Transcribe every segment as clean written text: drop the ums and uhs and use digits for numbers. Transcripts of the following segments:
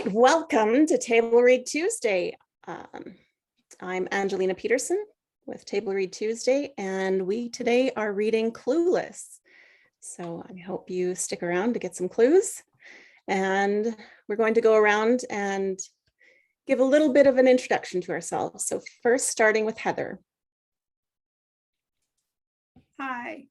right, welcome to Table Read Tuesday. I'm Angelina Peterson with Table Read Tuesday, and we today are reading Clueless. So I hope you stick around to get some clues. And we're going to go around and give a little bit of an introduction to ourselves. So first, starting with Heather. Hi,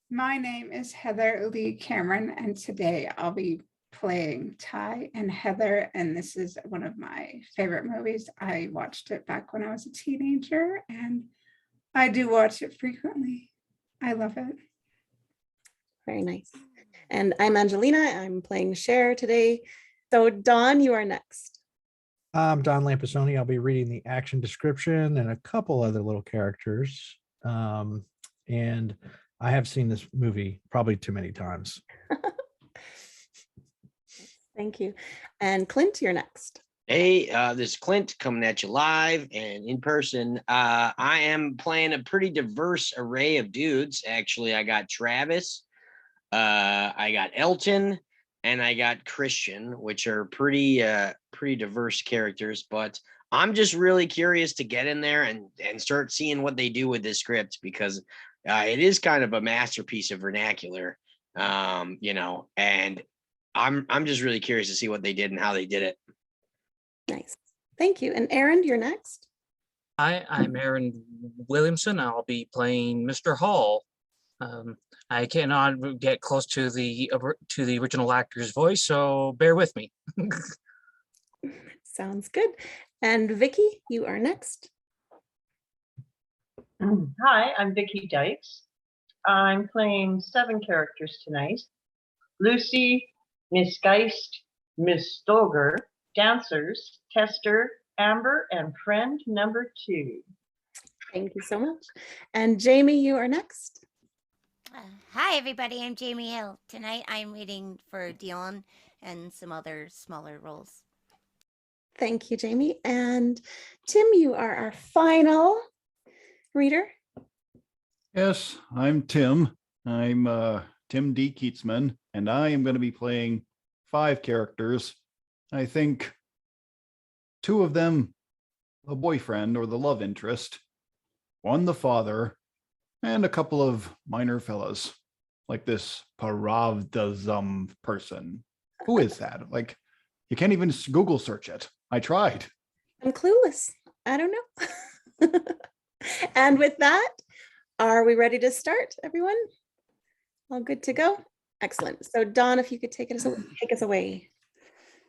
my name is Heather Lee Cameron, and today I'll be playing Ty and Heather, and this is one of my favorite movies. I watched it back when I was a teenager, and I do watch it frequently. I love it. Very nice. And I'm Angelina. I'm playing Cher today. So Dawn, you are next. I'm Don Lampisoni. I'll be reading the action description and a couple other little characters. And I have seen this movie probably too many times. Thank you. And Clint, you're next. Hey, this is Clint coming at you live and in person. I am playing a pretty diverse array of dudes. Actually, I got Travis, I got Elton, and I got Christian, which are pretty diverse characters. But I'm just really curious to get in there and start seeing what they do with this script, because it is kind of a masterpiece of vernacular, and I'm just really curious to see what they did and how they did it. Nice. Thank you. And Aaron, you're next. Hi, I'm Aaron Williamson. I'll be playing Mr. Hall. I cannot get close to the original actor's voice, so bear with me. Sounds good. And Vicky, you are next. Hi, I'm Vicky Dykes. I'm playing 7 characters tonight. Lucy, Miss Geist, Miss Stoger, Dancers, Tester, Amber, and friend number 2. Thank you so much. And Jamie, you are next. Hi, everybody. I'm Jamie Hill. Tonight, I'm reading for Dion and some other smaller roles. Thank you, Jamie. And Tim, you are our final reader. Yes, I'm Tim. I'm Tim D. Keatsman, and I am going to be playing 5 characters. I think 2 of them the boyfriend or the love interest, 1 the father, and a couple of minor fellas, like this Paravdazum person. Who is that? Like, you can't even Google search it. I tried. I'm clueless. I don't know. And with that, are we ready to start, everyone? All good to go? Excellent. So Dawn, if you could take us away.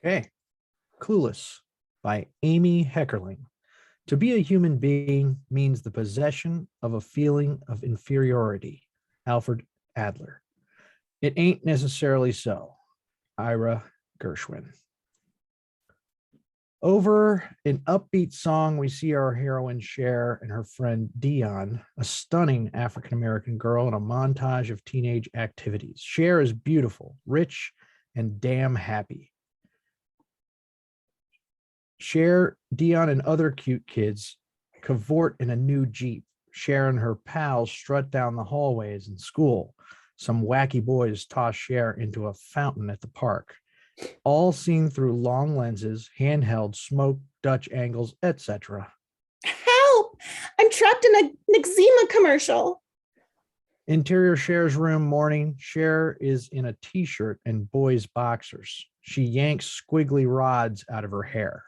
Okay. Clueless by Amy Heckerling. To be a human being means the possession of a feeling of inferiority. Alfred Adler. It ain't necessarily so. Ira Gershwin. Over an upbeat song, we see our heroine Cher and her friend Dion, a stunning African-American girl, in a montage of teenage activities. Cher is beautiful, rich, and damn happy. Cher, Dion, and other cute kids cavort in a new Jeep. Cher and her pals strut down the hallways in school. Some wacky boys toss Cher into a fountain at the park. All seen through long lenses, handheld, smoke, Dutch angles, etc. Help! I'm trapped in an eczema commercial. Interior Cher's room morning. Cher is in a t-shirt and boys' boxers. She yanks squiggly rods out of her hair.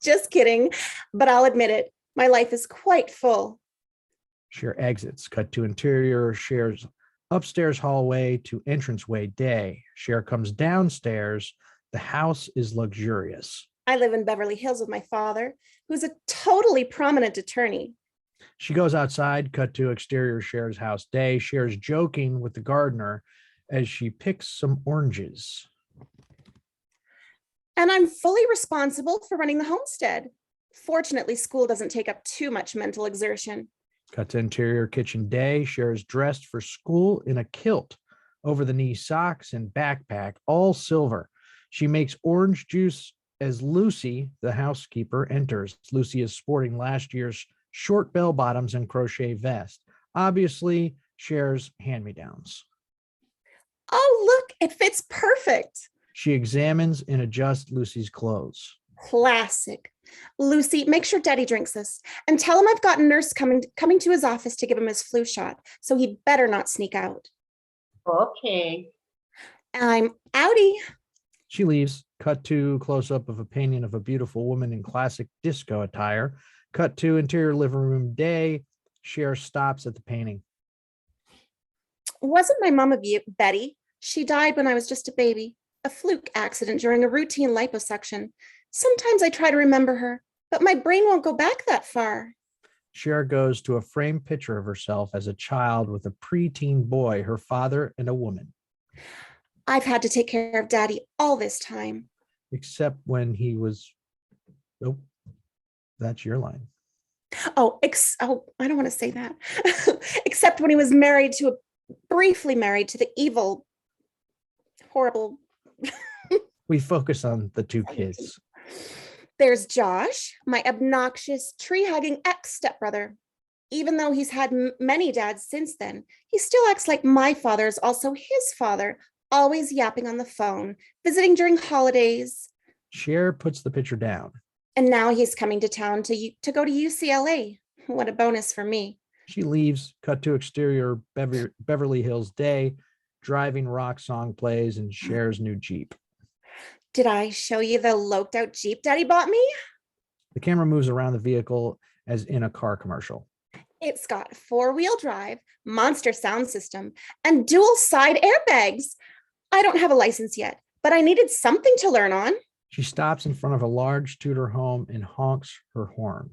Just kidding, but I'll admit it. My life is quite full. Cher exits. Cut to interior Cher's upstairs hallway to entranceway day. Cher comes downstairs. The house is luxurious. I live in Beverly Hills with my father, who's a totally prominent attorney. She goes outside. Cut to exterior Cher's house day. Cher's joking with the gardener as she picks some oranges. And I'm fully responsible for running the homestead. Fortunately, school doesn't take up too much mental exertion. Cut to interior kitchen day. Cher is dressed for school in a kilt, over the knee socks and backpack, all silver. She makes orange juice as Lucy, the housekeeper, enters. Lucy is sporting last year's short bell bottoms and crochet vest. Obviously, Cher's hand-me-downs. Oh, look, it fits perfect. She examines and adjusts Lucy's clothes. Classic. Lucy, make sure Daddy drinks this and tell him I've got a nurse coming to his office to give him his flu shot, so he'd better not sneak out. Okay. I'm outie. She leaves. Cut to close up of a painting of a beautiful woman in classic disco attire. Cut to interior living room day. Cher stops at the painting. Wasn't my mom Betty? She died when I was just a baby. A fluke accident during a routine liposuction. Sometimes I try to remember her, but my brain won't go back that far. Cher goes to a framed picture of herself as a child with a preteen boy, her father, and a woman. I've had to take care of Daddy all this time. Except when he was. Oh, that's your line. Oh, I don't want to say that. Except when he was briefly married to the evil, horrible. We focus on the two kids. There's Josh, my obnoxious, tree-hugging ex-stepbrother. Even though he's had many dads since then, he still acts like my father is also his father, always yapping on the phone, visiting during holidays. Cher puts the picture down. And now he's coming to town to go to UCLA. What a bonus for me. She leaves. Cut to exterior Beverly Hills day. Driving rock song plays in Cher's new Jeep. Did I show you the loped out Jeep Daddy bought me? The camera moves around the vehicle as in a car commercial. It's got 4-wheel drive, monster sound system, and dual side airbags. I don't have a license yet, but I needed something to learn on. She stops in front of a large Tudor home and honks her horn.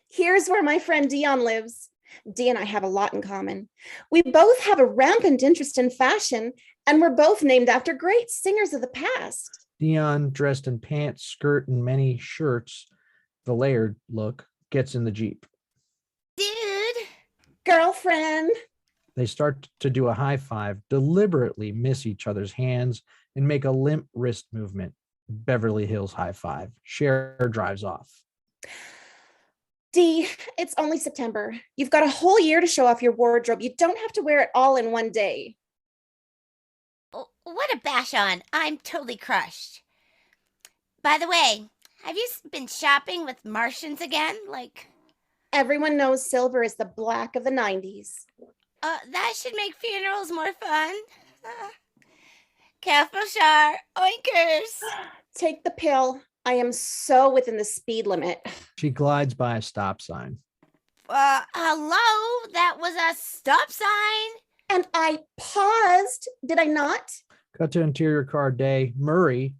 Here's where my friend Dion lives. Dee and I have a lot in common. We both have a rampant interest in fashion, and we're both named after great singers of the past. Dion, dressed in pants, skirt, and many shirts, the layered look, gets in the Jeep. Dude. Girlfriend. They start to do a high five, deliberately miss each other's hands, and make a limp wrist movement. Beverly Hills high five. Cher drives off. Dee, it's only September. You've got a whole year to show off your wardrobe. You don't have to wear it all in one day. What a bash on. I'm totally crushed. By the way, have you been shopping with Martians again? Everyone knows silver is the black of the 90s. That should make funerals more fun. Careful, Char. Oinkers. Take the pill. I am so within the speed limit. She glides by a stop sign. Hello? That was a stop sign? And I paused. Did I not? Cut to interior car day. Murray,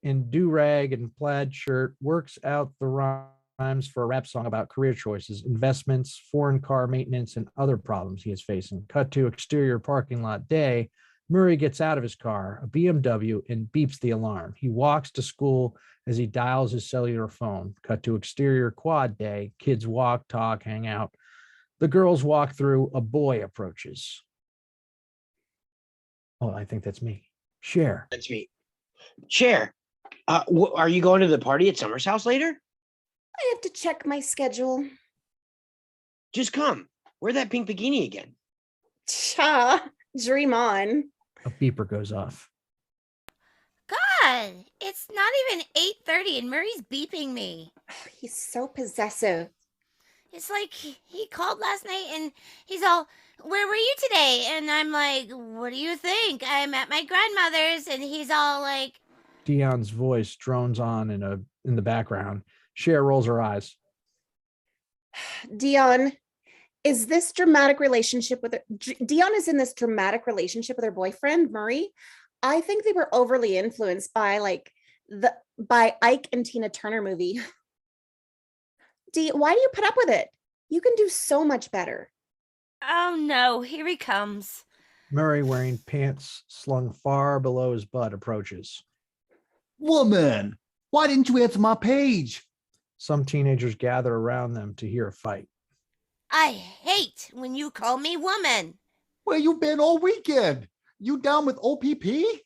in do-rag and plaid shirt, works out the rhymes for a rap song about career choices, investments, foreign car maintenance, and other problems he is facing. Cut to exterior parking lot day. Murray gets out of his car, a BMW, and beeps the alarm. He walks to school as he dials his cellular phone. Cut to exterior quad day. Kids walk, talk, hang out. The girls walk through. A boy approaches. Oh, I think that's me. Cher. That's me. Cher, are you going to the party at Summer's house later? I have to check my schedule. Just come. Wear that pink bikini again. Cha, dream on. A beeper goes off. God, it's not even 8:30 and Murray's beeping me. He's so possessive. It's like he called last night and he's all, "Where were you today?" And I'm like, "What do you think? I'm at my grandmother's." And he's all like, Dion's voice drones on in the background. Cher rolls her eyes. Dion is in this dramatic relationship with her boyfriend, Murray. I think they were overly influenced by by Ike and Tina Turner movie. Dee, why do you put up with it? You can do so much better. "Oh no, here he comes." Murray, wearing pants slung far below his butt, approaches. Woman, why didn't you answer my page? Some teenagers gather around them to hear a fight. "I hate when you call me woman." Where you been all weekend? You down with OPP?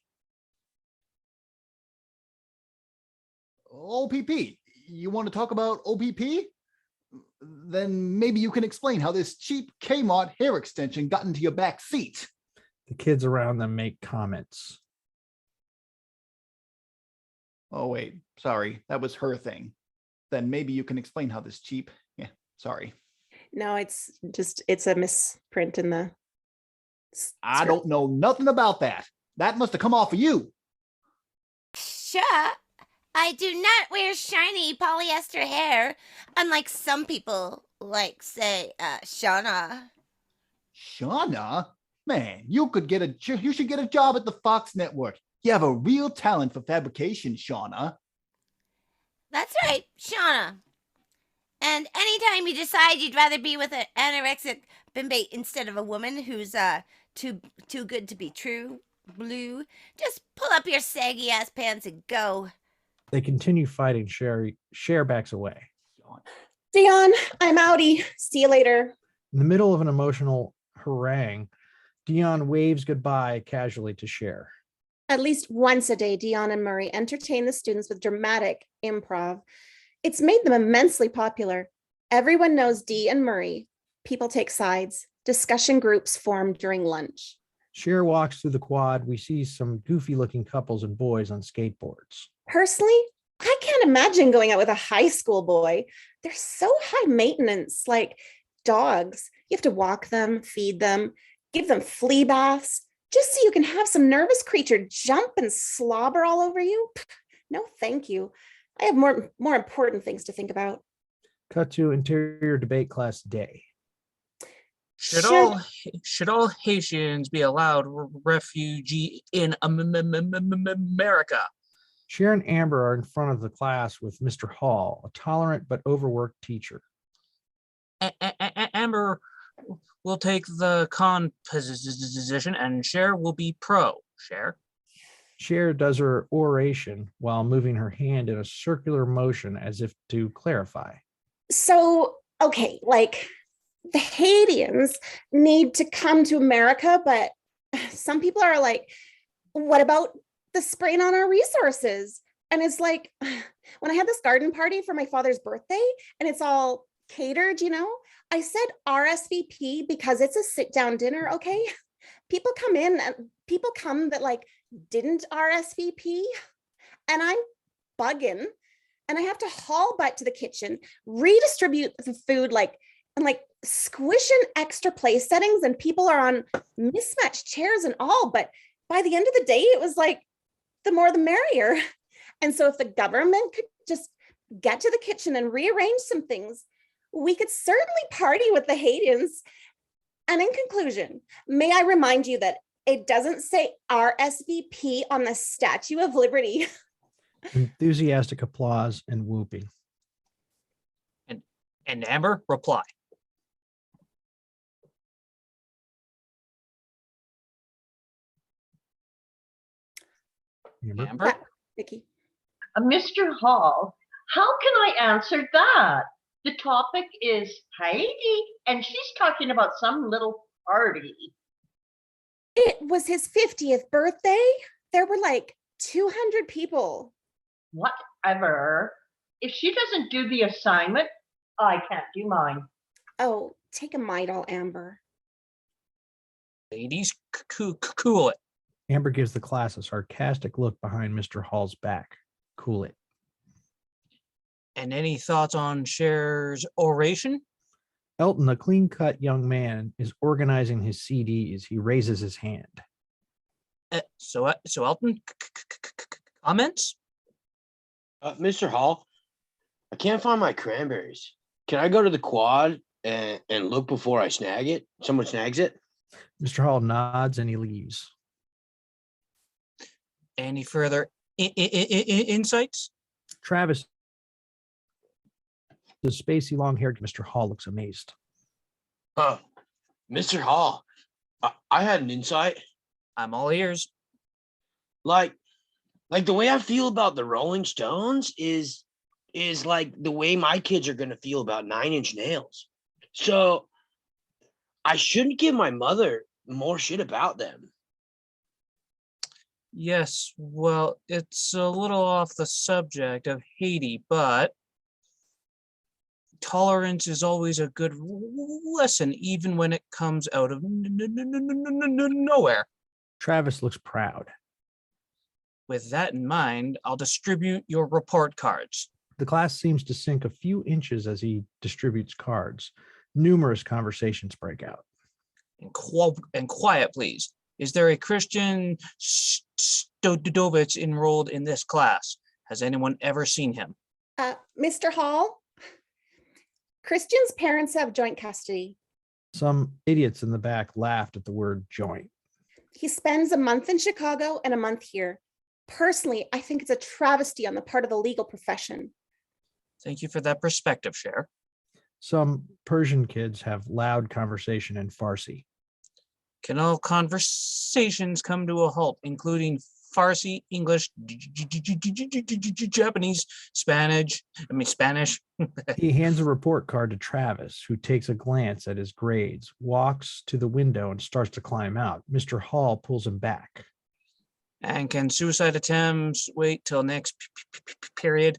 OPP, you want to talk about OPP? Then maybe you can explain how this cheap Kmart hair extension got into your back seat. The kids around them make comments. Oh, wait, sorry, that was her thing. Then maybe you can explain how this cheap. Yeah, sorry. No, it's a misprint in the I script. don't know nothing about that. That must have come off of you. Sure, I do not wear shiny polyester hair, unlike some people, like, say, Shauna. Shauna? Man, you should get a job at the Fox Network. You have a real talent for fabrication, Shauna. That's right, Shauna. And anytime you decide you'd rather be with an anorexic bimbe instead of a woman who's too good to be true, blue, just pull up your saggy ass pants and go. They continue fighting. Cher backs away. Dion, I'm outie. See you later. In the middle of an emotional harangue, Dion waves goodbye casually to Cher. At least once a day, Dion and Murray entertain the students with dramatic improv. It's made them immensely popular. Everyone knows Dee and Murray. People take sides. Discussion groups form during lunch. Cher walks through the quad. We see some goofy looking couples and boys on skateboards. Personally, I can't imagine going out with a high school boy. They're so high maintenance, like dogs. You have to walk them, feed them, give them flea baths, just so you can have some nervous creature jump and slobber all over you. No, thank you. I have more important things to think about. Cut to interior debate class day. Should all Haitians be allowed refugee in America? Cher and Amber are in front of the class with Mr. Hall, a tolerant but overworked teacher. Amber will take the con position and Cher will be pro. Cher? Cher does her oration while moving her hand in a circular motion as if to clarify. So, okay, like the Haitians need to come to America, but some people are like, what about the strain on our resources? And it's like, when I had this garden party for my father's birthday and it's all catered, I said RSVP because it's a sit down dinner. Okay. People come in and people come that like didn't RSVP and I'm bugging and I have to haul butt to the kitchen, redistribute the food, and squish in extra place settings and people are on mismatched chairs and all. But by the end of the day, it was like, the more the merrier. And so if the government could just get to the kitchen and rearrange some things, we could certainly party with the Haitians. And in conclusion, may I remind you that it doesn't say RSVP on the Statue of Liberty. Enthusiastic applause and whooping. And Amber, reply. Amber? Vicky. Mr. Hall, how can I answer that? The topic is Haiti, and she's talking about some little party. It was his 50th birthday. There were like 200 people. Whatever. If she doesn't do the assignment, I can't do mine. Oh, take a Midol, Amber. Ladies, cool it. Amber gives the class a sarcastic look behind Mr. Hall's back. Cool it. And any thoughts on Cher's oration? Elton, a clean-cut young man, is organizing his CDs. He raises his hand. So Elton, comments? Mr. Hall, I can't find my cranberries. Can I go to the quad and look before I snag it? Someone snags it? Mr. Hall nods and he leaves. Any further insights? Travis, the spacey long-haired Mr. Hall looks amazed. Mr. Hall, I had an insight. I'm all ears. Like the way I feel about the Rolling Stones is like the way my kids are gonna feel about 9 Inch Nails. So I shouldn't give my mother more shit about them. Yes, well, it's a little off the subject of Haiti, but tolerance is always a good lesson, even when it comes out of nowhere. Travis looks proud. With that in mind, I'll distribute your report cards. The class seems to sink a few inches as he distributes cards. Numerous conversations break out. And quiet, please. Is there a Christian Stodovich enrolled in this class? Has anyone ever seen him? Mr. Hall, Christian's parents have joint custody. Some idiots in the back laughed at the word joint. He spends a month in Chicago and a month here. Personally, I think it's a travesty on the part of the legal profession. Thank you for that perspective, Cher. Some Persian kids have loud conversation in Farsi. Can all conversations come to a halt, including Farsi, English, Japanese, Spanish? He hands a report card to Travis, who takes a glance at his grades, walks to the window, and starts to climb out. Mr. Hall pulls him back. And can suicide attempts wait till next period?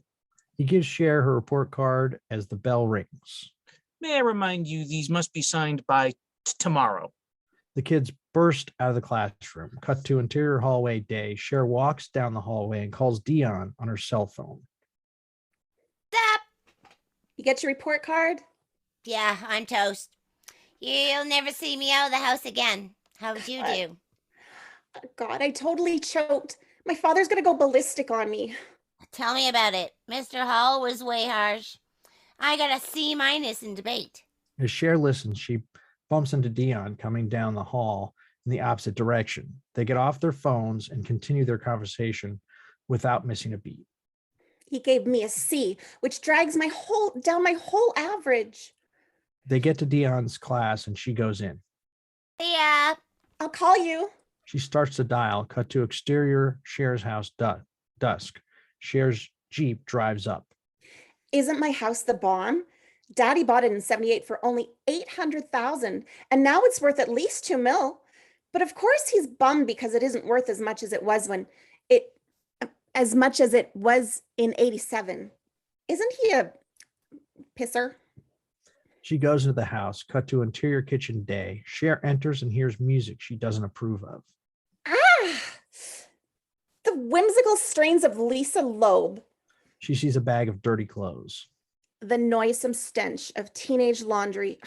He gives Cher her report card as the bell rings. May I remind you, these must be signed by tomorrow. The kids burst out of the classroom. Cut to interior hallway day. Cher walks down the hallway and calls Dion on her cell phone. Stop. You get your report card? Yeah, I'm toast. You'll never see me out of the house again. How would you do? God, I totally choked. My father's gonna go ballistic on me. Tell me about it. Mr. Hall was way harsh. I got a C- in debate. As Cher listens, she bumps into Dion coming down the hall in the opposite direction. They get off their phones and continue their conversation without missing a beat. He gave me a C, which drags down my whole average. They get to Dion's class and she goes in. Yeah. I'll call you. She starts to dial. Cut to exterior Cher's house, dusk. Cher's Jeep drives up. Isn't my house the bomb? Daddy bought it in 78 for only 800,000, and now it's worth at least 2 mil. But of course he's bummed because it isn't worth as much as it was in 87. Isn't he a pisser? She goes into the house. Cut to interior kitchen day. Cher enters and hears music she doesn't approve of. The whimsical strains of Lisa Loeb. She sees a bag of dirty clothes. The noisome stench of teenage laundry.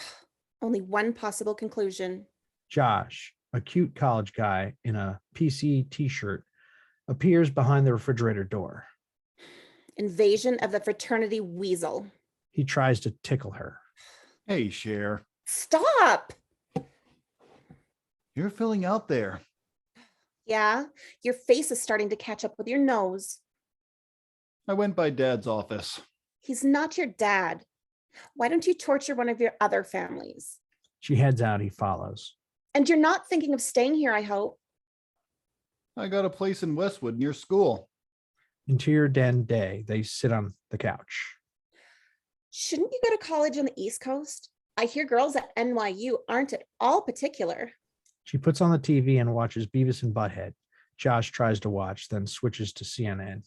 Only one possible conclusion. Josh, a cute college guy in a PC t-shirt, appears behind the refrigerator door. Invasion of the fraternity weasel. He tries to tickle her. Hey, Cher, Stop! you're filling out there. Yeah, your face is starting to catch up with your nose. I went by Dad's office. He's not your dad. Why don't you torture one of your other families? She heads out. He follows. And you're not thinking of staying here, I hope. I got a place in Westwood near school. Interior den day. They sit on the couch. Shouldn't you go to college on the East Coast? I hear girls at NYU aren't at all particular. She puts on the TV and watches Beavis and Butthead. Josh tries to watch, then switches to CNN.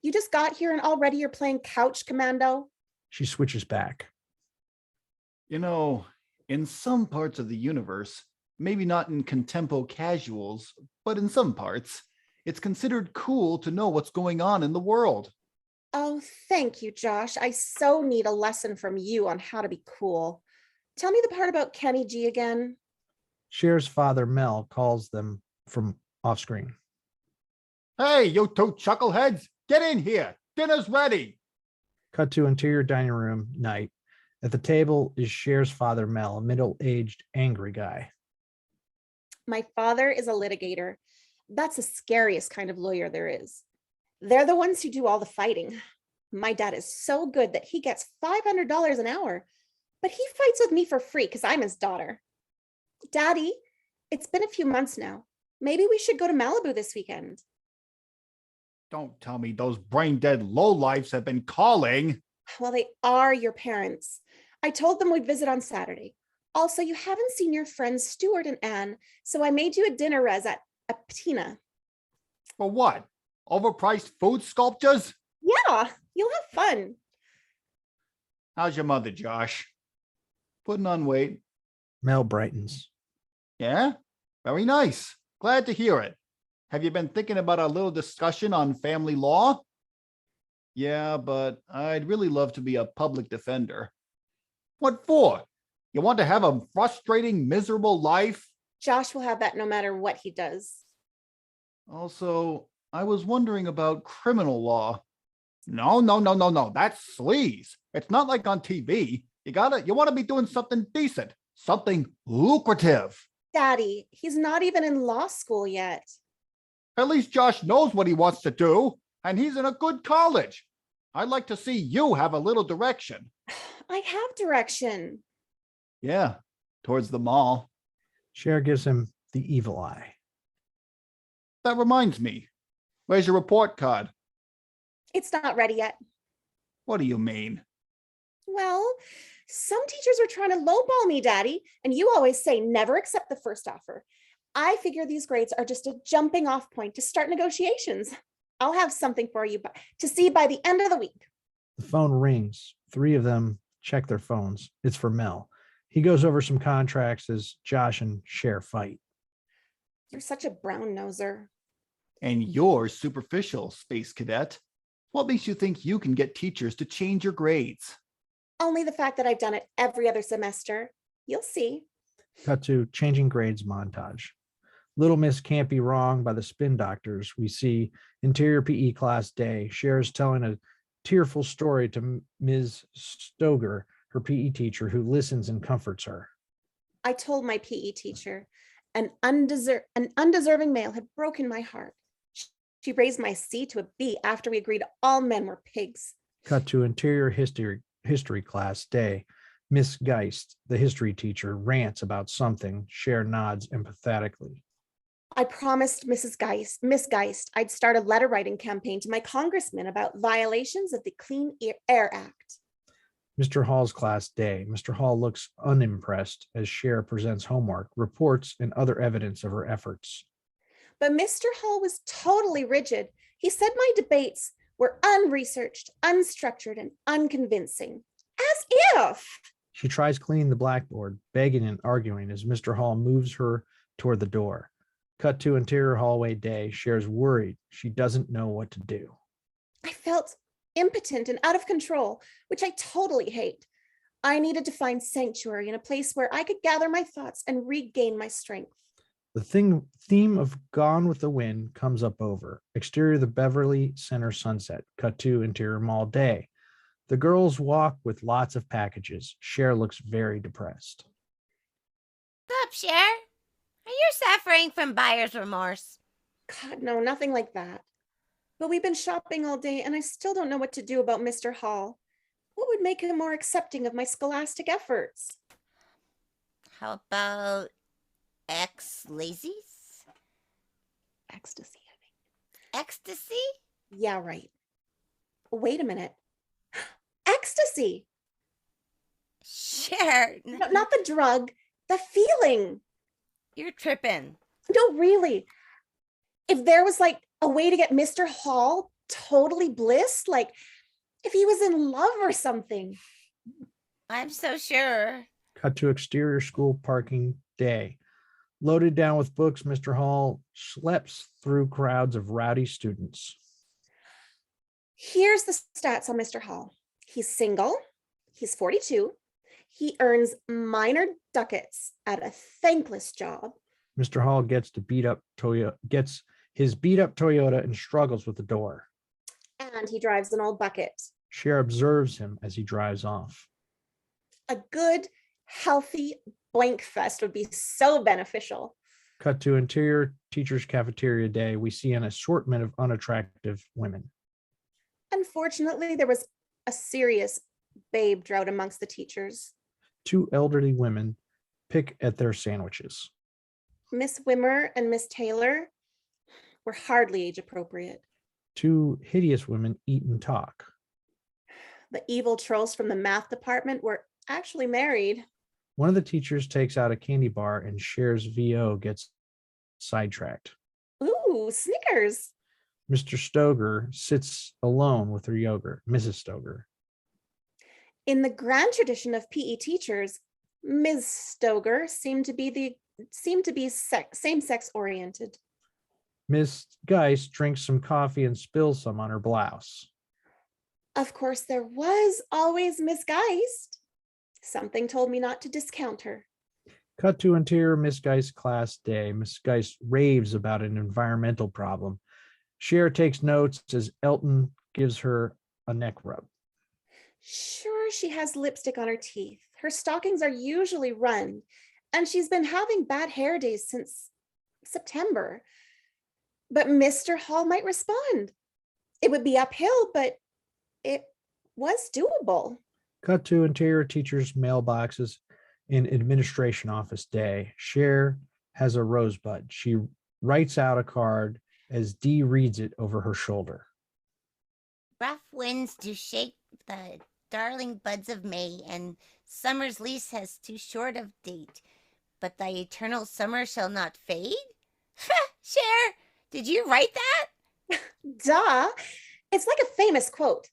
You just got here and already you're playing couch commando? She switches back. You know, in some parts of the universe, maybe not in contempo casuals, but in some parts, it's considered cool to know what's going on in the world. Oh, thank you, Josh. I so need a lesson from you on how to be cool. Tell me the part about Kenny G again. Cher's father, Mel, calls them from off screen. Hey, you two chuckleheads, get in here. Dinner's ready. Cut to interior dining room night. At the table is Cher's father, Mel, a middle-aged, angry guy. My father is a litigator. That's the scariest kind of lawyer there is. They're the ones who do all the fighting. My dad is so good that he gets $500 an hour, but he fights with me for free because I'm his daughter. Daddy, it's been a few months now. Maybe we should go to Malibu this weekend. Don't tell me those brain-dead lowlifes have been calling. Well, they are your parents. I told them we'd visit on Saturday. Also, you haven't seen your friends Stuart and Anne, so I made you a dinner res at a patina. For what? Overpriced food sculptures? Yeah, you'll have fun. How's your mother, Josh? Putting on weight. Mel brightens. Yeah? Very nice. Glad to hear it. Have you been thinking about a little discussion on family law? Yeah, but I'd really love to be a public defender. What for? You want to have a frustrating, miserable life? Josh will have that no matter what he does. Also, I was wondering about criminal law. No. That's sleaze. It's not like on TV. You want to be doing something decent, something lucrative. Daddy, he's not even in law school yet. At least Josh knows what he wants to do, and he's in a good college. I'd like to see you have a little direction. I have direction. Yeah, towards the mall. Cher gives him the evil eye. That reminds me. Where's your report card? It's not ready yet. What do you mean? Well, some teachers are trying to lowball me, Daddy, and you always say never accept the first offer. I figure these grades are just a jumping off point to start negotiations. I'll have something for you to see by the end of the week. The phone rings. 3 of them check their phones. It's for Mel. He goes over some contracts as Josh and Cher fight. You're such a brown noser. And you're superficial, Space Cadet. What makes you think you can get teachers to change your grades? Only the fact that I've done it every other semester. You'll see. Cut to changing grades montage. Little Miss Can't Be Wrong by the Spin Doctors. We see interior PE class day. Cher is telling a tearful story to Ms. Stoger, her PE teacher, who listens and comforts her. I told my PE teacher, an undeserving male had broken my heart. She raised my C to a B after we agreed all men were pigs. Cut to interior history class day. Miss Geist, the history teacher, rants about something. Cher nods empathetically. I promised Miss Geist, I'd start a letter writing campaign to my congressman about violations of the Clean Air Act. Mr. Hall's class day. Mr. Hall looks unimpressed as Cher presents homework, reports, and other evidence of her efforts. But Mr. Hall was totally rigid. He said my debates were unresearched, unstructured, and unconvincing. As if. She tries cleaning the blackboard, begging and arguing as Mr. Hall moves her toward the door. Cut to interior hallway day. Cher's worried. She doesn't know what to do. I felt impotent and out of control, which I totally hate. I needed to find sanctuary in a place where I could gather my thoughts and regain my strength. The theme of Gone with the Wind comes up over. Exterior the Beverly Center sunset. Cut to interior mall day. The girls walk with lots of packages. Cher looks very depressed. What's up, Cher? Are you suffering from buyer's remorse? God, no, nothing like that. But we've been shopping all day and I still don't know what to do about Mr. Hall. What would make him more accepting of my scholastic efforts? How about ex-lazies? Ecstasy, I think. Ecstasy? Yeah, right. Wait a minute. Ecstasy. Cher, No, not the drug, the feeling. you're tripping. No, really. If there was like a way to get Mr. Hall totally blissed, like if he was in love or something. I'm so sure. Cut to exterior school parking day. Loaded down with books, Mr. Hall schleps through crowds of rowdy students. Here's the stats on Mr. Hall. He's single. He's 42. He earns minor ducats at a thankless job. Mr. Hall gets his beat up Toyota and struggles with the door. And he drives an old bucket. Cher observes him as he drives off. A good, healthy blank fest would be so beneficial. Cut to interior teacher's cafeteria day. We see an assortment of unattractive women. Unfortunately, there was a serious babe drought amongst the teachers. 2 elderly women pick at their sandwiches. Miss Wimmer and Miss Taylor were hardly age appropriate. 2 hideous women eat and talk. The evil trolls from the math department were actually married. One of the teachers takes out a candy bar and Cher's VO gets sidetracked. Ooh, Snickers. Mr. Stoger sits alone with her yogurt, Mrs. Stoger. In the grand tradition of PE teachers, Ms. Stoger seemed to be same-sex oriented. Miss Geist drinks some coffee and spills some on her blouse. Of course, there was always Miss Geist. Something told me not to discount her. Cut to interior Miss Geist class day. Miss Geist raves about an environmental problem. Cher takes notes as Elton gives her a neck rub. Sure, she has lipstick on her teeth. Her stockings are usually run, and she's been having bad hair days since September. But Mr. Hall might respond. It would be uphill, but it was doable. Cut to interior teacher's mailboxes in administration office day. Cher has a rosebud. She writes out a card as Dee reads it over her shoulder. Rough winds do shake the darling buds of May, and summer's lease has too short of date. But thy eternal summer shall not fade? Cher, did you write that? Duh. It's like a famous quote.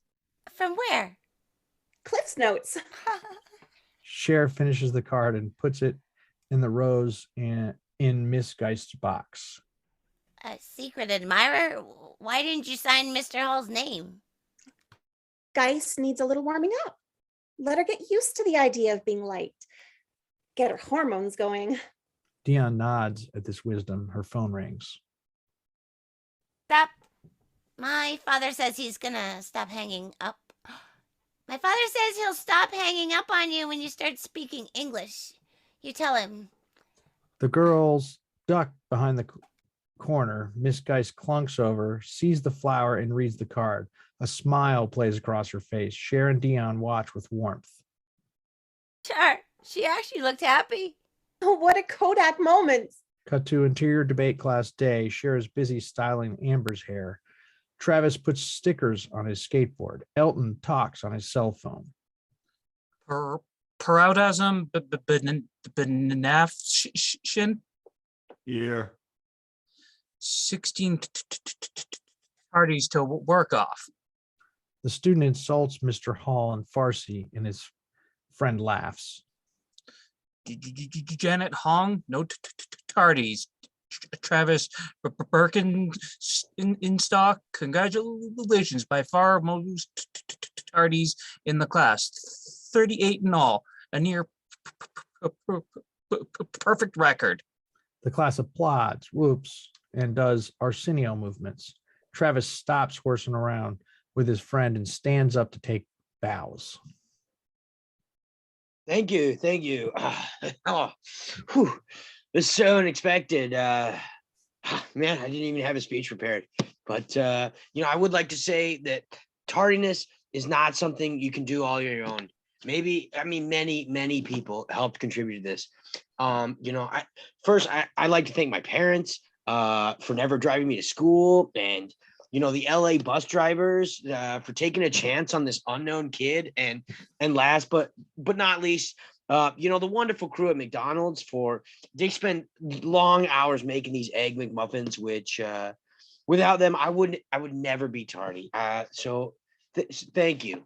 From where? Cliff's Notes. Cher finishes the card and puts it in the rose in Miss Geist's box. A secret admirer? Why didn't you sign Mr. Hall's name? Geist needs a little warming up. Let her get used to the idea of being liked. Get her hormones going. Dion nods at this wisdom. Her phone rings. Stop. My father says he's gonna stop hanging up. My father says he'll stop hanging up on you when you start speaking English. You tell him. The girls duck behind the corner. Miss Geist clunks over, sees the flower, and reads the card. A smile plays across her face. Cher and Dion watch with warmth. Sure, she actually looked happy. Oh, what a Kodak moment. Cut to interior debate class day. Cher is busy styling Amber's hair. Travis puts stickers on his skateboard. Elton talks on his cell phone. Paroudasm benafshin Here. 16 parties to work off. The student insults Mr. Hall in Farsi, and his friend laughs. Janet Hong, no tardies. Travis Birkin in stock. Congratulations, by far most tardies in the class. 38 in all, a near perfect record. The class applauds, whoops, and does Arsenio movements. Travis stops horsing around with his friend and stands up to take bows. Thank you. Thank you. Oh, whew. This is so unexpected. Man, I didn't even have a speech prepared. But, I would like to say that tardiness is not something you can do all on your own. Many people helped contribute to this. I like to thank my parents for never driving me to school, and the LA bus drivers for taking a chance on this unknown kid, and last but not least, the wonderful crew at McDonald's they spend long hours making these egg McMuffins, which without them I would never be tardy. So thank you.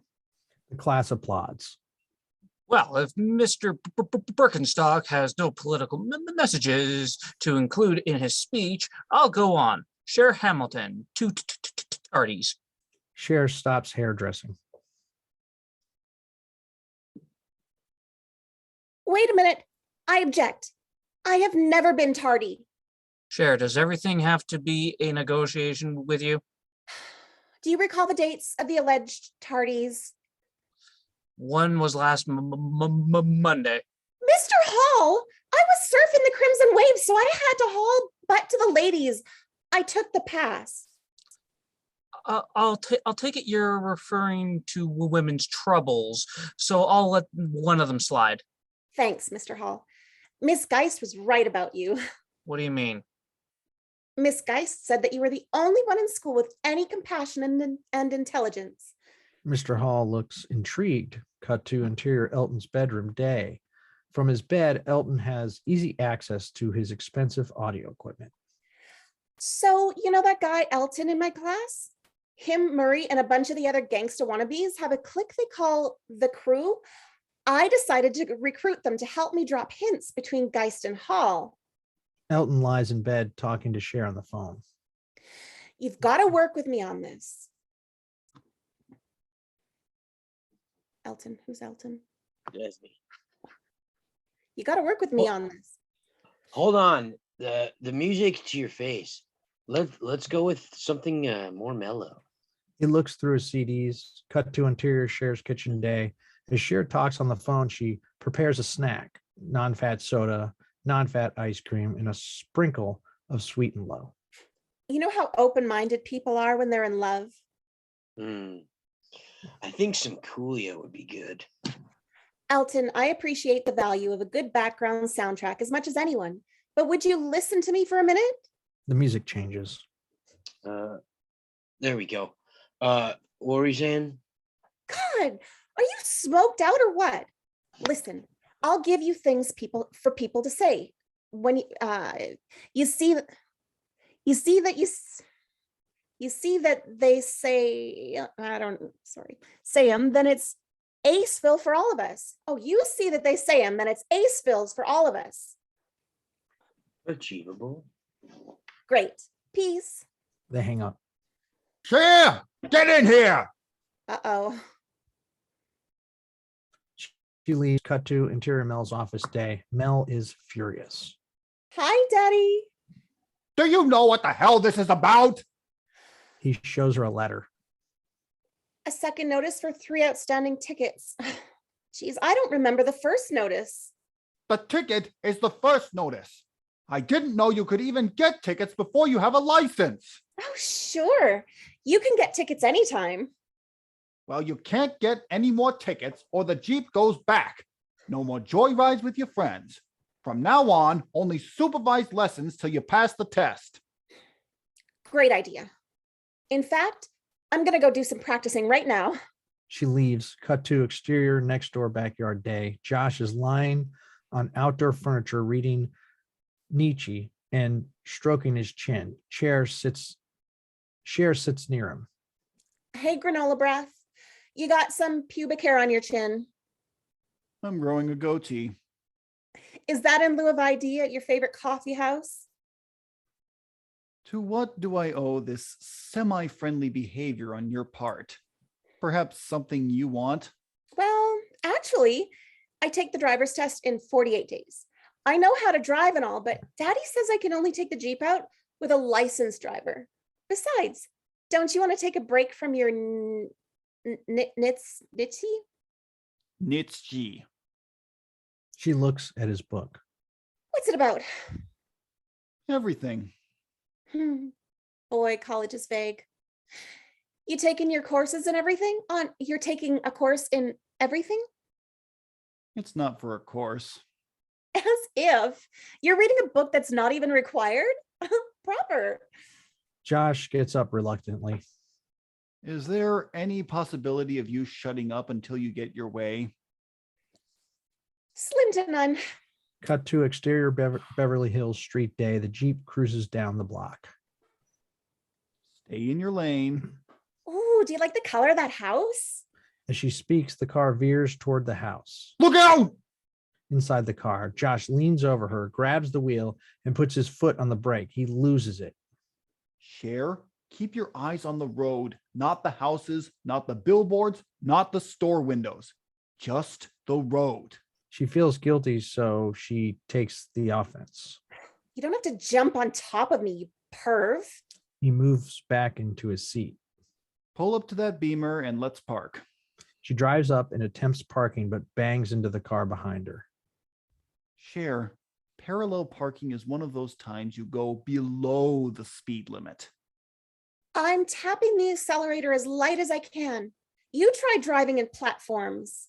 The class applauds. Well, if Mr. Birkenstock has no political messages to include in his speech, I'll go on. Cher Hamilton, 2 tardies. Cher stops hairdressing. Wait a minute. I object. I have never been tardy. Cher, does everything have to be a negotiation with you? Do you recall the dates of the alleged tardies? One was last Monday. Mr. Hall, I was surfing the Crimson Waves, so I had to haul butt to the ladies. I took the pass. I'll take it you're referring to women's troubles, so I'll let one of them slide. Thanks, Mr. Hall. Miss Geist was right about you. What do you mean? Miss Geist said that you were the only one in school with any compassion and intelligence. Mr. Hall looks intrigued. Cut to interior Elton's bedroom day. From his bed, Elton has easy access to his expensive audio equipment. So, that guy Elton in my class? Him, Murray, and a bunch of the other gangsta wannabes have a clique they call the Crew. I decided to recruit them to help me drop hints between Geist and Hall. Elton lies in bed talking to Cher on the phone. You've got to work with me on this. Elton, who's Elton? That's me. You got to work with me on this. Hold on. The music to your face. Let's go with something more mellow. He looks through his CDs. Cut to interior Cher's kitchen day. As Cher talks on the phone, she prepares a snack: non-fat soda, non-fat ice cream, and a sprinkle of sweet and low. You know how open-minded people are when they're in love? I think some Coolio would be good. Elton, I appreciate the value of a good background soundtrack as much as anyone, but would you listen to me for a minute? The music changes. There we go. What were you saying? God, are you smoked out or what? Listen, I'll give you things for people to say. When you see that they say, say them, then it's Aceville for all of us. Oh, you see that they say them, then it's Acevilles for all of us. Achievable. Great. Peace. They hang up. Cher, get in here. Uh-oh. She leaves. Cut to interior Mel's office day. Mel is furious. Hi, Daddy. Do you know what the hell this is about? He shows her a letter. A second notice for 3 outstanding tickets. Geez, I don't remember the first notice. The ticket is the first notice. I didn't know you could even get tickets before you have a license. Oh, sure. You can get tickets anytime. Well, you can't get any more tickets or the Jeep goes back. No more joyrides with your friends. From now on, only supervised lessons till you pass the test. Great idea. In fact, I'm going to go do some practicing right now. She leaves. Cut to exterior next door backyard day. Josh is lying on outdoor furniture reading Nietzsche and stroking his chin. Cher sits near him. Hey, granola breath. You got some pubic hair on your chin. I'm growing a goatee. Is that in lieu of ID at your favorite coffee house? To what do I owe this semi-friendly behavior on your part? Perhaps something you want? Well, actually, I take the driver's test in 48 days. I know how to drive and all, but Daddy says I can only take the Jeep out with a licensed driver. Besides, don't you want to take a break from your Nitsy? Nietzsche. She looks at his book. What's it about? Everything. Boy, college is vague. You taking your courses and everything? You're taking a course in everything? It's not for a course. As if. You're reading a book that's not even required? Proper. Josh gets up reluctantly. Is there any possibility of you shutting up until you get your way? Slim to none. Cut to exterior Beverly Hills street day. The Jeep cruises down the block. Stay in your lane. Ooh, do you like the color of that house? As she speaks, the car veers toward the house. Look out! Inside the car, Josh leans over her, grabs the wheel, and puts his foot on the brake. He loses it. Cher, keep your eyes on the road, not the houses, not the billboards, not the store windows, just the road. She feels guilty, so she takes the offense. You don't have to jump on top of me, you perv. He moves back into his seat. Pull up to that Beamer and let's park. She drives up and attempts parking, but bangs into the car behind her. Cher, parallel parking is one of those times you go below the speed limit. I'm tapping the accelerator as light as I can. You try driving in platforms.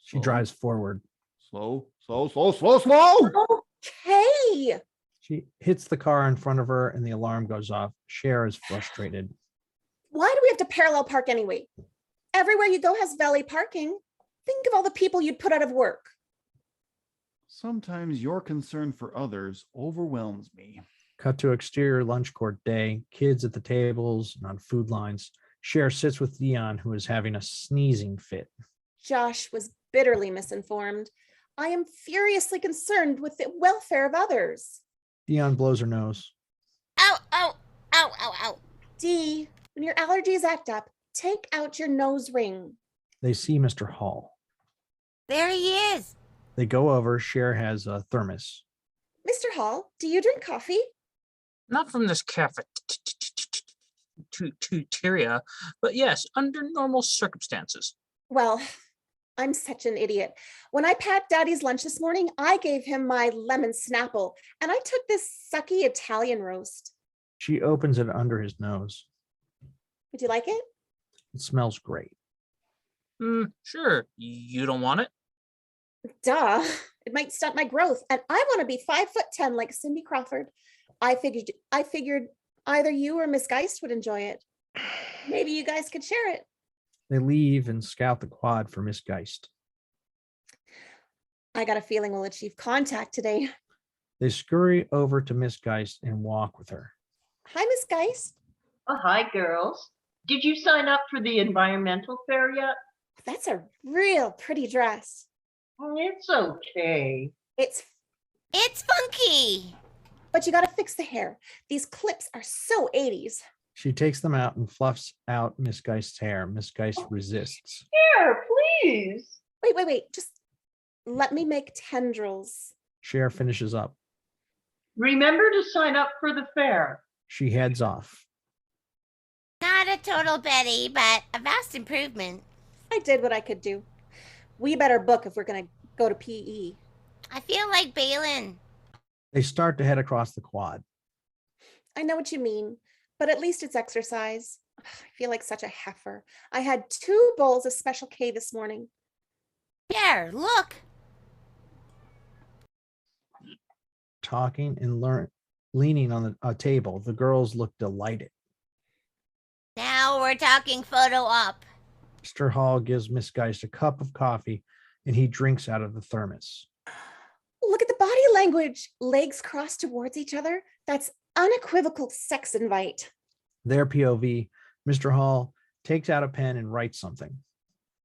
She drives forward. Slow, slow, slow, slow, slow. Okay. She hits the car in front of her and the alarm goes off. Cher is frustrated. Why do we have to parallel park anyway? Everywhere you go has valet parking. Think of all the people you'd put out of work. Sometimes your concern for others overwhelms me. Cut to exterior lunch court day. Kids at the tables and on food lines. Cher sits with Dion, who is having a sneezing fit. Josh was bitterly misinformed. I am furiously concerned with the welfare of others. Dion blows her nose. Ow, ow, ow, ow, ow. Dee, when your allergies act up, take out your nose ring. They see Mr. Hall. There he is. They go over. Cher has a thermos. Mr. Hall, do you drink coffee? Not from this cafeteria, but yes, under normal circumstances. Well, I'm such an idiot. When I packed Daddy's lunch this morning, I gave him my lemon Snapple, and I took this sucky Italian roast. She opens it under his nose. Would you like it? It smells great. Sure. You don't want it? Duh. It might stunt my growth, and I want to be 5'10" like Cindy Crawford. I figured either you or Miss Geist would enjoy it. Maybe you guys could share it. They leave and scout the quad for Miss Geist. I got a feeling we'll achieve contact today. They scurry over to Miss Geist and walk with her. Hi, Miss Geist. Oh, hi, girls. Did you sign up for the environmental fair yet? That's a real pretty dress. It's okay. It's funky. But you got to fix the hair. These clips are so 80s. She takes them out and fluffs out Miss Geist's hair. Miss Geist resists. Here, please. Wait. Just let me make tendrils. Cher finishes up. Remember to sign up for the fair. She heads off. Not a total Betty, but a vast improvement. I did what I could do. We better book if we're going to go to PE. I feel like Balin. They start to head across the quad. I know what you mean, but at least it's exercise. I feel like such a heifer. I had 2 bowls of Special K this morning. There, look. Talking and leaning on a table, the girls look delighted. Now we're talking photo op. Mr. Hall gives Miss Geist a cup of coffee and he drinks out of the thermos. Look at the body language. Legs crossed towards each other. That's unequivocal sex invite. Their POV, Mr. Hall takes out a pen and writes something.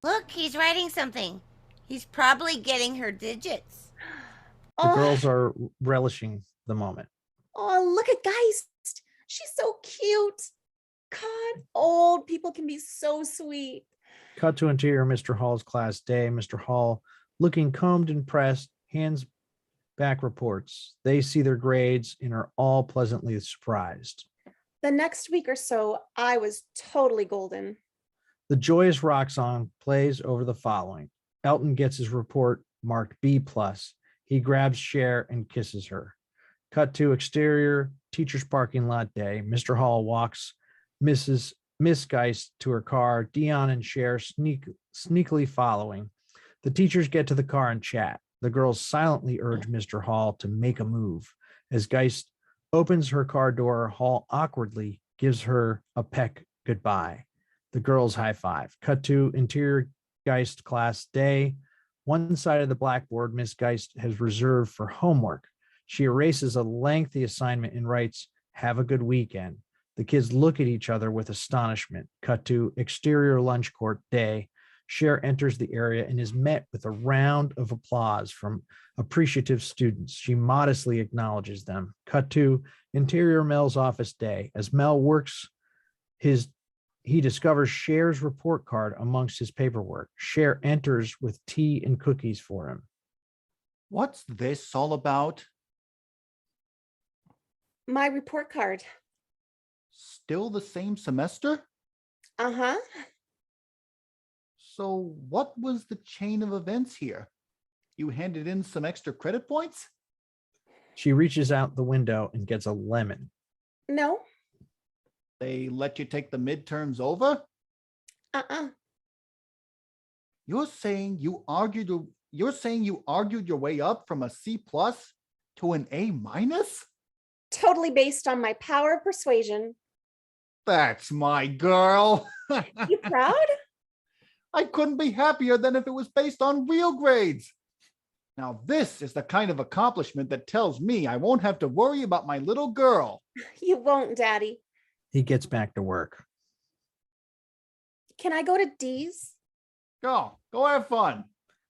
Look, he's writing something. He's probably getting her digits. The girls are relishing the moment. Oh, look at Geist. She's so cute. God, old people can be so sweet. Cut to interior Mr. Hall's class day. Mr. Hall, looking combed and pressed, hands back reports. They see their grades and are all pleasantly surprised. The next week or so, I was totally golden. The joyous rock song plays over the following. Elton gets his report marked B+. He grabs Cher and kisses her. Cut to exterior teacher's parking lot day. Mr. Hall walks Miss Geist to her car. Dion and Cher sneakily following. The teachers get to the car and chat. The girls silently urge Mr. Hall to make a move. As Geist opens her car door, Hall awkwardly gives her a peck goodbye. The girls high five. Cut to interior Geist class day. One side of the blackboard Miss Geist has reserved for homework. She erases a lengthy assignment and writes, "Have a good weekend." The kids look at each other with astonishment. Cut to exterior lunch court day. Cher enters the area and is met with a round of applause from appreciative students. She modestly acknowledges them. Cut to interior Mel's office day. As Mel works he discovers Cher's report card amongst his paperwork. Cher enters with tea and cookies for him. What's this all about? My report card. Still the same semester? Uh-huh. So what was the chain of events here? You handed in some extra credit points? She reaches out the window and gets a lemon. No. They let you take the midterms over? Uh-uh. You're saying you argued your way up from a C+ to an A-? Totally based on my power of persuasion. That's my girl. You proud? I couldn't be happier than if it was based on real grades. Now, this is the kind of accomplishment that tells me I won't have to worry about my little girl. You won't, Daddy. He gets back to work. Can I go to D's? Go have fun.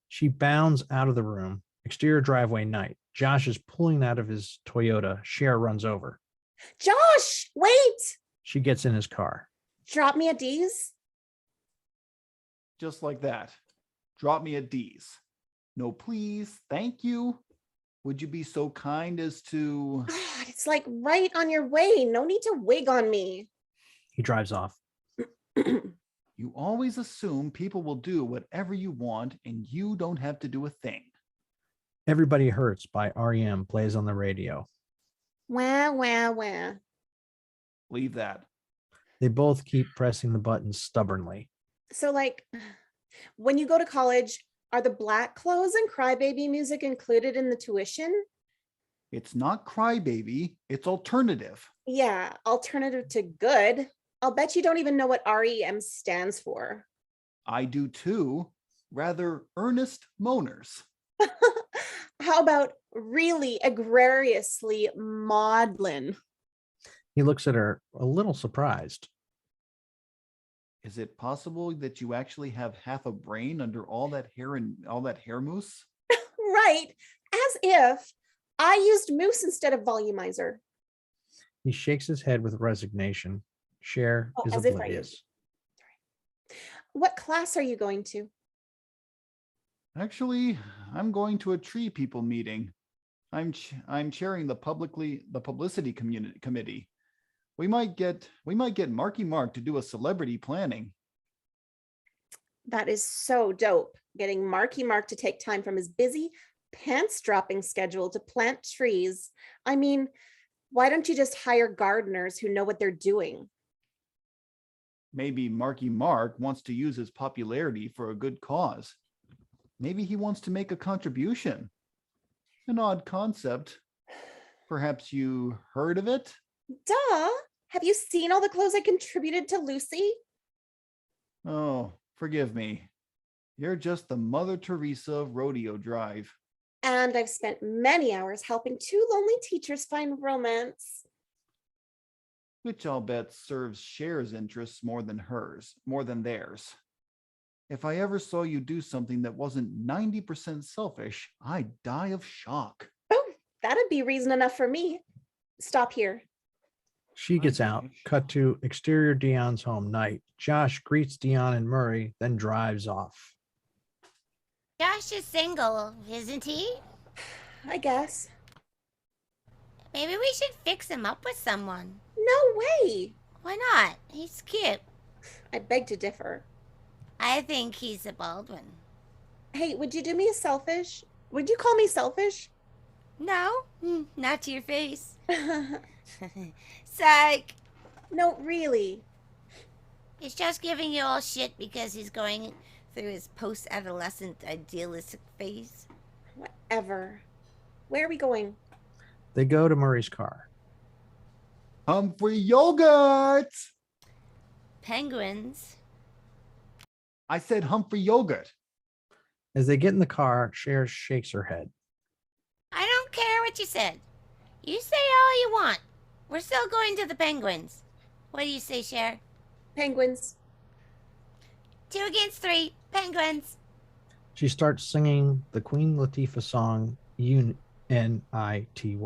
She bounds out of the room. Exterior driveway night. Josh is pulling out of his Toyota. Cher runs over. Josh, wait! She gets in his car. Drop me a D's? Just like that. Drop me a D's. No, please. Thank you. Would you be so kind as to... God, it's like right on your way. No need to wig on me. He drives off. You always assume people will do whatever you want and you don't have to do a thing. Everybody Hurts by REM plays on the radio. Wah, wah, wah. Leave that. They both keep pressing the buttons stubbornly. So, like, when you go to college, are the black clothes and crybaby music included in the tuition? It's not crybaby, it's alternative. Yeah, alternative to good. I'll bet you don't even know what REM stands for. I do too. Rather earnest moaners. How about really agrariously maudlin? He looks at her a little surprised. Is it possible that you actually have half a brain under all that hair and all that hair mousse? Right, as if I used mousse instead of volumizer. He shakes his head with resignation. Cher Oh, is as if I oblivious. used- What class are you going to? Actually, I'm going to a tree people meeting. I'm chairing the publicity committee. We might get Marky Mark to do a celebrity planning. That is so dope. Getting Marky Mark to take time from his busy pants dropping schedule to plant trees. I mean, why don't you just hire gardeners who know what they're doing? Maybe Marky Mark wants to use his popularity for a good cause. Maybe he wants to make a contribution. An odd concept. Perhaps you heard of it? Duh. Have you seen all the clothes I contributed to Lucy? Oh, forgive me. You're just the Mother Teresa of Rodeo Drive. And I've spent many hours helping two lonely teachers find romance. Which I'll bet serves Cher's interests more than theirs. If I ever saw you do something that wasn't 90% selfish, I'd die of shock. Oh, that'd be reason enough for me. Stop here. She gets out. Cut to exterior Dion's home night. Josh greets Dion and Murray, then drives off. Josh is single, isn't he? I guess. Maybe we should fix him up with someone. No way. Why not? He's cute. I beg to differ. I think he's a Baldwin. Hey, would you do me a selfish? Would you call me selfish? No, not to your face. Psych. No, really. He's just giving you all shit because he's going through his post-adolescent idealistic phase. Whatever. Where are we going? They go to Murray's car. Humphrey yogurt. Penguins. I said Humphrey yogurt. As they get in the car, Cher shakes her head. I don't care what you said. You say all you want. We're still going to the Penguins. What do you say, Cher? Penguins. 2 against 3. Penguins. She starts singing the Queen Latifah song, Unity. Unity.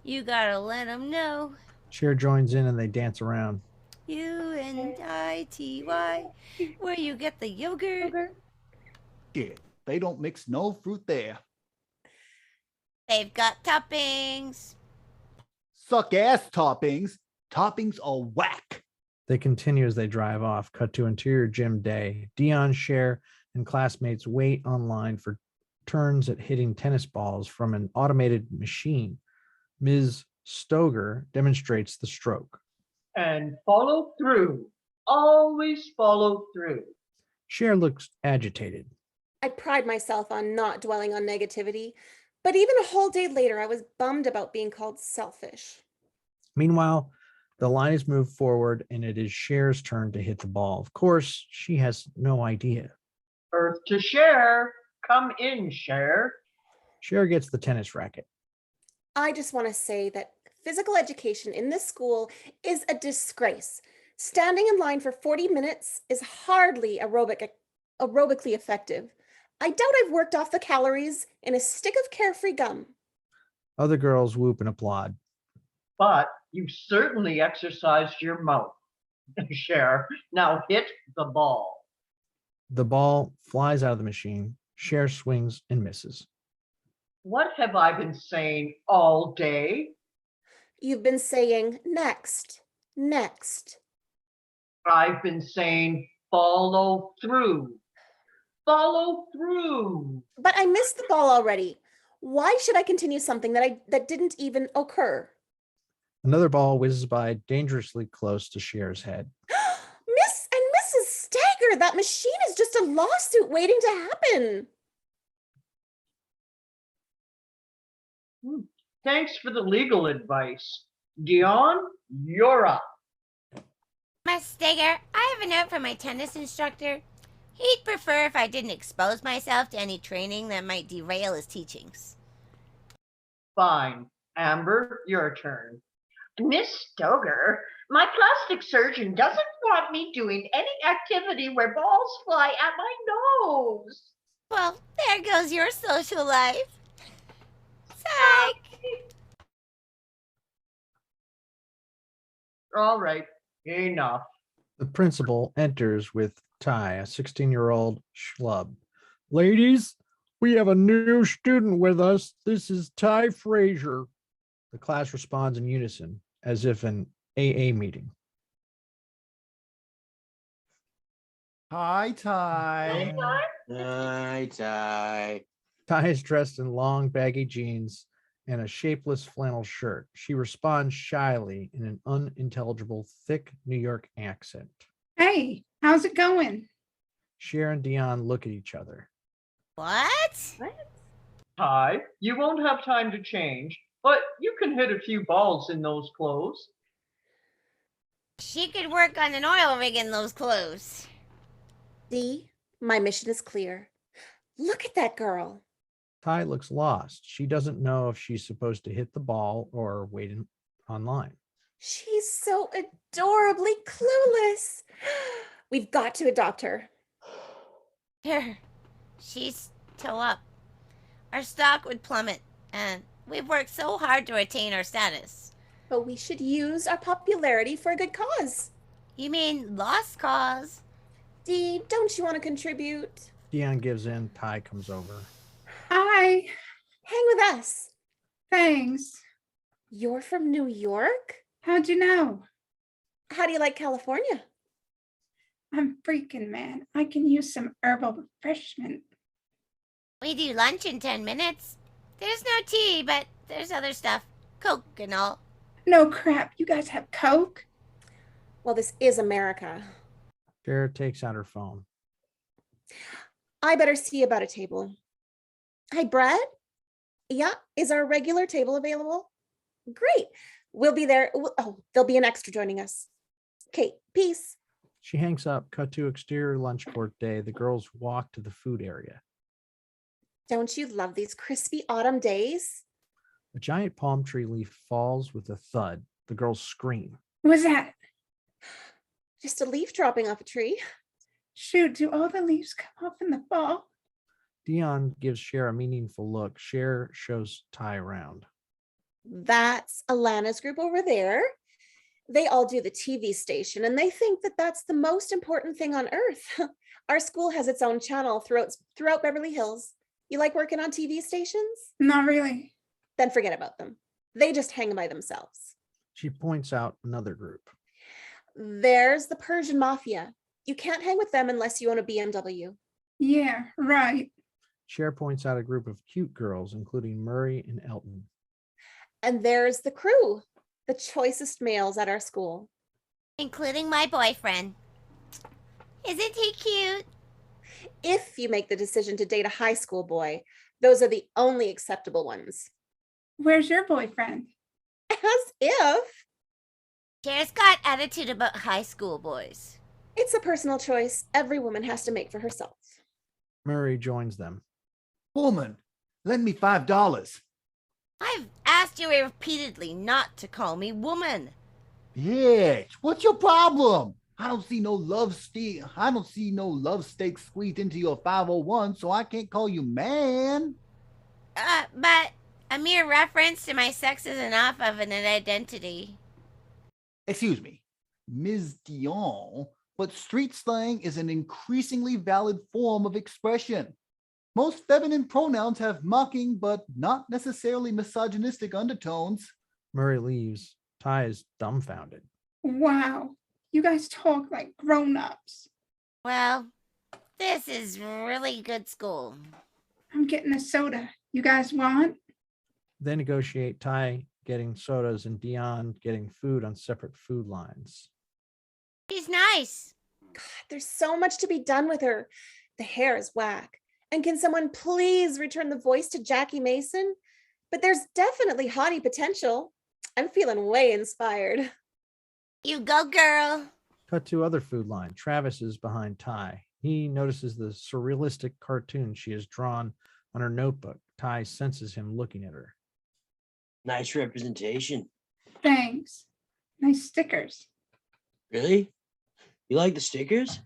You gotta let them know. Cher joins in and they dance around. Unity. Where you get the yogurt. Shit, they don't mix no fruit there. They've got toppings. Suck ass toppings. Toppings are whack. They continue as they drive off. Cut to interior gym day. Dion, Cher, and classmates wait online for turns at hitting tennis balls from an automated machine. Ms. Stoger demonstrates the stroke. And follow through. Always follow through. Cher looks agitated. I pride myself on not dwelling on negativity, but even a whole day later, I was bummed about being called selfish. Meanwhile, the line is moved forward and it is Cher's turn to hit the ball. Of course, she has no idea. Earth to share. Come in, share. Cher gets the tennis racket. I just want to say that physical education in this school is a disgrace. Standing in line for 40 minutes is hardly aerobically effective. I doubt I've worked off the calories in a stick of carefree gum. Other girls whoop and applaud. But you've certainly exercised your mouth, Cher. Now hit the ball. The ball flies out of the machine. Cher swings and misses. What have I been saying all day? You've been saying next, next. I've been saying follow through. Follow through. But I missed the ball already. Why should I continue something that didn't even occur? Another ball whizzes by dangerously close to Cher's head. Miss and Mrs. Stagger, that machine is just a lawsuit waiting to happen. Thanks for the legal advice. Dion, you're up. Miss Steger, I have a note from my tennis instructor. He'd prefer if I didn't expose myself to any training that might derail his teachings. Fine. Amber, your turn. Miss Stoger, my plastic surgeon doesn't want me doing any activity where balls fly at my nose. Well, there goes your social life. Psych! All right, enough. The principal enters with Ty, a 16-year-old schlub. Ladies, we have a new student with us. This is Ty Frazier. The class responds in unison, as if an AA meeting. Hi, Ty. Hi, Ty. Ty is dressed in long, baggy jeans and a shapeless flannel shirt. She responds shyly in an unintelligible, thick New York accent. Hey, how's it going? Cher and Dion look at each other. What? Ty, you won't have time to change, but you can hit a few balls in those clothes. She could work on an oil rig in those clothes. Dee, my mission is clear. Look at that girl. Ty looks lost. She doesn't know if she's supposed to hit the ball or wait online. She's so adorably clueless. We've got to adopt her. Here, she's toe up. Our stock would plummet, and we've worked so hard to retain our status. But we should use our popularity for a good cause. You mean lost cause? Dee, don't you want to contribute? Dion gives in. Ty comes over. Hi, Hang with us. thanks. You're from New York? How'd you know? How do you like California? I'm freaking, man. I can use some herbal refreshment. We do lunch in 10 minutes. There's no tea, but there's other stuff. Coke and all. No crap, you guys have Coke? Well, this is America. Cher takes out her phone. I better see about a table. Hey, Brad? Yeah, is our regular table available? Great. We'll be there. Oh, there'll be an extra joining us. Okay, peace. She hangs up. Cut to exterior lunch court day. The girls walk to the food area. Don't you love these crispy autumn days? A giant palm tree leaf falls with a thud. The girls scream. What was that? Just a leaf dropping off a tree. Shoot, do all the leaves come off in the fall? Dion gives Cher a meaningful look. Cher shows Ty around. That's Alana's group over there. They all do the TV station, and they think that that's the most important thing on earth. Our school has its own channel throughout Beverly Hills. You like working on TV stations? Not really. Then forget about them. They just hang by themselves. She points out another group. There's the Persian Mafia. You can't hang with them unless you own a BMW. Yeah, right. Cher points out a group of cute girls, including Murray and Elton. And there's the crew, the choicest males at our school. Including my boyfriend. Isn't he cute? If you make the decision to date a high school boy, those are the only acceptable ones. Where's your boyfriend? As if. Cher's got attitude about high school boys. It's a personal choice every woman has to make for herself. Murray joins them. Woman, lend me $5. I've asked you repeatedly not to call me woman. Bitch, what's your problem? I don't see no love stake squeezed into your 501, so I can't call you man. But A mere reference to my sex is enough of an identity. Excuse me, Ms. Dion, but street slang is an increasingly valid form of expression. Most feminine pronouns have mocking but not necessarily misogynistic undertones. Murray leaves. Ty is dumbfounded. Wow, you guys talk like grown-ups. Well, this is really good school. I'm getting a soda. You guys want? They negotiate Ty getting sodas and Dion getting food on separate food lines. She's nice. God, there's so much to be done with her. The hair is whack. And can someone please return the voice to Jackie Mason? But there's definitely hottie potential. I'm feeling way inspired. You go, girl. Cut to other food line. Travis is behind Ty. He notices the surrealistic cartoon she has drawn on her notebook. Ty senses him looking at her. Nice representation. Thanks. Nice stickers. Really? You like the stickers?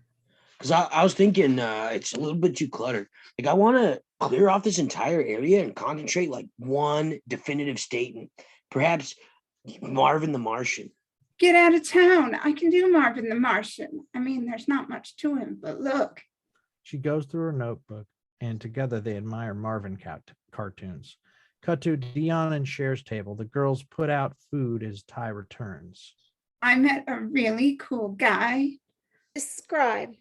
Because I was thinking it's a little bit too cluttered. Like, I want to clear off this entire area and concentrate like one definitive statement. Perhaps Marvin the Martian. Get out of town. I can do Marvin the Martian. I mean, there's not much to him, but look. She goes through her notebook, and together they admire Marvin cartoons. Cut to Dion and Cher's table. The girls put out food as Ty returns. I met a really cool guy. Describe.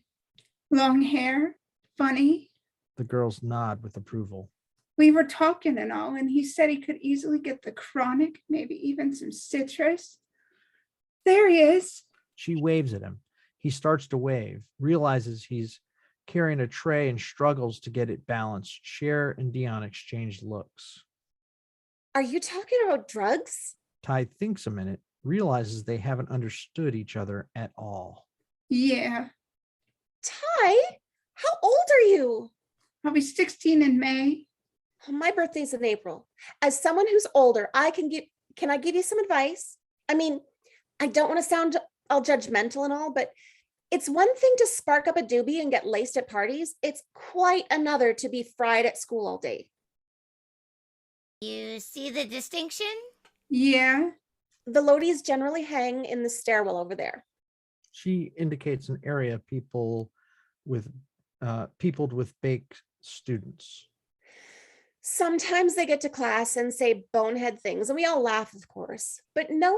Long hair, funny. The girls nod with approval. We were talking and all, and he said he could easily get the chronic, maybe even some citrus. There he is. She waves at him. He starts to wave, realizes he's carrying a tray and struggles to get it balanced. Cher and Dion exchange looks. Are you talking about drugs? Ty thinks a minute, realizes they haven't understood each other at all. Yeah, Ty, how old are you? I'll be 16 in May. My birthday's in April. As someone who's older, can I give you some advice? I mean, I don't want to sound all judgmental and all, but it's one thing to spark up a doobie and get laced at parties. It's quite another to be fried at school all day. You see the distinction? Yeah, The Lodies generally hang in the stairwell over there. She indicates an area peopled with baked students. Sometimes they get to class and say bonehead things, and we all laugh, of course, but no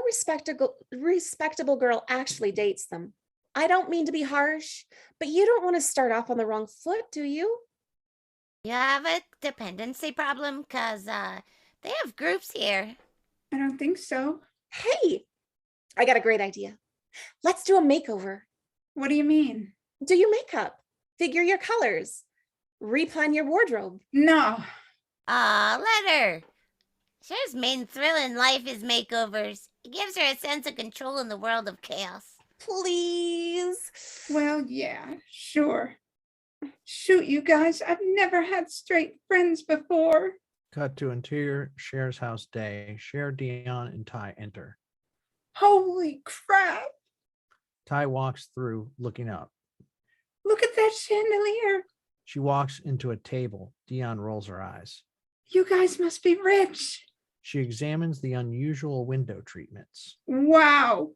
respectable girl actually dates them. I don't mean to be harsh, but you don't want to start off on the wrong foot, do you? You have a dependency problem? Because they have groups here. I don't think so. Hey, I got a great idea. Let's do a makeover. What do you mean? Do your makeup, figure your colors, replan your wardrobe. No, Let her. Cher's main thrill in life is makeovers. It gives her a sense of control in the world of chaos. Please. well, yeah, sure. Shoot, you guys, I've never had straight friends before. Cut to interior Cher's house day. Cher, Dion, and Ty enter. Holy crap. Ty walks through, looking up. Look at that chandelier. She walks into a table. Dion rolls her eyes. You guys must be rich. She examines the unusual window treatments. Wow.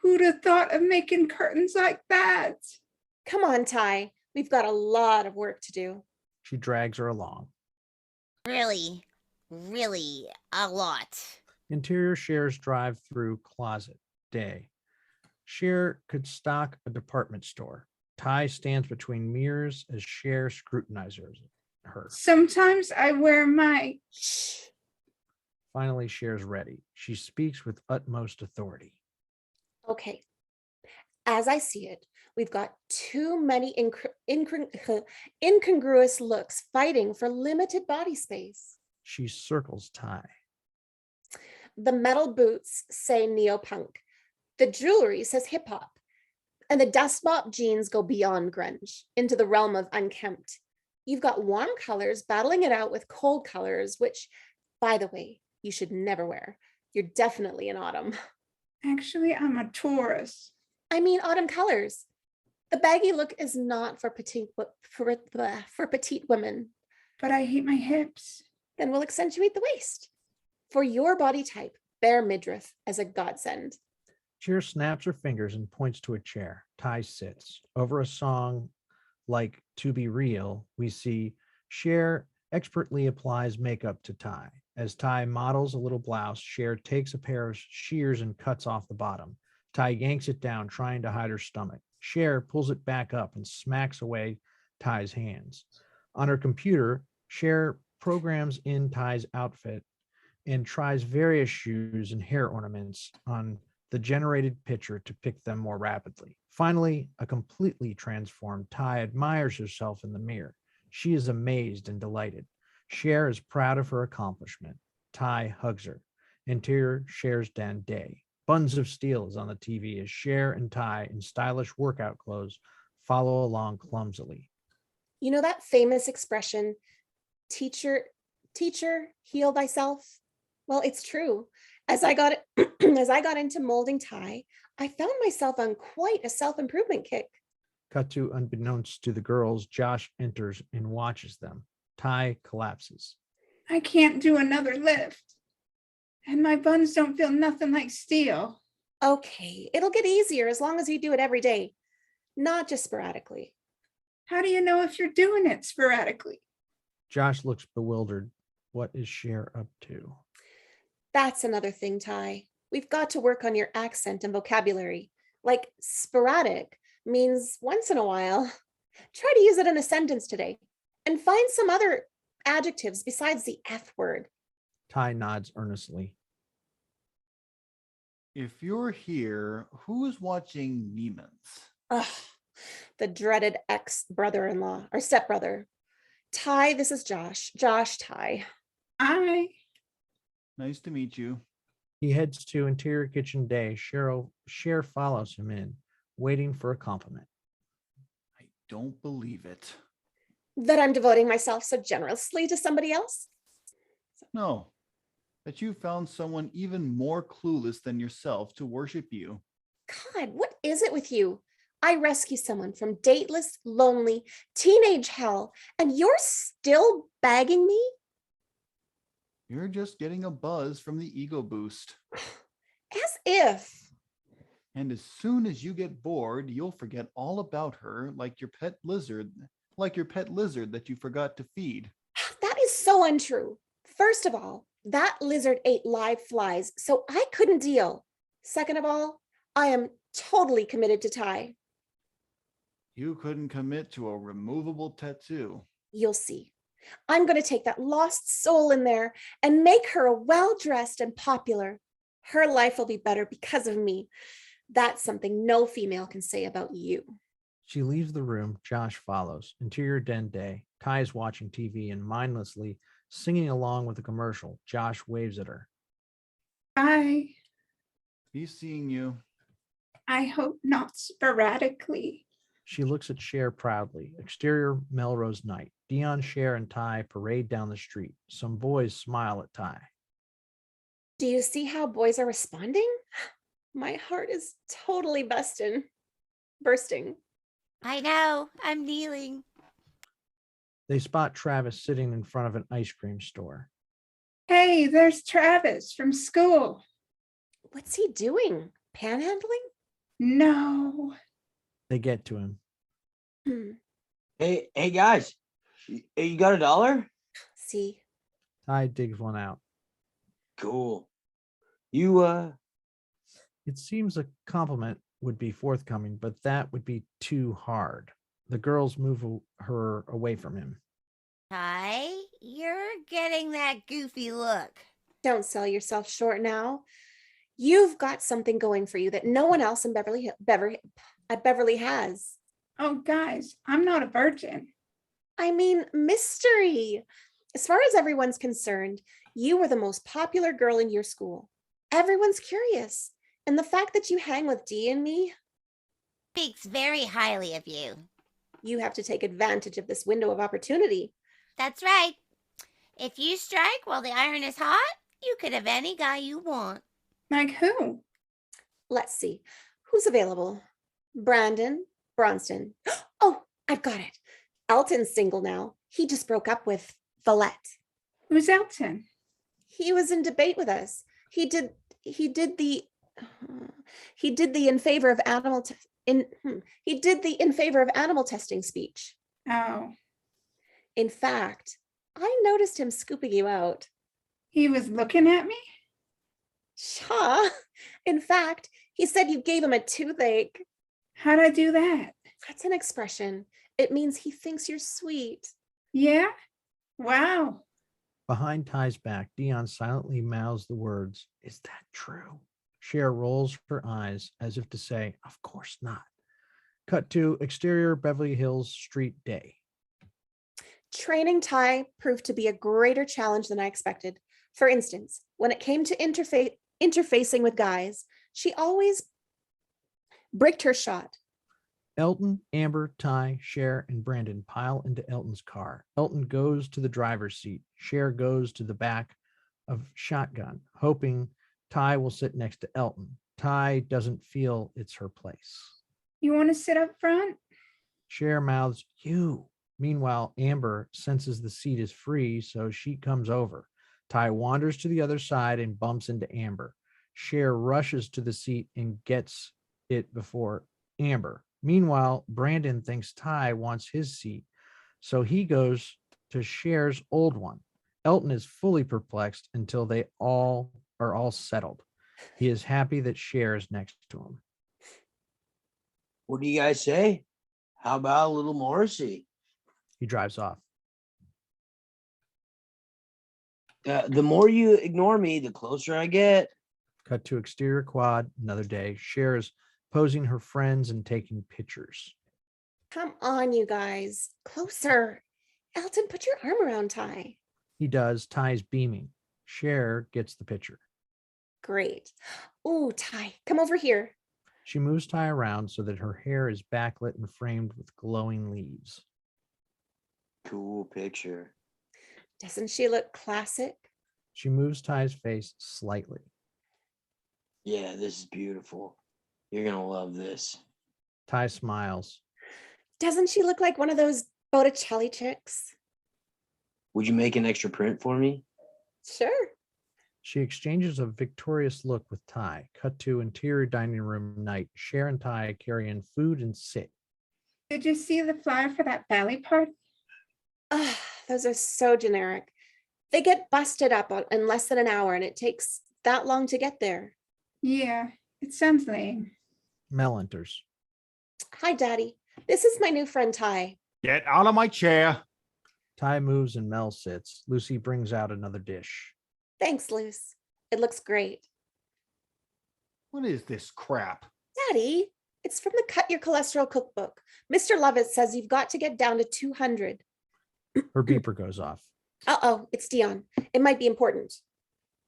Who'd have thought of making curtains like that? Come on, Ty. We've got a lot of work to do. She drags her along. Really, really a lot. Interior Cher's drive-through closet day. Cher could stock a department store. Ty stands between mirrors as Cher scrutinizes her. Sometimes I wear my... Shh. Finally, Cher's ready. She speaks with utmost authority. Okay. As I see it, we've got too many incongruous looks fighting for limited body space. She circles Ty. The metal boots say neo-punk. The jewelry says hip-hop. And the dust mop jeans go beyond grunge, into the realm of unkempt. You've got warm colors battling it out with cold colors, which, by the way, you should never wear. You're definitely in autumn. Actually, I'm a Taurus. I mean autumn colors. The baggy look is not for petite women. But I hate my hips. Then we'll accentuate the waist. For your body type, bare midriff as a godsend. Cher snaps her fingers and points to a chair. Ty sits. Over a song like To Be Real, we see Cher expertly applies makeup to Ty. As Ty models a little blouse, Cher takes a pair of shears and cuts off the bottom. Ty yanks it down, trying to hide her stomach. Cher pulls it back up and smacks away Ty's hands. On her computer, Cher programs in Ty's outfit and tries various shoes and hair ornaments on the generated picture to pick them more rapidly. Finally, a completely transformed Ty admires herself in the mirror. She is amazed and delighted. Cher is proud of her accomplishment. Ty hugs her. Interior, Cher's den day. Buns of Steel is on the TV as Cher and Ty in stylish workout clothes follow along clumsily. You know that famous expression, teacher, heal thyself? Well, it's true. As I got into molding Ty, I found myself on quite a self-improvement kick. Cut to unbeknownst to the girls, Josh enters and watches them. Ty collapses. I can't do another lift. And my buns don't feel nothing like steel. Okay, it'll get easier as long as you do it every day, not just sporadically. How do you know if you're doing it sporadically? Josh looks bewildered. What is Cher up to? That's another thing, Ty. We've got to work on your accent and vocabulary. Like sporadic means once in a while. Try to use it in a sentence today and find some other adjectives besides the F word. Ty nods earnestly. If you're here, who's watching Neiman's? Ugh, the dreaded ex-brother-in-law or stepbrother. Ty, this is Josh. Josh, Ty. Nice to meet you. He heads to interior kitchen day. Cher follows him in, waiting for a compliment. I don't believe it. That I'm devoting myself so generously to somebody else? No, that you found someone even more clueless than yourself to worship you. God, what is it with you? I rescue someone from dateless, lonely, teenage hell, and you're still bagging me? You're just getting a buzz from the ego boost. As if. And as soon as you get bored, you'll forget all about her like your pet lizard that you forgot to feed. That is so untrue. First of all, that lizard ate live flies, so I couldn't deal. Second of all, I am totally committed to Ty. You couldn't commit to a removable tattoo. You'll see. I'm going to take that lost soul in there and make her well-dressed and popular. Her life will be better because of me. That's something no female can say about you. She leaves the room. Josh follows. Interior den day. Ty is watching TV and mindlessly singing along with a commercial. Josh waves at her. Bye. He's seeing you. I hope not sporadically. She looks at Cher proudly. Exterior Melrose night. Dion, Cher, and Ty parade down the street. Some boys smile at Ty. Do you see how boys are responding? My heart is totally bursting. I know. I'm kneeling. They spot Travis sitting in front of an ice cream store. Hey, there's Travis from school. What's he doing? Panhandling? No. They get to him. Hey guys, you got $1? See? Ty digs one out. Cool. You It seems a compliment would be forthcoming, but that would be too hard. The girls move her away from him. Ty, you're getting that goofy look. Don't sell yourself short now. You've got something going for you that no one else in Beverly has. Oh, guys, I'm not a virgin. I mean, mystery. As far as everyone's concerned, you were the most popular girl in your school. Everyone's curious. And the fact that you hang with Dee and me, Speaks very highly of you. you have to take advantage of this window of opportunity. That's right. If you strike while the iron is hot, you could have any guy you want. Like who? Let's see. Who's available? Brandon Bronston. Oh, I've got it. Elton's single now. He just broke up with Valette. Who's Elton? He was in debate with us. He did the in favor of he did the in favor of animal testing speech. Oh, In fact, I noticed him scooping you out. he was looking at me? Shaw. In fact, he said you gave him a toothache. How'd I do that? That's an expression. It means he thinks you're sweet. Yeah? Wow. Behind Ty's back, Dion silently mouths the words, "Is that true?" Cher rolls her eyes as if to say, "Of course not." Cut to exterior Beverly Hills street day. Training Ty proved to be a greater challenge than I expected. For instance, when it came to interfacing with guys, she always bricked her shot. Elton, Amber, Ty, Cher, and Brandon pile into Elton's car. Elton goes to the driver's seat. Cher goes to the back of shotgun, hoping Ty will sit next to Elton. Ty doesn't feel it's her place. You want to sit up front? Cher mouths, "You." Meanwhile, Amber senses the seat is free, so she comes over. Ty wanders to the other side and bumps into Amber. Cher rushes to the seat and gets it before Amber. Meanwhile, Brandon thinks Ty wants his seat, so he goes to Cher's old one. Elton is fully perplexed until they all are all settled. He is happy that Cher is next to him. What do you guys say? How about a little Morrissey? He drives off. The more you ignore me, the closer I get. Cut to exterior quad, another day. Cher is posing her friends and taking pictures. Come on, you guys. Closer. Elton, put your arm around Ty. He does. Ty's beaming. Cher gets the picture. Great. Ooh, Ty, come over here. She moves Ty around so that her hair is backlit and framed with glowing leaves. Cool picture. Doesn't she look classic? She moves Ty's face slightly. Yeah, this is beautiful. You're gonna love this. Ty smiles. Doesn't she look like one of those Botticelli chicks? Would you make an extra print for me? Sure. She exchanges a victorious look with Ty. Cut to interior dining room night. Cher and Ty carry in food and sit. Did you see the flyer for that ballet party? Ugh, those are so generic. They get busted up in less than an hour, and it takes that long to get there. Yeah, it sounds lame. Mel enters. Hi, Daddy. This is my new friend, Ty. Get out of my chair. Ty moves and Mel sits. Lucy brings out another dish. Thanks, Luce. It looks great. What is this crap? Daddy, it's from the Cut Your Cholesterol cookbook. Mr. Lovett says you've got to get down to 200. Her beeper goes off. Uh-oh, it's Dion. It might be important.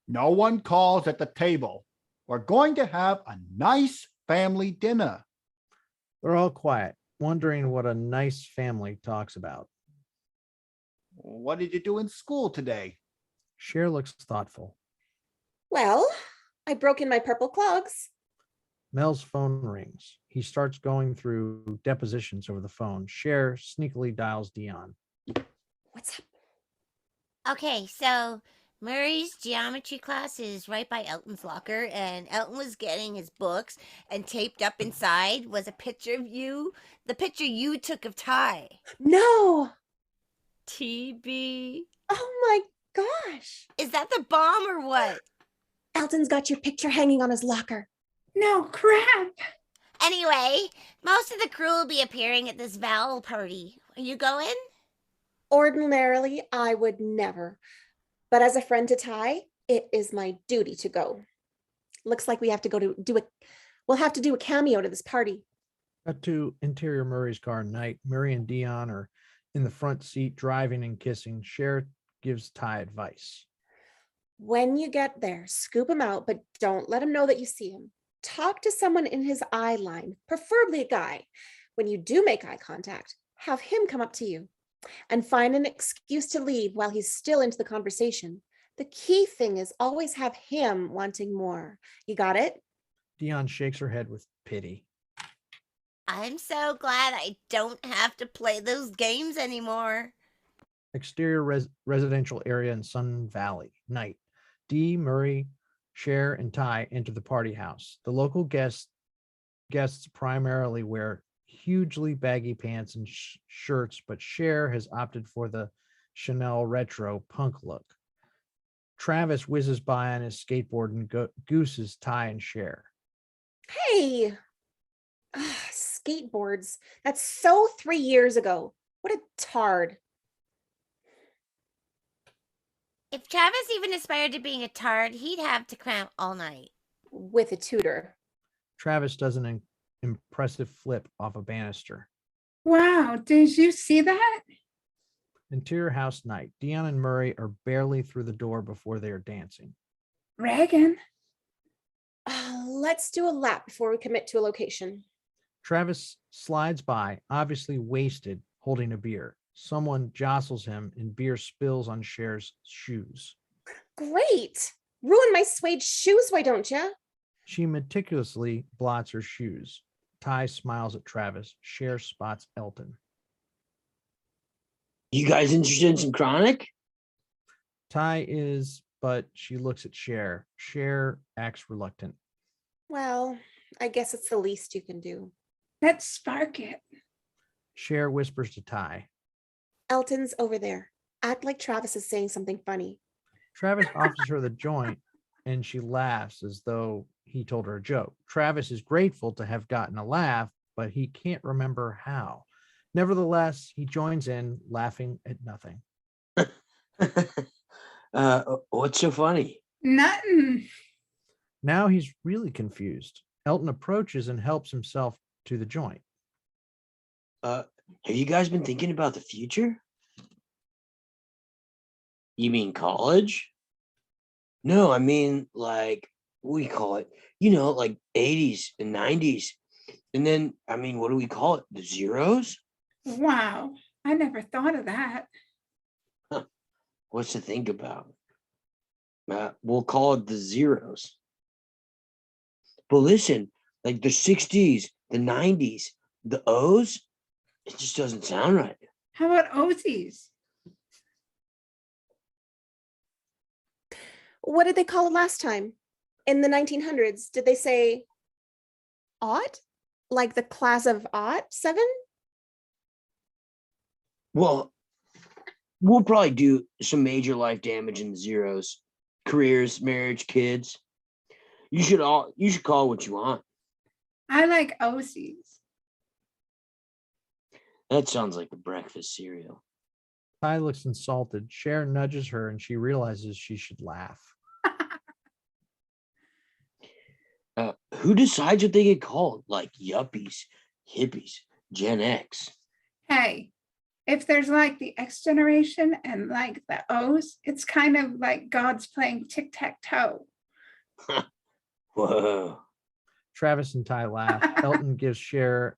No one calls at the table. We're going to have a nice family dinner. They're all quiet, wondering what a nice family talks about. What did you do in school today? Cher looks thoughtful. Well, I broke in my purple clogs. Mel's phone rings. He starts going through depositions over the phone. Cher sneakily dials Dion. What's up? Okay, so Murray's geometry class is right by Elton's locker, and Elton was getting his books, and taped up inside was a picture of you, the picture you took of Ty. No. TB. Oh my gosh. Is that the bomb or what? Elton's got your picture hanging on his locker. No crap. Anyway, most of the crew will be appearing at this Val party. Are you going? Ordinarily, I would never. But as a friend to Ty, it is my duty to go. Looks like we have to go to we'll have to do a cameo to this party. Cut to interior Murray's car night. Murray and Dion are in the front seat driving and kissing. Cher gives Ty advice. When you get there, scoop him out, but don't let him know that you see him. Talk to someone in his eye line, preferably a guy. When you do make eye contact, have him come up to you and find an excuse to leave while he's still into the conversation. The key thing is always have him wanting more. You got it? Dion shakes her head with pity. I'm so glad I don't have to play those games anymore. Exterior residential area in Sun Valley. Night. Dee, Murray, Cher, and Ty enter the party house. The local guests primarily wear hugely baggy pants and shirts, but Cher has opted for the Chanel retro punk look. Travis whizzes by on his skateboard and gooses Ty and Cher. Hey, skateboards. That's so 3 years ago. What a tard. If Travis even aspired to being a tard, he'd have to cramp all night. With a tutor. Travis does an impressive flip off a banister. Wow, did you see that? Interior house night. Dion and Murray are barely through the door before they are dancing. Reagan? Let's do a lap before we commit to a location. Travis slides by, obviously wasted, holding a beer. Someone jostles him and beer spills on Cher's shoes. Great. Ruin my suede shoes, why don't you? She meticulously blots her shoes. Ty smiles at Travis. Cher spots Elton. You guys interested in some chronic? Ty is, but she looks at Cher. Cher acts reluctant. Well, I guess it's the least you can do. Let's spark it. Cher whispers to Ty. Elton's over there. Act like Travis is saying something funny. Travis offers her the joint, and she laughs as though he told her a joke. Travis is grateful to have gotten a laugh, but he can't remember how. Nevertheless, he joins in, laughing at nothing. What's so funny? Nothing. Now he's really confused. Elton approaches and helps himself to the joint. Have you guys been thinking about the future? You mean college? No, I mean like what do we call it? Like 80s and 90s. And then, I mean, what do we call it? The zeros? Wow, I never thought of that. What's to think about? We'll call it the zeros. But listen, like the 60s, the 90s, the O's, it just doesn't sound right. How about Ozies? What did they call it last time? In the 1900s, did they say aught? Like the class of aught 7? Well, we'll probably do some major life damage in the zeros. Careers, marriage, kids. You should call it what you want. I like Ozies. That sounds like a breakfast cereal. Ty looks insulted. Cher nudges her and she realizes she should laugh. Who decides what they get called? Like yuppies, hippies, Gen X. Hey, if there's like the X generation and like the O's, it's kind of like God's playing tic-tac-toe. Whoa. Travis and Ty laugh. Elton gives Cher,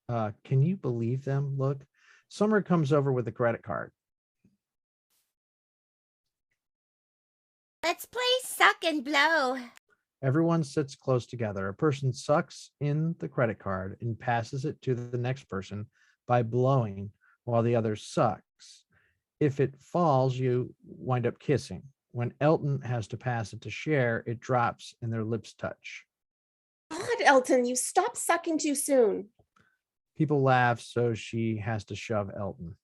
can you believe them? Look. Summer comes over with a credit card. Let's play suck and blow. Everyone sits close together. A person sucks in the credit card and passes it to the next person by blowing while the other sucks. If it falls, you wind up kissing. When Elton has to pass it to Cher, it drops and their lips touch. God, Elton, you stopped sucking too soon. People laugh, so she has to shove Elton.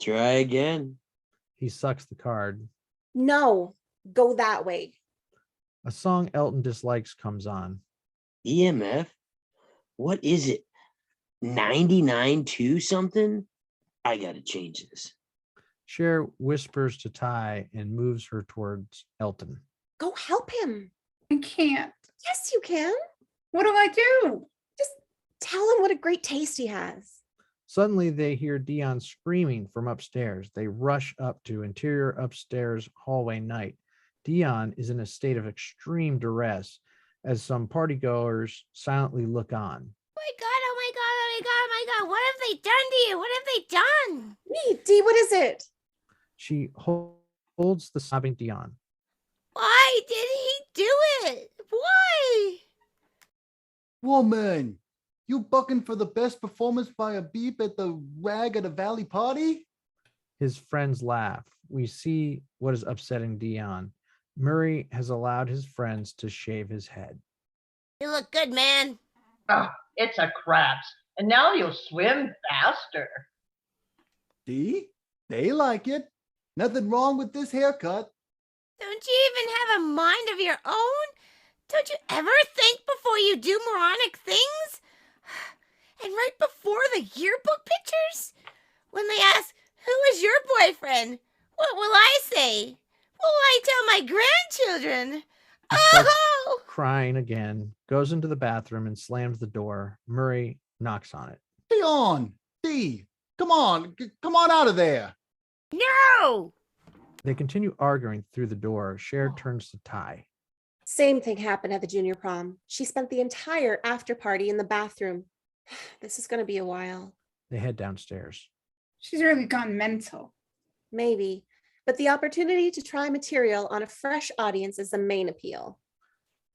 Try again. He sucks the card. No, go that way. A song Elton dislikes comes on. EMF? What is it? 99.2 something? I gotta change this. Cher whispers to Ty and moves her towards Elton. Go help him. I can't. Yes, you can. What do I do? Just tell him what a great taste he has. Suddenly, they hear Dion screaming from upstairs. They rush up to interior upstairs hallway night. Dion is in a state of extreme duress as some partygoers silently look on. Oh my God, oh my God, oh my God, oh my God. What have they done to you? What have they done? Me, Dee, what is it? She holds the sobbing Dion. Why did he do it? Why? Woman, you bucking for the best performance by a beep at the Rag of the Valley party? His friends laugh. We see what is upsetting Dion. Murray has allowed his friends to shave his head. You look good, man. Oh, it's a craps. And now you'll swim faster. See? They like it. Nothing wrong with this haircut. Don't you even have a mind of your own? Don't you ever think before you do moronic things? And right before the yearbook pictures? When they ask, who is your boyfriend? What will I say? What will I tell my grandchildren? He starts Oh! crying again, goes into the bathroom and slams the door. Murray knocks on it. Dion, Dee, come on out of there. No! They continue arguing through the door. Cher turns to Ty. Same thing happened at the junior prom. She spent the entire after party in the bathroom. This is going to be a while. They head downstairs. She's really gone mental. Maybe, but the opportunity to try material on a fresh audience is the main appeal.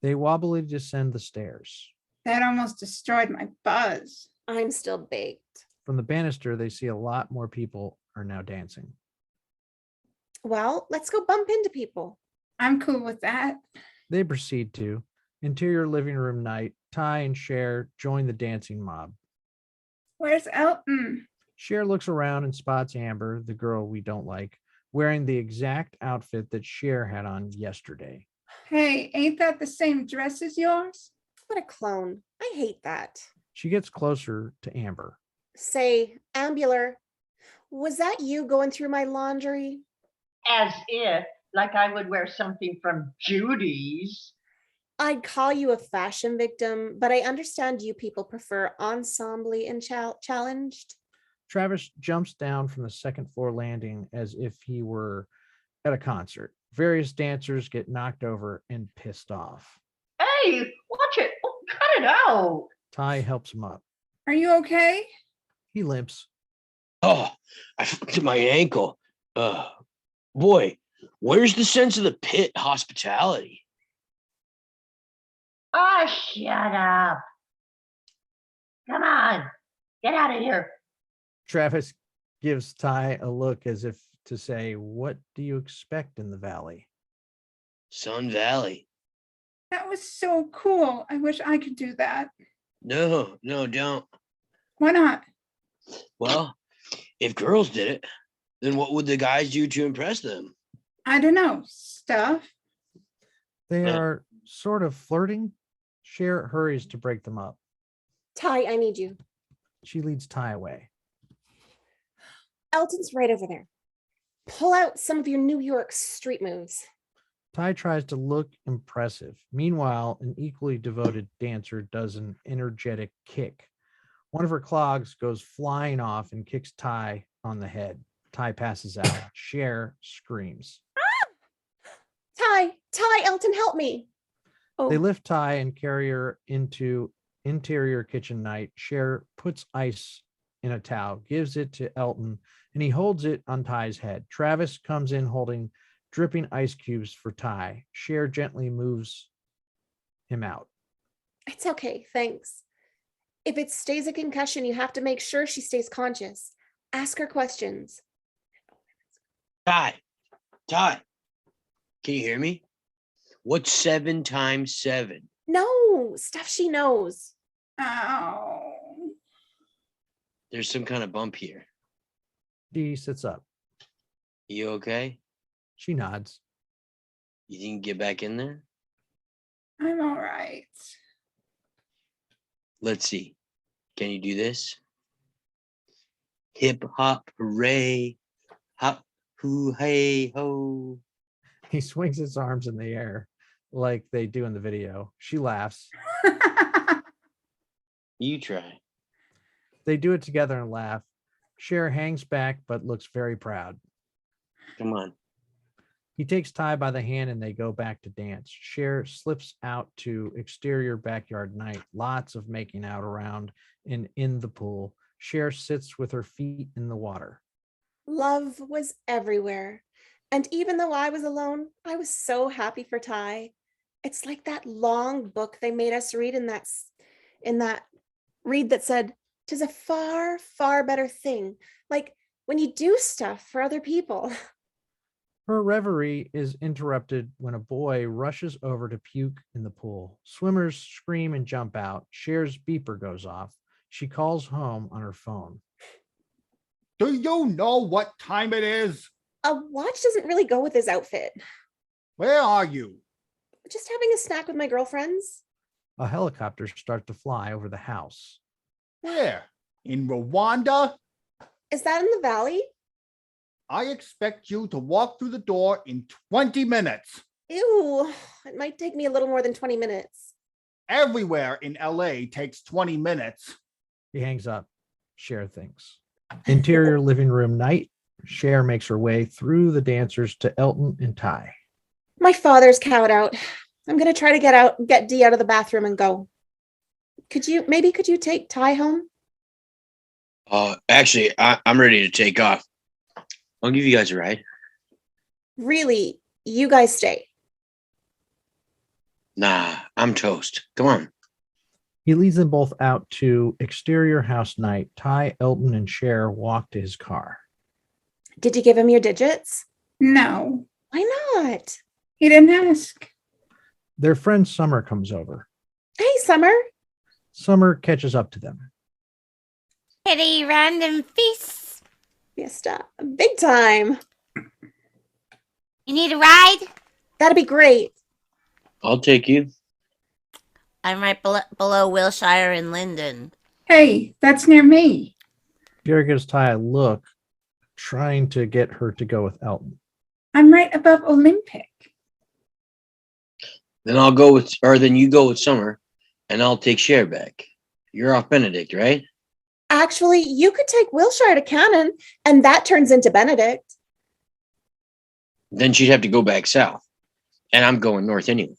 They wobbly descend the stairs. That almost destroyed my buzz. I'm still baked. From the banister, they see a lot more people are now dancing. Well, let's go bump into people. I'm cool with that. They proceed to interior living room night. Ty and Cher join the dancing mob. Where's Elton? Cher looks around and spots Amber, the girl we don't like, wearing the exact outfit that Cher had on yesterday. Hey, ain't that the same dress as yours? What a clone. I hate that. She gets closer to Amber. Say, Ambular, was that you going through my laundry? As if, like I would wear something from Judy's. I'd call you a fashion victim, but I understand you people prefer ensemble and challenged. Travis jumps down from the second floor landing as if he were at a concert. Various dancers get knocked over and pissed off. Hey, watch it. Oh, cut it out. Ty helps him up. Are you okay? He limps. Oh, I fucked my ankle. Boy, where's the sense of the pit hospitality? Ah, shut up. Come on, get out of here. Travis gives Ty a look as if to say, what do you expect in the valley? Sun Valley. That was so cool. I wish I could do that. No, don't. Why not? Well, if girls did it, then what would the guys do to impress them? I don't know. Stuff. They Yeah. are sort of flirting. Cher hurries to break them up. Ty, I need you. She leads Ty away. Elton's right over there. Pull out some of your New York street moves. Ty tries to look impressive. Meanwhile, an equally devoted dancer does an energetic kick. One of her clogs goes flying off and kicks Ty on the head. Ty passes out. Cher screams. Ty, Elton, help me. Oh, They lift Ty and carry her into interior kitchen night. Cher puts ice in a towel, gives it to Elton, and he holds it on Ty's head. Travis comes in holding dripping ice cubes for Ty. Cher gently moves him out. it's okay, thanks. If it stays a concussion, you have to make sure she stays conscious. Ask her questions. Ty, can you hear me? What's 7 times 7? No, stuff she knows. Oh. There's some kind of bump here. Dee sits up. You okay? She nods. You think you can get back in there? I'm all right. Let's see. Can you do this? Hip hop hooray. Hop hoo hey ho. He swings his arms in the air like they do in the video. She laughs. You try. They do it together and laugh. Cher hangs back but looks very proud. Come on. He takes Ty by the hand and they go back to dance. Cher slips out to exterior backyard night. Lots of making out around and in the pool. Cher sits with her feet in the water. Love was everywhere. And even though I was alone, I was so happy for Ty. It's like that long book they made us read in that read that said, "'Tis a far, far better thing." Like when you do stuff for other people. Her reverie is interrupted when a boy rushes over to puke in the pool. Swimmers scream and jump out. Cher's beeper goes off. She calls home on her phone. Do you know what time it is? A watch doesn't really go with his outfit. Where are you? Just having a snack with my girlfriends. A helicopter starts to fly over the house. Where? In Rwanda? Is that in the valley? I expect you to walk through the door in 20 minutes. Ew, it might take me a little more than 20 minutes. Everywhere in LA takes 20 minutes. He hangs up. Cher thinks. Interior living room night. Cher makes her way through the dancers to Elton and Ty. My father's cowed out. I'm going to try to get Dee out of the bathroom and go. Could you take Ty home? Actually, I'm ready to take off. I'll give you guys a ride. Really? You guys stay. Nah, I'm toast. Come on. He leads them both out to exterior house night. Ty, Elton, and Cher walk to his car. Did you give him your digits? No, Why not? he didn't ask. Their friend Summer comes over. Hey, Summer. Summer catches up to them. Kitty random feasts. Fiesta. Big time. You need a ride? That'd be great. I'll take you. I'm right below Wilshire and Linden. Hey, that's near me. Cher gives Ty a look, trying to get her to go with Elton. I'm right above Olympic. Then you go with Summer, and I'll take Cher back. You're off Benedict, right? Actually, you could take Wilshire to Cannon, and that turns into Benedict. Then she'd have to go back south, and I'm going north anyway.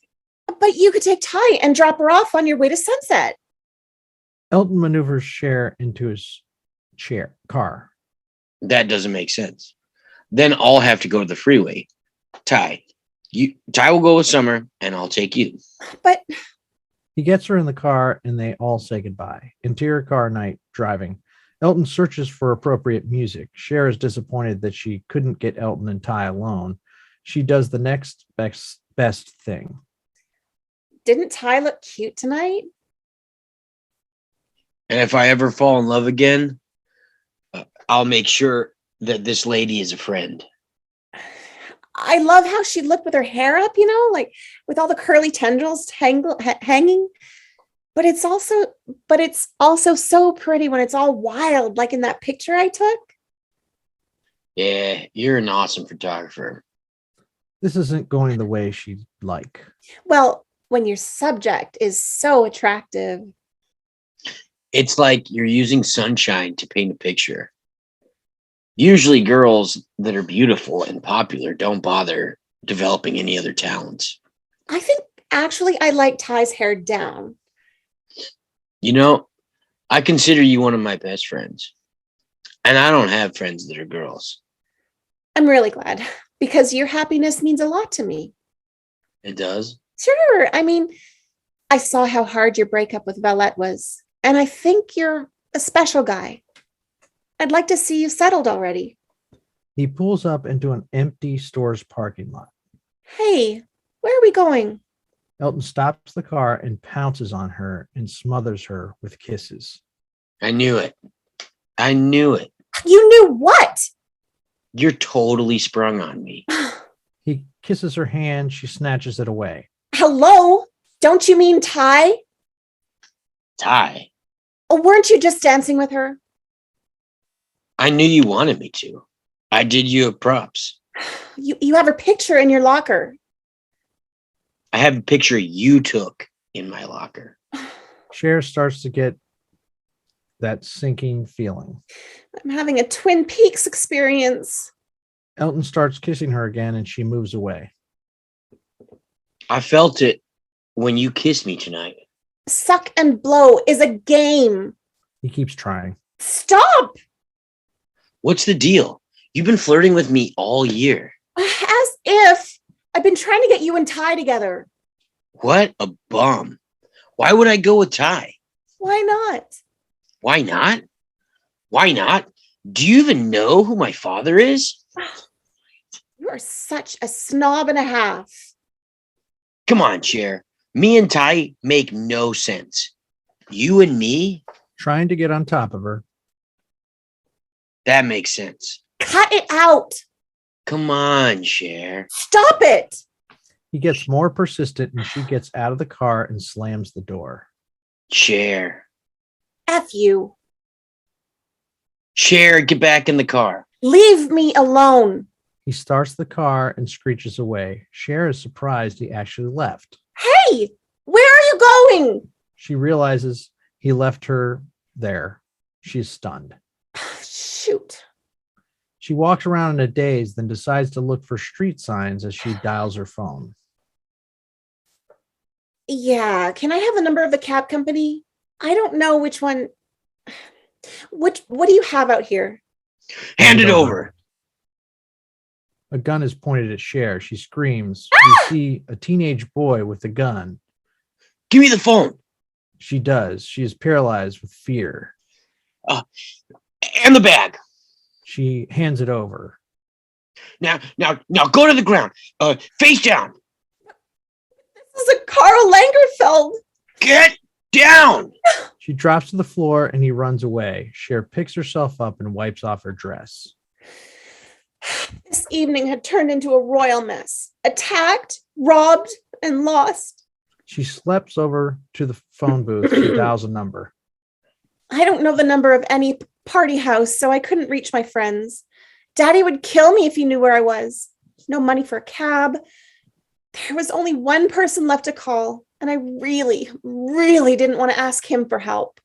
But you could take Ty and drop her off on your way to Sunset. Elton maneuvers Cher into his car. That doesn't make sense. Then I'll have to go to the freeway. Ty will go with Summer, and I'll take you. But He gets her in the car and they all say goodbye. Interior car night, driving. Elton searches for appropriate music. Cher is disappointed that she couldn't get Elton and Ty alone. She does the next best thing. didn't Ty look cute tonight? And if I ever fall in love again, I'll make sure that this lady is a friend. I love how she looked with her hair up, like with all the curly tendrils hanging. But it's also so pretty when it's all wild, like in that picture I took. Yeah, you're an awesome photographer. This isn't going the way she'd like. Well, when your subject is so attractive. It's like you're using sunshine to paint a picture. Usually girls that are beautiful and popular don't bother developing any other talents. I think actually I like Ty's hair down. I consider you one of my best friends. And I don't have friends that are girls. I'm really glad because your happiness means a lot to me. It does? Sure. I mean, I saw how hard your breakup with Valette was, and I think you're a special guy. I'd like to see you settled already. He pulls up into an empty store's parking lot. Hey, where are we going? Elton stops the car and pounces on her and smothers her with kisses. I knew it. I knew it. You knew what? You're totally sprung on me. He kisses her hand. She snatches it away. Hello? Don't you mean Ty? Ty, Oh, weren't you just dancing with her? I knew you wanted me to. I did you a props. You have her picture in your locker. I have a picture you took in my locker. Cher starts to get that sinking feeling. I'm having a Twin Peaks experience. Elton starts kissing her again and she moves away. I felt it when you kissed me tonight. Suck and blow is a game. He keeps trying. Stop! What's the deal? You've been flirting with me all year. As if I've been trying to get you and Ty together. What a bum. Why would I go with Ty? Why not? Why not? Why not? Do you even know who my father is? You are such a snob and a half. Come on, Cher. Me and Ty make no sense. You and me, Trying to get on top of her. that makes sense. Cut it out. Come on, Cher. Stop it. He gets more persistent and she gets out of the car and slams the door. Cher. F you. Cher, get back in the car. Leave me alone. He starts the car and screeches away. Cher is surprised he actually left. Hey, where are you going? She realizes he left her there. She's stunned. Shoot. She walks around in a daze, then decides to look for street signs as she dials her phone. Yeah, can I have the number of the cab company? I don't know which one. What do you have out here? Hand it over. A gun is pointed at Cher. She screams. You see a teenage boy with a gun. Give me the phone. She does. She is paralyzed with fear. And the bag. She hands it over. Now go to the ground. Face down. This is a Karl Lagerfeld. Get down. She drops to the floor and he runs away. Cher picks herself up and wipes off her dress. This evening had turned into a royal mess. Attacked, robbed, and lost. She slips over to the phone booth and dials a number. I don't know the number of any party house, so I couldn't reach my friends. Daddy would kill me if he knew where I was. No money for a cab. There was only one person left to call, and I really, really didn't want to ask him for help.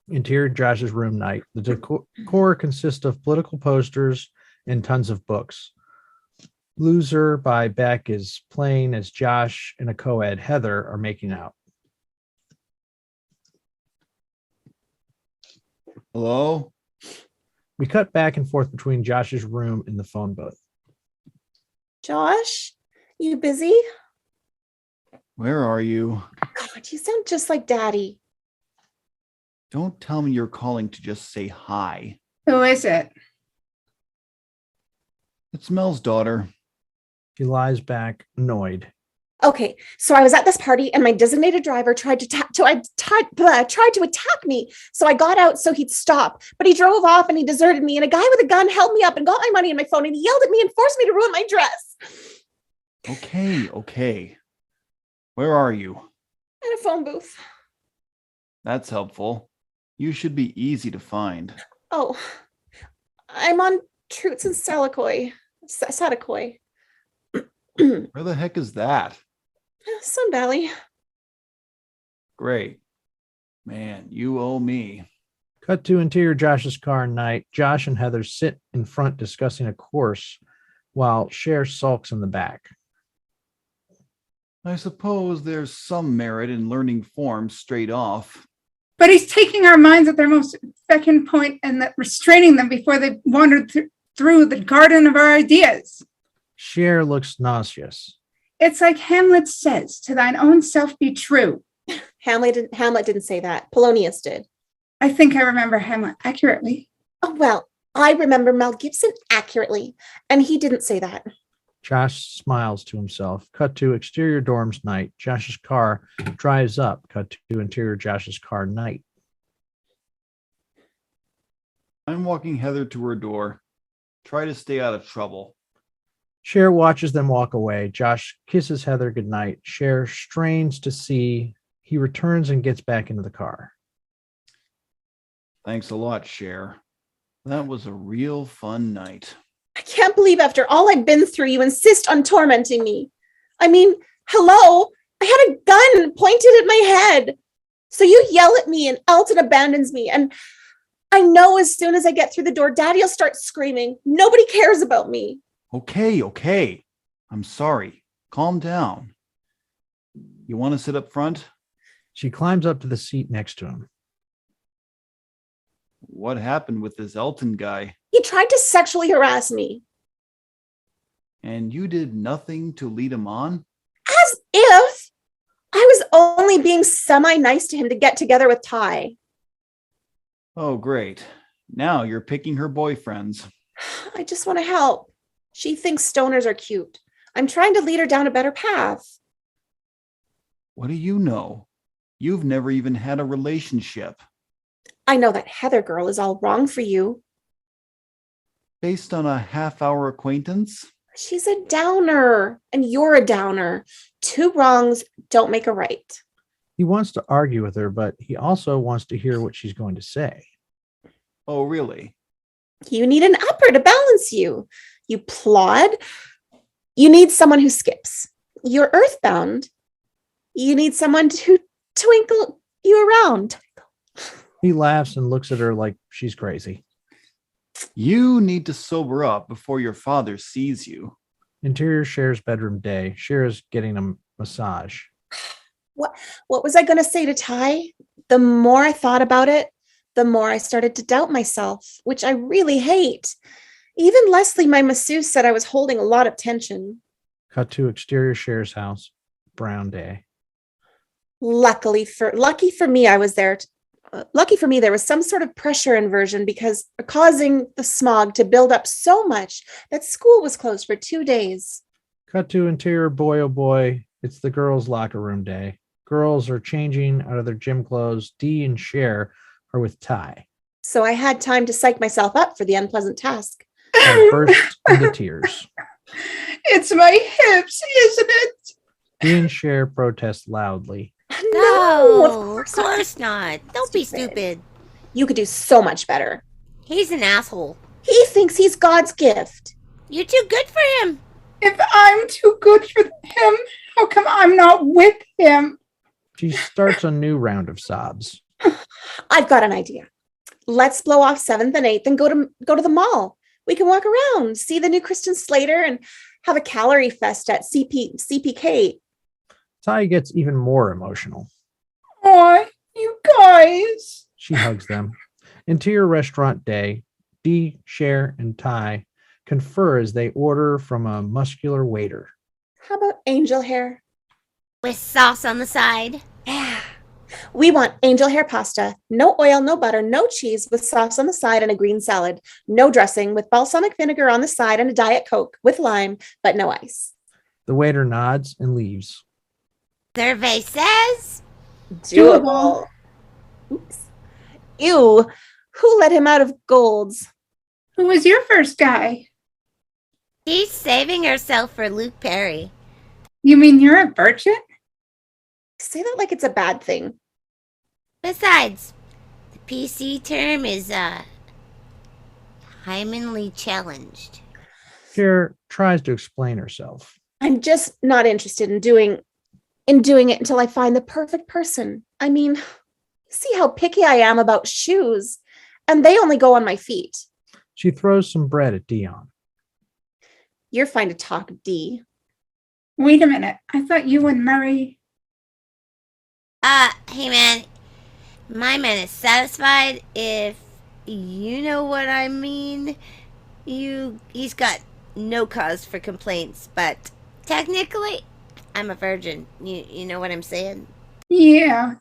Interior Josh's room night. The decor consists of political posters and tons of books. Loser by Beck is playing as Josh and a co-ed, Heather, are making out. Hello? We cut back and forth between Josh's room and the phone booth. Josh, you busy? Where are you? God, you sound just like Daddy. Don't tell me you're calling to just say hi. Who is it? It's Mel's daughter. She lies back, annoyed. Okay, so I was at this party and my designated driver tried to attack me. So I got out so he'd stop, but he drove off and he deserted me. And a guy with a gun held me up and got my money and my phone and he yelled at me and forced me to ruin my dress. Okay. Where are you? In a phone booth. That's helpful. You should be easy to find. Oh, I'm on Troots and Satakoy. Where the heck is that? Sun Valley. Great. Man, you owe me. Cut to interior Josh's car at night. Josh and Heather sit in front discussing a course while Cher sulks in the back. I suppose there's some merit in learning forms straight off. But he's taking our minds at their most fecund point and that restraining them before they wandered through the garden of our ideas. Cher looks nauseous. It's like Hamlet says, to thine own self be true. Hamlet didn't say that. Polonius did. I think I remember Hamlet accurately. Oh, well, I remember Mel Gibson accurately, and he didn't say that. Josh smiles to himself. Cut to exterior dorms night. Josh's car drives up. Cut to interior Josh's car night. I'm walking Heather to her door. Try to stay out of trouble. Cher watches them walk away. Josh kisses Heather goodnight. Cher strains to see. He returns and gets back into the car. Thanks a lot, Cher. That was a real fun night. I can't believe after all I've been through, you insist on tormenting me. I mean, hello, I had a gun pointed at my head. So you yell at me and Elton abandons me. And I know as soon as I get through the door, Daddy will start screaming. Nobody cares about me. Okay. I'm sorry. Calm down. You want to sit up front? She climbs up to the seat next to him. What happened with this Elton guy? He tried to sexually harass me. And you did nothing to lead him on? As if I was only being semi-nice to him to get together with Ty. Oh, great. Now you're picking her boyfriends. I just want to help. She thinks stoners are cute. I'm trying to lead her down a better path. What do you know? You've never even had a relationship. I know that Heather girl is all wrong for you. Based on a half-hour acquaintance? She's a downer, and you're a downer. Two wrongs don't make a right. He wants to argue with her, but he also wants to hear what she's going to say. Oh, really? You need an upper to balance you. You plod. You need someone who skips. You're earthbound. You need someone to twinkle you around. He laughs and looks at her like she's crazy. You need to sober up before your father sees you. Interior shares bedroom day. Shira's getting a massage. What was I going to say to Ty? The more I thought about it, the more I started to doubt myself, which I really hate. Even Leslie, my masseuse, said I was holding a lot of tension. Cut to exterior shares house. Brown day. Lucky for me, I was there. Lucky for me, there was some sort of pressure inversion because causing the smog to build up so much that school was closed for 2 days. Cut to interior boy, oh boy. It's the girls' locker room day. Girls are changing out of their gym clothes. Dee and Cher are with Ty. So I had time to psych myself up for the unpleasant task. Ty bursts into tears. It's my hips, isn't it? Dee and Cher protest loudly. No, of course not. Don't be stupid. You could do so much better. He's an asshole. He thinks he's God's gift. You're too good for him. If I'm too good for him, how come I'm not with him? She starts a new round of sobs. I've got an idea. Let's blow off 7th and 8th and go to the mall. We can walk around, see the new Kristen Slater, and have a calorie fest at CPK. Ty gets even more emotional. Aw, you guys. She hugs them. Interior restaurant day. Dee, Cher, and Ty confer as they order from a muscular waiter. How about angel hair? With sauce on the side. Yeah. We want angel hair pasta. No oil, no butter, no cheese, with sauce on the side and a green salad. No dressing, with balsamic vinegar on the side and a Diet Coke with lime, but no ice. The waiter nods and leaves. Survey says Doable. Oops. Ew. Who let him out of Gold's? Who was your first guy? she's saving herself for Luke Perry. You mean you're a virgin? Say that like it's a bad thing. Besides, the PC term is hymenly challenged. Cher tries to explain herself. I'm just not interested in doing it until I find the perfect person. I mean, see how picky I am about shoes, and they only go on my feet. She throws some bread at Dion. You're fine to talk, Dee. Wait a minute. I thought you and Murray... Hey man, my man is satisfied if you know what I mean. He's got no cause for complaints, but technically, I'm a virgin. You know what I'm saying? Yeah.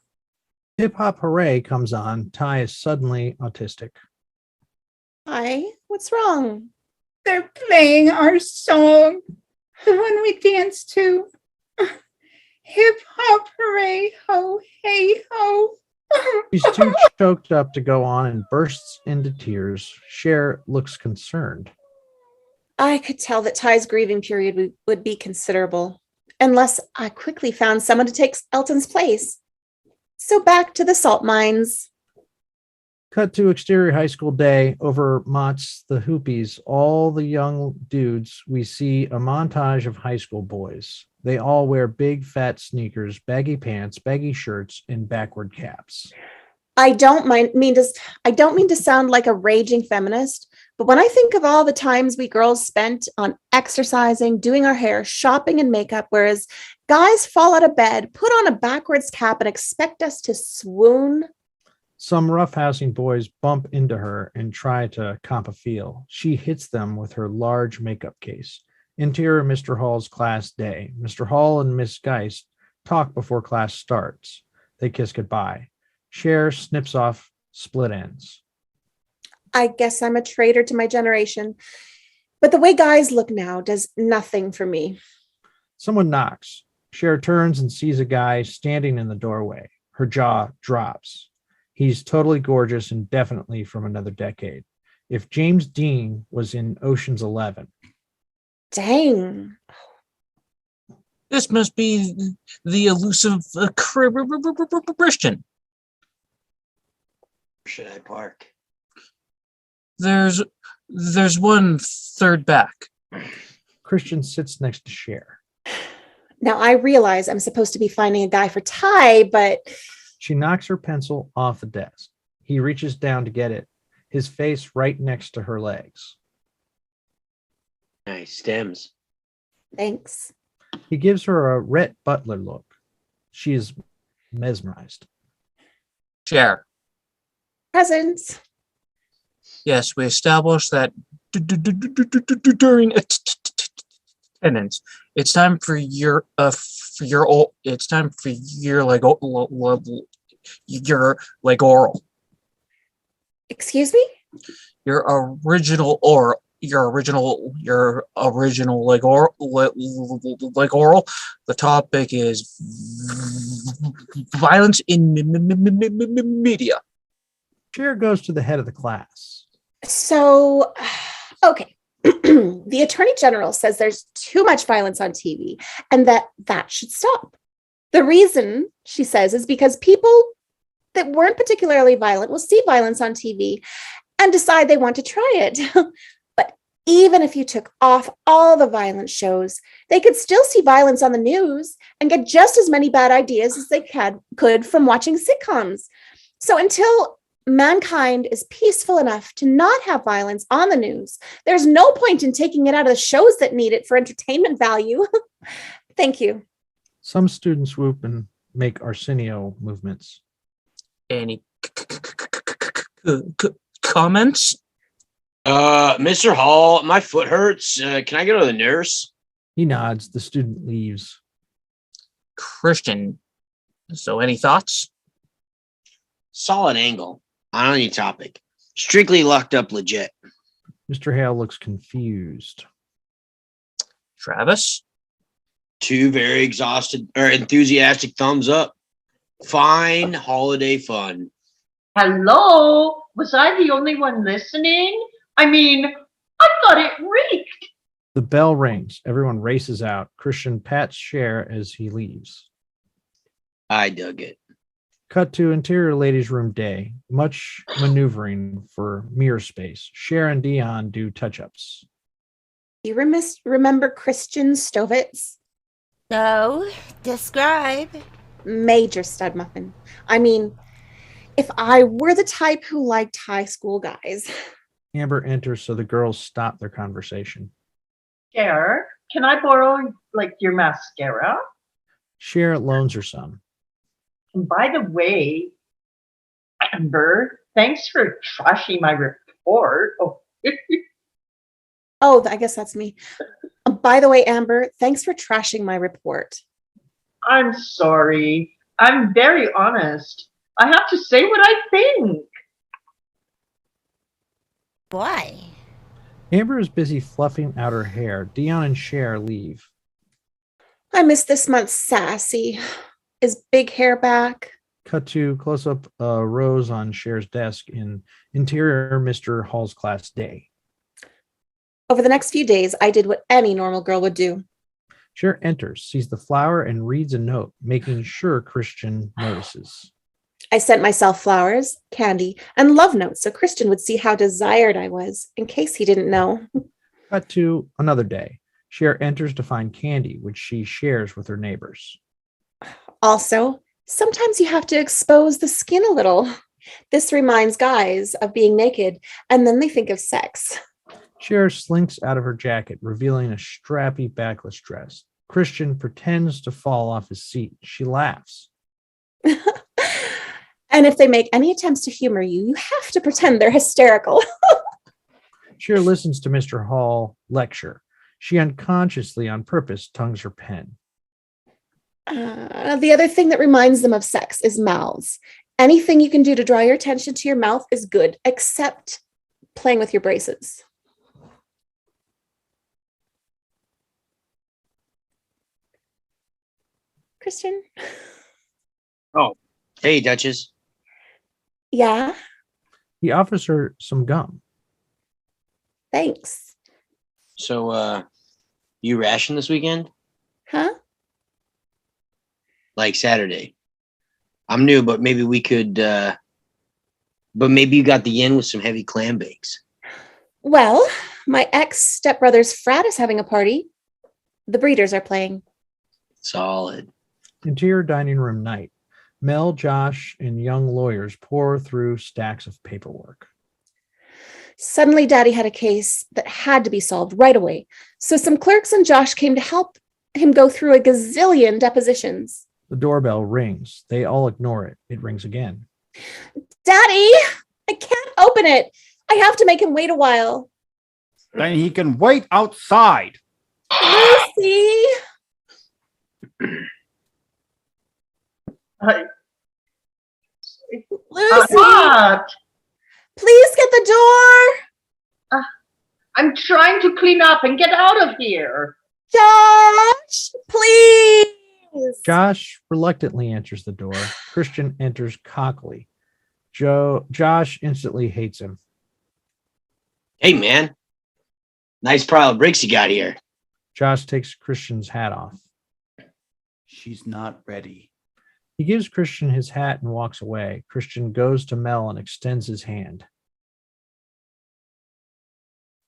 Hip Hop Hooray comes on. Ty is suddenly autistic. Hi, what's wrong? They're playing our song. The one we danced to. Hip hop hooray ho hey ho. She's too choked up to go on and bursts into tears. Cher looks concerned. I could tell that Ty's grieving period would be considerable, unless I quickly found someone to take Elton's place. So back to the salt mines. Cut to exterior high school day over Mott's the Hoopies. All the young dudes, we see a montage of high school boys. They all wear big fat sneakers, baggy pants, baggy shirts, and backward caps. I don't mean to sound like a raging feminist, but when I think of all the times we girls spent on exercising, doing our hair, shopping, and makeup, whereas guys fall out of bed, put on a backwards cap, and expect us to swoon. Some roughhousing boys bump into her and try to comp a feel. She hits them with her large makeup case. Interior Mr. Hall's class day. Mr. Hall and Miss Geist talk before class starts. They kiss goodbye. Cher snips off split ends. I guess I'm a traitor to my generation. But the way guys look now does nothing for me. Someone knocks. Cher turns and sees a guy standing in the doorway. Her jaw drops. He's totally gorgeous and definitely from another decade. If James Dean was in Ocean's 11. Dang. This must be the elusive Christian. Should I park? There's one third back. Christian sits next to Cher. Now I realize I'm supposed to be finding a guy for Ty, but She knocks her pencil off the desk. He reaches down to get it, his face right next to her legs. Nice stems. thanks. He gives her a Rhett Butler look. She is mesmerized. Share. Presents. Yes, we established that during attendance. It's time for your it's time for your oral. Excuse me? Your original oral oral. The topic is violence in media. Cher goes to the head of the class. So, okay. The Attorney General says there's too much violence on TV and that should stop. The reason, she says, is because people that weren't particularly violent will see violence on TV and decide they want to try it. But even if you took off all the violent shows, they could still see violence on the news and get just as many bad ideas as they could from watching sitcoms. So until mankind is peaceful enough to not have violence on the news, there's no point in taking it out of the shows that need it for entertainment value. Thank you. Some students whoop and make Arsenio movements. Any comments? Mr. Hall, my foot hurts. Can I go to the nurse? He nods. The student leaves. Christian. So any thoughts? Solid angle on any topic. Strictly locked up legit. Mr. Hale looks confused. Travis? Two very exhausted or enthusiastic thumbs up. Fine holiday fun. Hello? Was I the only one listening? I mean, I thought it reeked. The bell rings. Everyone races out. Christian pats Cher as he leaves. I dug it. Cut to interior ladies' room day. Much maneuvering for mirror space. Cher and Dion do touch-ups. You remember Christian Stovitz? So, describe. Major stud muffin. I mean, if I were the type who liked high school guys. Amber enters, so the girls stop their conversation. Cher, can I borrow your mascara? Cher loans her some. And by the way, Amber, thanks for trashing my report. Oh, Oh, I guess that's me. By the way, Amber, thanks for trashing my report. I'm sorry. I'm very honest. I have to say what I think. Boy. Amber is busy fluffing out her hair. Dion and Cher leave. I miss this month's sassy. Is big hair back? Cut to close-up Rose on Cher's desk in interior Mr. Hall's class day. Over the next few days, I did what any normal girl would do. Cher enters, sees the flower, and reads a note, making sure Christian notices. I sent myself flowers, candy, and love notes so Christian would see how desired I was, in case he didn't know. Cut to another day. Cher enters to find candy, which she shares with her neighbors. Also, sometimes you have to expose the skin a little. This reminds guys of being naked, and then they think of sex. Cher slinks out of her jacket, revealing a strappy backless dress. Christian pretends to fall off his seat. She laughs. And if they make any attempts to humor you, you have to pretend they're hysterical. Cher listens to Mr. Hall lecture. She unconsciously, on purpose, tongues her pen. The other thing that reminds them of sex is mouths. Anything you can do to draw your attention to your mouth is good, except playing with your braces. Christian? Oh, hey, Duchess. Yeah, He offers her some gum. thanks. So, you ration this weekend? Huh? Like Saturday? I'm new, but maybe we could, but maybe you got the yen with some heavy clam bakes. Well, my ex-stepbrother's frat is having a party. The Breeders are playing. Solid. Interior dining room night. Mel, Josh, and young lawyers pour through stacks of paperwork. Suddenly, Daddy had a case that had to be solved right away. So some clerks and Josh came to help him go through a gazillion depositions. The doorbell rings. They all ignore it. It rings again. Daddy, I can't open it. I have to make him wait a while. Then he can wait outside. Lucy! Lucy! What? Please get the door! I'm trying to clean up and get out of here. Josh, please! Josh reluctantly enters the door. Christian enters cockily. Josh instantly hates him. Hey, man. Nice pile of bricks you got here. Josh takes Christian's hat off. She's not ready. He gives Christian his hat and walks away. Christian goes to Mel and extends his hand.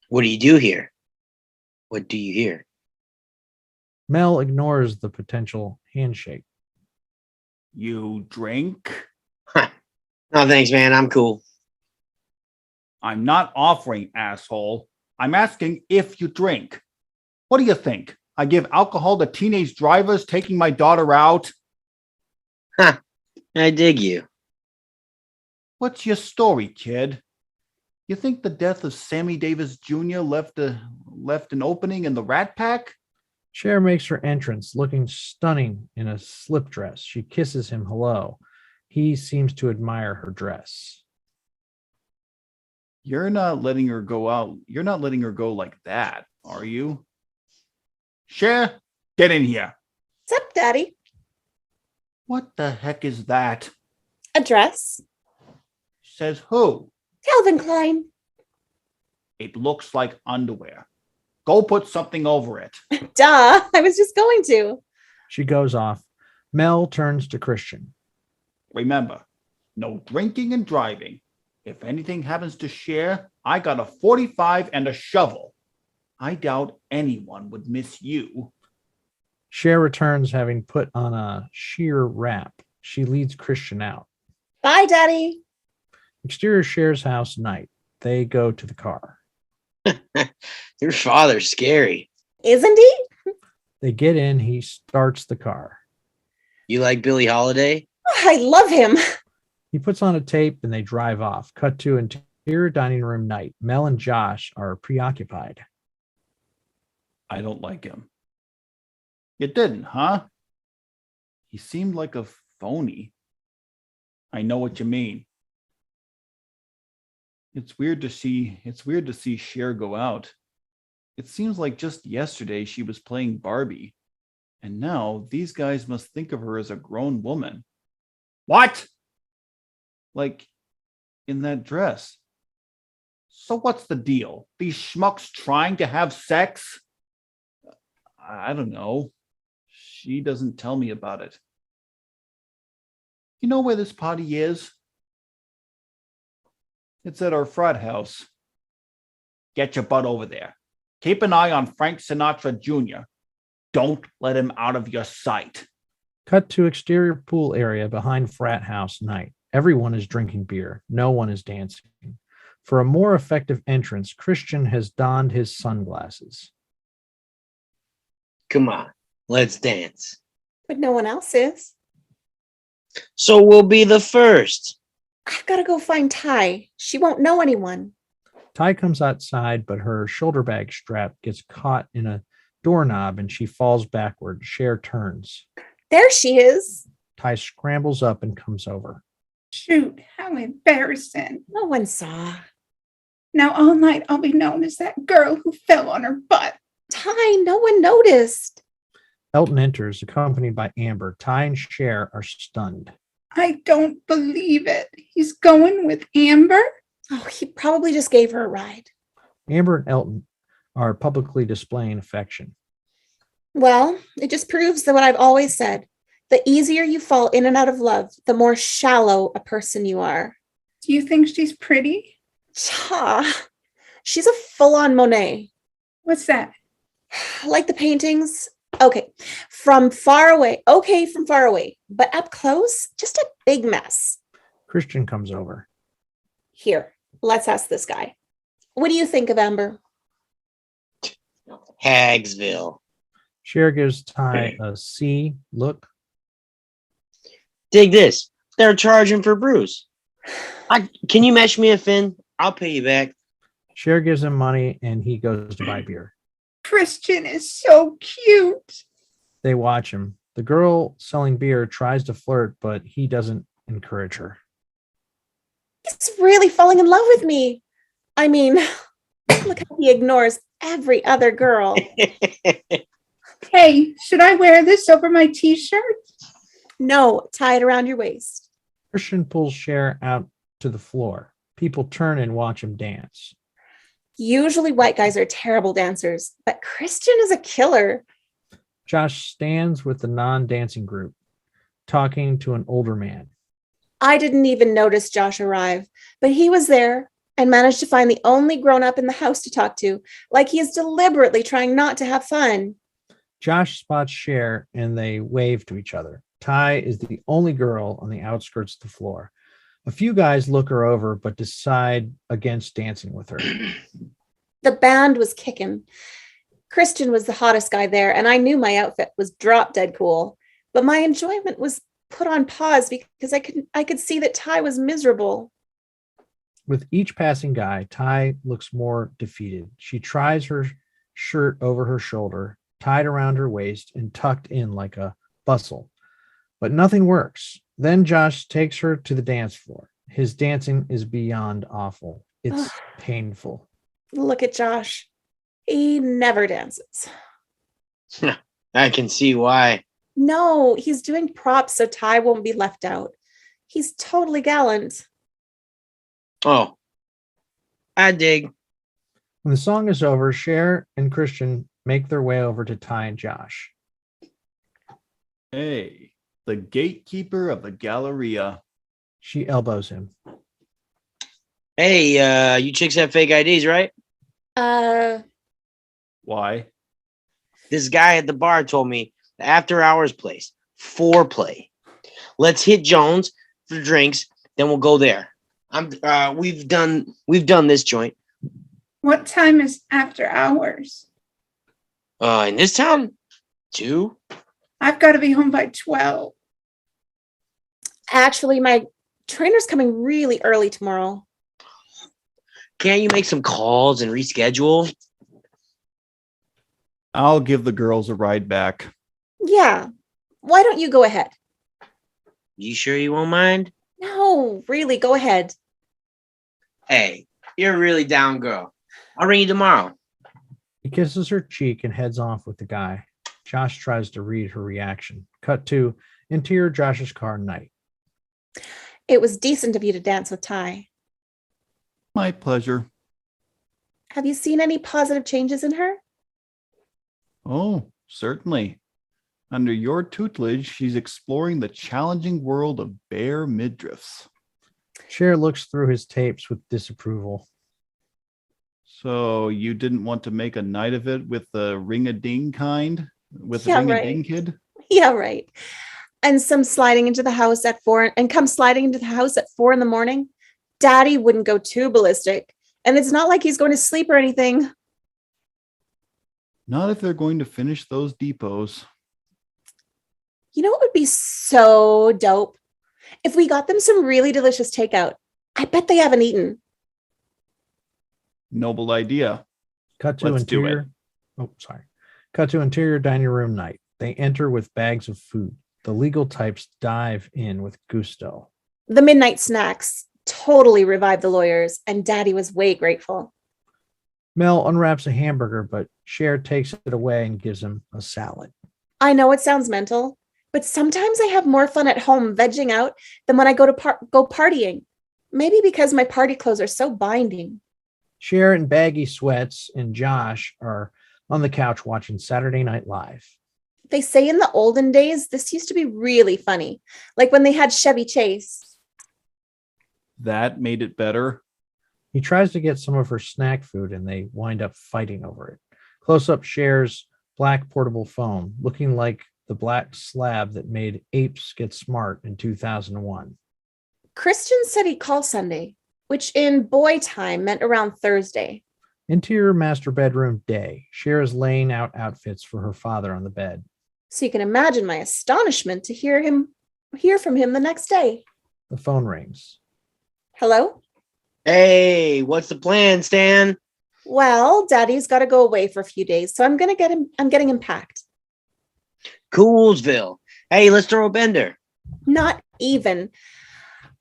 What do you do here? What do you hear? Mel ignores the potential handshake. You drink? No, thanks, man. I'm cool. I'm not offering, asshole. I'm asking if you drink. What do you think? I give alcohol to teenage drivers taking my daughter out? I dig you. What's your story, kid? You think the death of Sammy Davis Jr. left an opening in the Rat Pack? Cher makes her entrance, looking stunning in a slip dress. She kisses him hello. He seems to admire her dress. You're not letting her go out. You're not letting her go like that, are you? Cher, get in here. What's up, Daddy? What the heck is that? A dress? Says who? Calvin Klein. It looks like underwear. Go put something over it. Duh, I was just going to. She goes off. Mel turns to Christian. Remember, no drinking and driving. If anything happens to Cher, I got a 45 and a shovel. I doubt anyone would miss you. Cher returns, having put on a sheer wrap. She leads Christian out. Bye, Daddy. Exterior Cher's house night. They go to the car. Your father's scary. Isn't he? They get in. He starts the car. You like Billie Holiday? Oh, I love him. He puts on a tape and they drive off. Cut to interior dining room night. Mel and Josh are preoccupied. I don't like him. You didn't, huh? He seemed like a phony. I know what you mean. It's weird to see Cher go out. It seems like just yesterday she was playing Barbie. And now these guys must think of her as a grown woman. What? Like in that dress. So what's the deal? These schmucks trying to have sex? I don't know. She doesn't tell me about it. You know where this party is? It's at our frat house. Get your butt over there. Keep an eye on Frank Sinatra Jr. Don't let him out of your sight. Cut to exterior pool area behind frat house night. Everyone is drinking beer. No one is dancing. For a more effective entrance, Christian has donned his sunglasses. Come on, let's dance. But no one else is. So we'll be the first. I've got to go find Ty. She won't know anyone. Ty comes outside, but her shoulder bag strap gets caught in a doorknob and she falls backward. Cher turns. There she is. Ty scrambles up and comes over. Shoot, how embarrassing. No one saw. Now all night I'll be known as that girl who fell on her butt. Ty, no one noticed. Elton enters, accompanied by Amber. Ty and Cher are stunned. I don't believe it. He's going with Amber? Oh, he probably just gave her a ride. Amber and Elton are publicly displaying affection. Well, it just proves that what I've always said. The easier you fall in and out of love, the more shallow a person you are. Do you think she's pretty? Ha! She's a full-on Monet. What's that? Like the paintings. Okay, from far away. Okay, from far away. But up close, just a big mess. Christian comes over. Here, let's ask this guy. What do you think of Amber? Hagsville. Cher gives Ty a C look. Dig this. They're charging for Bruce. Can you match me a fin? I'll pay you back. Cher gives him money and he goes to buy beer. Christian is so cute. They watch him. The girl selling beer tries to flirt, but he doesn't encourage her. He's really falling in love with me. I mean, look how he ignores every other girl. Hey, should I wear this over my t-shirt? No, tie it around your waist. Christian pulls Cher out to the floor. People turn and watch him dance. Usually white guys are terrible dancers, but Christian is a killer. Josh stands with the non-dancing group, talking to an older man. I didn't even notice Josh arrive, but he was there and managed to find the only grown-up in the house to talk to, like he is deliberately trying not to have fun. Josh spots Cher and they wave to each other. Ty is the only girl on the outskirts of the floor. A few guys look her over, but decide against dancing with her. The band was kicking. Christian was the hottest guy there, and I knew my outfit was drop dead cool, but my enjoyment was put on pause because I could see that Ty was miserable. With each passing guy, Ty looks more defeated. She tries her shirt over her shoulder, tied around her waist and tucked in like a bustle, but nothing works. Then Josh takes her to the dance floor. His dancing is beyond awful. It's painful. Look at Josh. He never dances. I can see why. No, he's doing props so Ty won't be left out. He's totally gallant. Oh, I dig. When the song is over, Cher and Christian make their way over to Ty and Josh. Hey, the gatekeeper of the Galleria. She elbows him. Hey, you chicks have fake IDs, right? Why? This guy at the bar told me the after hours place, foreplay. Let's hit Jones for drinks, then we'll go there. We've done this joint. What time is after hours? In this town, 2. I've got to be home by 12. Actually, my trainer's coming really early tomorrow. Can't you make some calls and reschedule? I'll give the girls a ride back. Yeah. Why don't you go ahead? You sure you won't mind? No, really, go ahead. Hey, you're a really down girl. I'll ring you tomorrow. He kisses her cheek and heads off with the guy. Josh tries to read her reaction. Cut to interior Josh's car night. It was decent of you to dance with Ty. My pleasure. Have you seen any positive changes in her? Oh, certainly. Under your tutelage, she's exploring the challenging world of bare midriffs. Cher looks through his tapes with disapproval. So you didn't want to make a night of it with the ring-a-ding kind? With the Yeah, ring-a-ding right. kid? Yeah, right. And some sliding into the house at 4 and come sliding into the house at 4 in the morning. Daddy wouldn't go too ballistic. And it's not like he's going to sleep or anything. Not if they're going to finish those depots. You know what would be so dope? If we got them some really delicious takeout. I bet they haven't eaten. Noble idea. Cut to Let's do it. interior. Oh, sorry. Cut to interior dining room night. They enter with bags of food. The legal types dive in with gusto. The midnight snacks totally revived the lawyers, and Daddy was way grateful. Mel unwraps a hamburger, but Cher takes it away and gives him a salad. I know it sounds mental, but sometimes I have more fun at home vegging out than when I go partying. Maybe because my party clothes are so binding. Cher in baggy sweats and Josh are on the couch watching Saturday Night Live. They say in the olden days, this used to be really funny, like when they had Chevy Chase. That made it better. He tries to get some of her snack food and they wind up fighting over it. Close up Cher's black portable phone, looking like the black slab that made apes get smart in 2001. Christian said he'd call Sunday, which in boy time meant around Thursday. Interior master bedroom day. Cher is laying out outfits for her father on the bed. So you can imagine my astonishment to hear from him the next day. The phone rings. Hello? Hey, what's the plan, Stan? Well, Daddy's got to go away for a few days, so I'm getting him packed. Coolsville. Hey, let's throw a bender. Not even.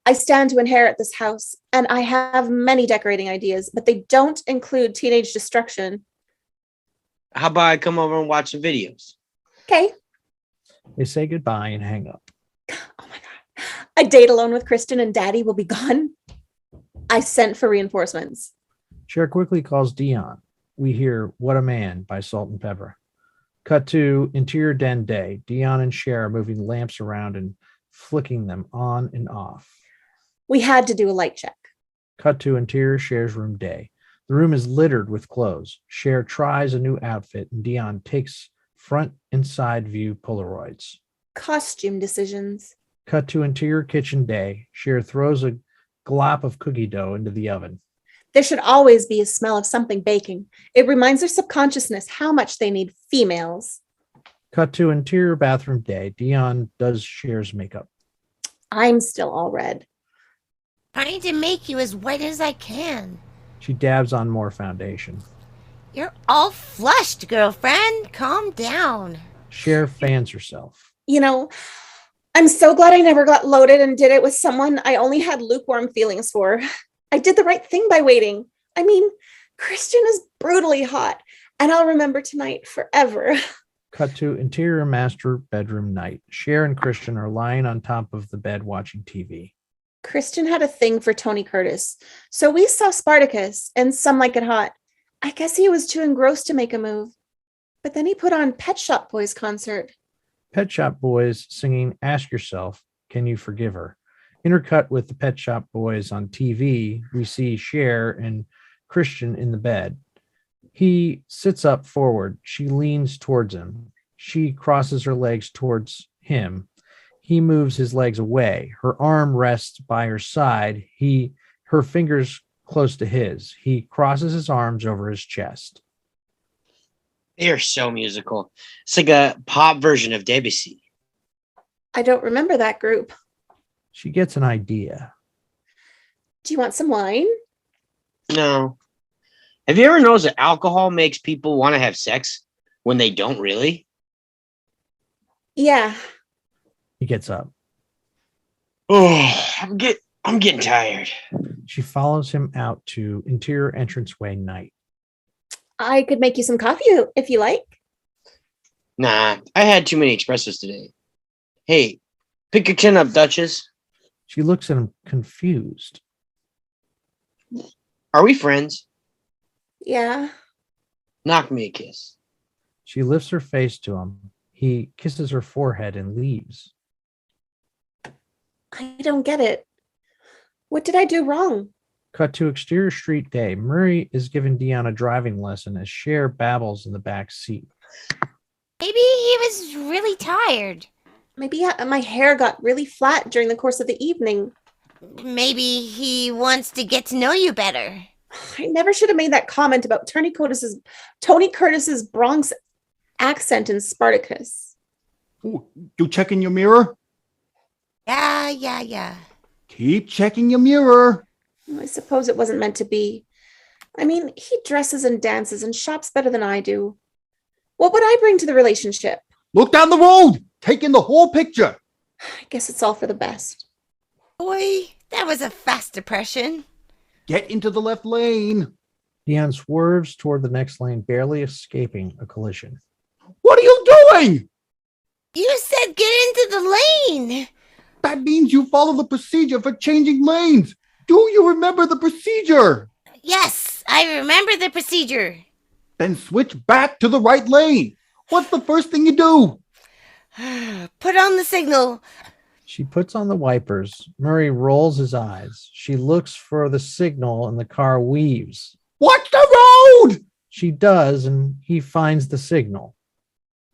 I stand to inherit this house, and I have many decorating ideas, but they don't include teenage destruction. How about I come over and watch some videos? Okay. They say goodbye and hang up. Oh my God. A date alone with Kristen and Daddy will be gone. I sent for reinforcements. Cher quickly calls Dion. We hear What a Man by Salt and Pepper. Cut to interior den day. Dion and Cher are moving lamps around and flicking them on and off. We had to do a light check. Cut to interior Cher's room day. The room is littered with clothes. Cher tries a new outfit and Dion takes front and side view Polaroids. Costume decisions. Cut to interior kitchen day. Cher throws a glop of cookie dough into the oven. There should always be a smell of something baking. It reminds their subconsciousness how much they need females. Cut to interior bathroom day. Dion does Cher's makeup. I'm still all red. Trying to make you as white as I can. She dabs on more foundation. You're all flushed, girlfriend. Calm down. Cher fans herself. You know, I'm so glad I never got loaded and did it with someone I only had lukewarm feelings for. I did the right thing by waiting. I mean, Christian is brutally hot, and I'll remember tonight forever. Cut to interior master bedroom night. Cher and Christian are lying on top of the bed watching TV. Christian had a thing for Tony Curtis, so we saw Spartacus and Some Like It Hot. I guess he was too engrossed to make a move. But then he put on Pet Shop Boys concert. Pet Shop Boys singing Ask Yourself, Can You Forgive Her? Intercut with the Pet Shop Boys on TV, we see Cher and Christian in the bed. He sits up forward. She leans towards him. She crosses her legs towards him. He moves his legs away. Her arm rests by her side. Her fingers close to his. He crosses his arms over his chest. They're so musical. It's like a pop version of Debussy. I don't remember that group. She gets an idea. Do you want some wine? No. Have you ever noticed that alcohol makes people want to have sex when they don't really? Yeah. He gets up. Oh, I'm getting tired. She follows him out to interior entranceway night. I could make you some coffee if you like. Nah, I had too many espressos today. Hey, pick your chin up, Duchess. She looks at him confused. Are we friends? Yeah. Knock me a kiss. She lifts her face to him. He kisses her forehead and leaves. I don't get it. What did I do wrong? Cut to exterior street day. Murray is giving Dion a driving lesson as Cher babbles in the back seat. Maybe he was really tired. Maybe my hair got really flat during the course of the evening. Maybe he wants to get to know you better. I never should have made that comment about Tony Curtis's Bronx accent in Spartacus. Ooh, you checking your mirror? Yeah. Keep checking your mirror. I suppose it wasn't meant to be. I mean, he dresses and dances and shops better than I do. What would I bring to the relationship? Look down the road. Take in the whole picture. I guess it's all for the best. Boy, that was a fast depression. Get into the left lane. Dion swerves toward the next lane, barely escaping a collision. What are you doing? You said get into the lane. That means you follow the procedure for changing lanes. Do you remember the procedure? Yes, I remember the procedure. Then switch back to the right lane. What's the first thing you do? Put on the signal. She puts on the wipers. Murray rolls his eyes. She looks for the signal and the car weaves. Watch the road! She does, and he finds the signal.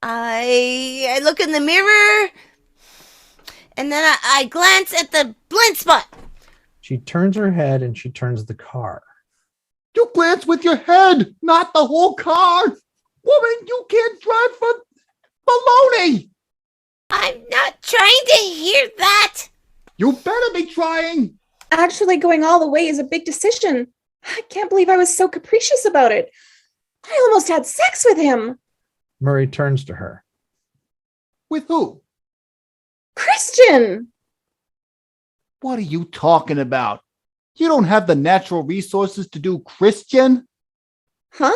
I look in the mirror, and then I glance at the blind spot. She turns her head and she turns the car. You glance with your head, not the whole car. Woman, you can't drive for baloney. I'm not trying to hear that. You better be trying. Actually, going all the way is a big decision. I can't believe I was so capricious about it. I almost had sex with him. Murray turns to her. With who? Christian! What are you talking about? You don't have the natural resources to do Christian? Huh?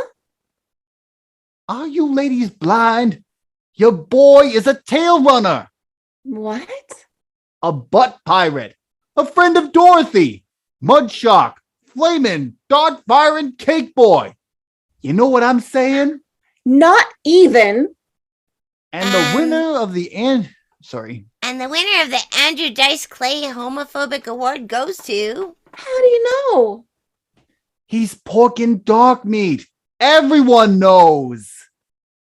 Are you ladies blind? Your boy is a tail runner, What? a butt pirate, a friend of Dorothy, Mudshark, Flamin', Dart Firing Cake Boy. You know what I'm saying? Not even. And the winner of the And the winner of the Andrew Dice Clay Homophobic Award goes to... How do you know? he's pork and dog meat. Everyone knows.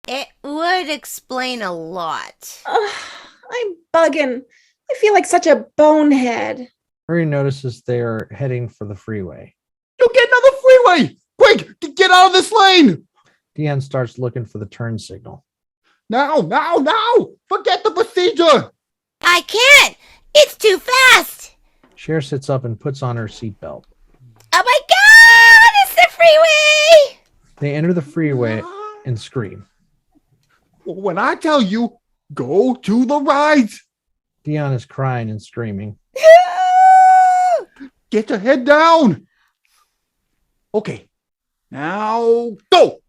It would explain a lot. I'm bugging. I feel like such a bonehead. Murray notices they are heading for the freeway. You get another freeway. Quick, get out of this lane. Deanne starts looking for the turn signal. Now. Forget the procedure. I can't! It's too fast! Cher sits up and puts on her seatbelt. Oh my god! It's the freeway! They enter the freeway and scream. When I tell you, go to the right. Deanne is crying and screaming. Get your head down. Okay, now go.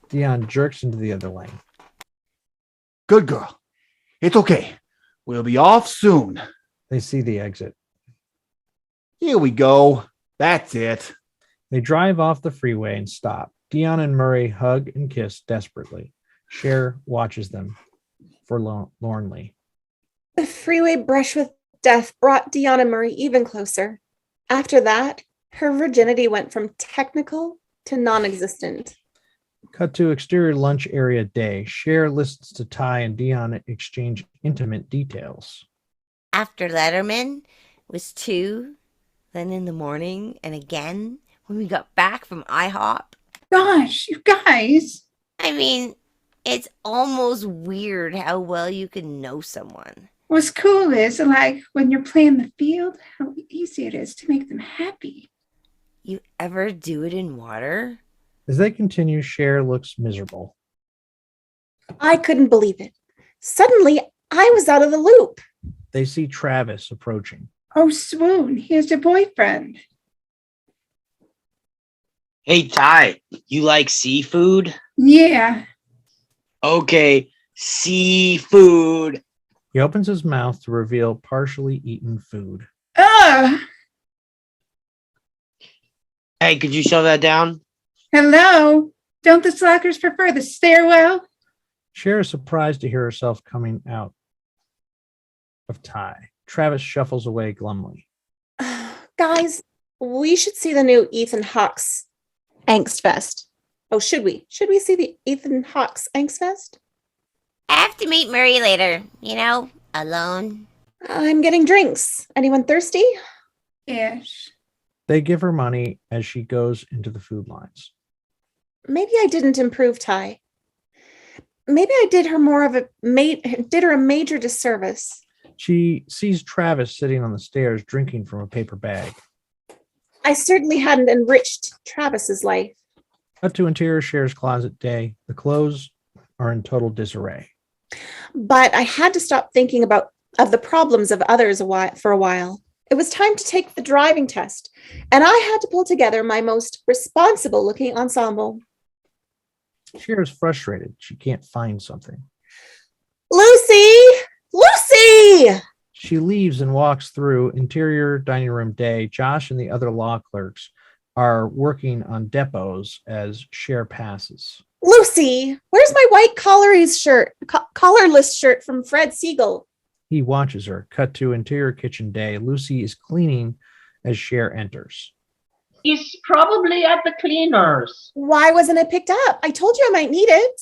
Deanne jerks into the other lane. Good girl. It's okay. We'll be off soon. They see the exit. Here we go. That's it. They drive off the freeway and stop. Deanne and Murray hug and kiss desperately. Cher watches them forlornly. The freeway brush with death brought Dion and Murray even closer. After that, her virginity went from technical to non-existent. Cut to exterior lunch area day. Cher listens to Ty and Dion exchange intimate details. After Letterman was 2, then in the morning, and again when we got back from IHOP. Gosh, you guys. I mean, it's almost weird how well you can know someone. What's cool is like when you're playing the field, how easy it is to make them happy. You ever do it in water? As they continue, Cher looks miserable. I couldn't believe it. Suddenly, I was out of the loop. They see Travis approaching. Oh, swoon, here's your boyfriend. Hey, Ty, you like seafood? Yeah. Okay, seafood. He opens his mouth to reveal partially eaten food. Ugh. Hey, could you shove that down? Hello. Don't the slackers prefer the stairwell? Cher is surprised to hear herself coming out of Ty. Travis shuffles away glumly. Guys, we should see the new Ethan Hawke's Angst Fest. Oh, should we? Should we see the Ethan Hawke's Angst Fest? I have to meet Murray later, alone. I'm getting drinks. Anyone thirsty? Ish. They give her money as she goes into the food lines. Maybe I didn't improve Ty. Maybe I did her a major disservice. She sees Travis sitting on the stairs drinking from a paper bag. I certainly hadn't enriched Travis's life. Cut to interior Cher's closet day. The clothes are in total disarray. But I had to stop thinking of the problems of others for a while. It was time to take the driving test, and I had to pull together my most responsible-looking ensemble. Cher is frustrated. She can't find something. Lucy! Lucy! She leaves and walks through interior dining room day. Josh and the other law clerks are working on depots as Cher passes. Lucy, where's my white collarless shirt from Fred Siegel? He watches her. Cut to interior kitchen day. Lucy is cleaning as Cher enters. He's probably at the cleaners. Why wasn't it picked up? I told you I might need it.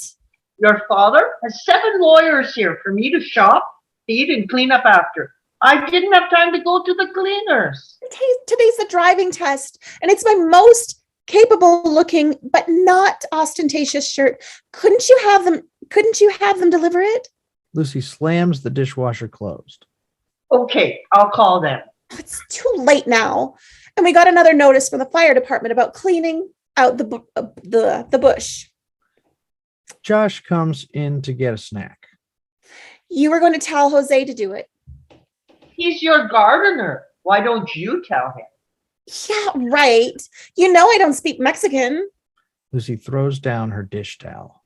Your father has 7 lawyers here for me to shop, feed, and clean up after. I didn't have time to go to the cleaners. Today's the driving test, and it's my most capable looking but not ostentatious shirt. Couldn't you have them deliver it? Lucy slams the dishwasher closed. Okay, I'll call them. It's too late now. And we got another notice from the fire department about cleaning out the bush. Josh comes in to get a snack. You were going to tell Jose to do it. He's your gardener. Why don't you tell him? Yeah, right. You know I don't speak Mexican. Lucy throws down her dish towel.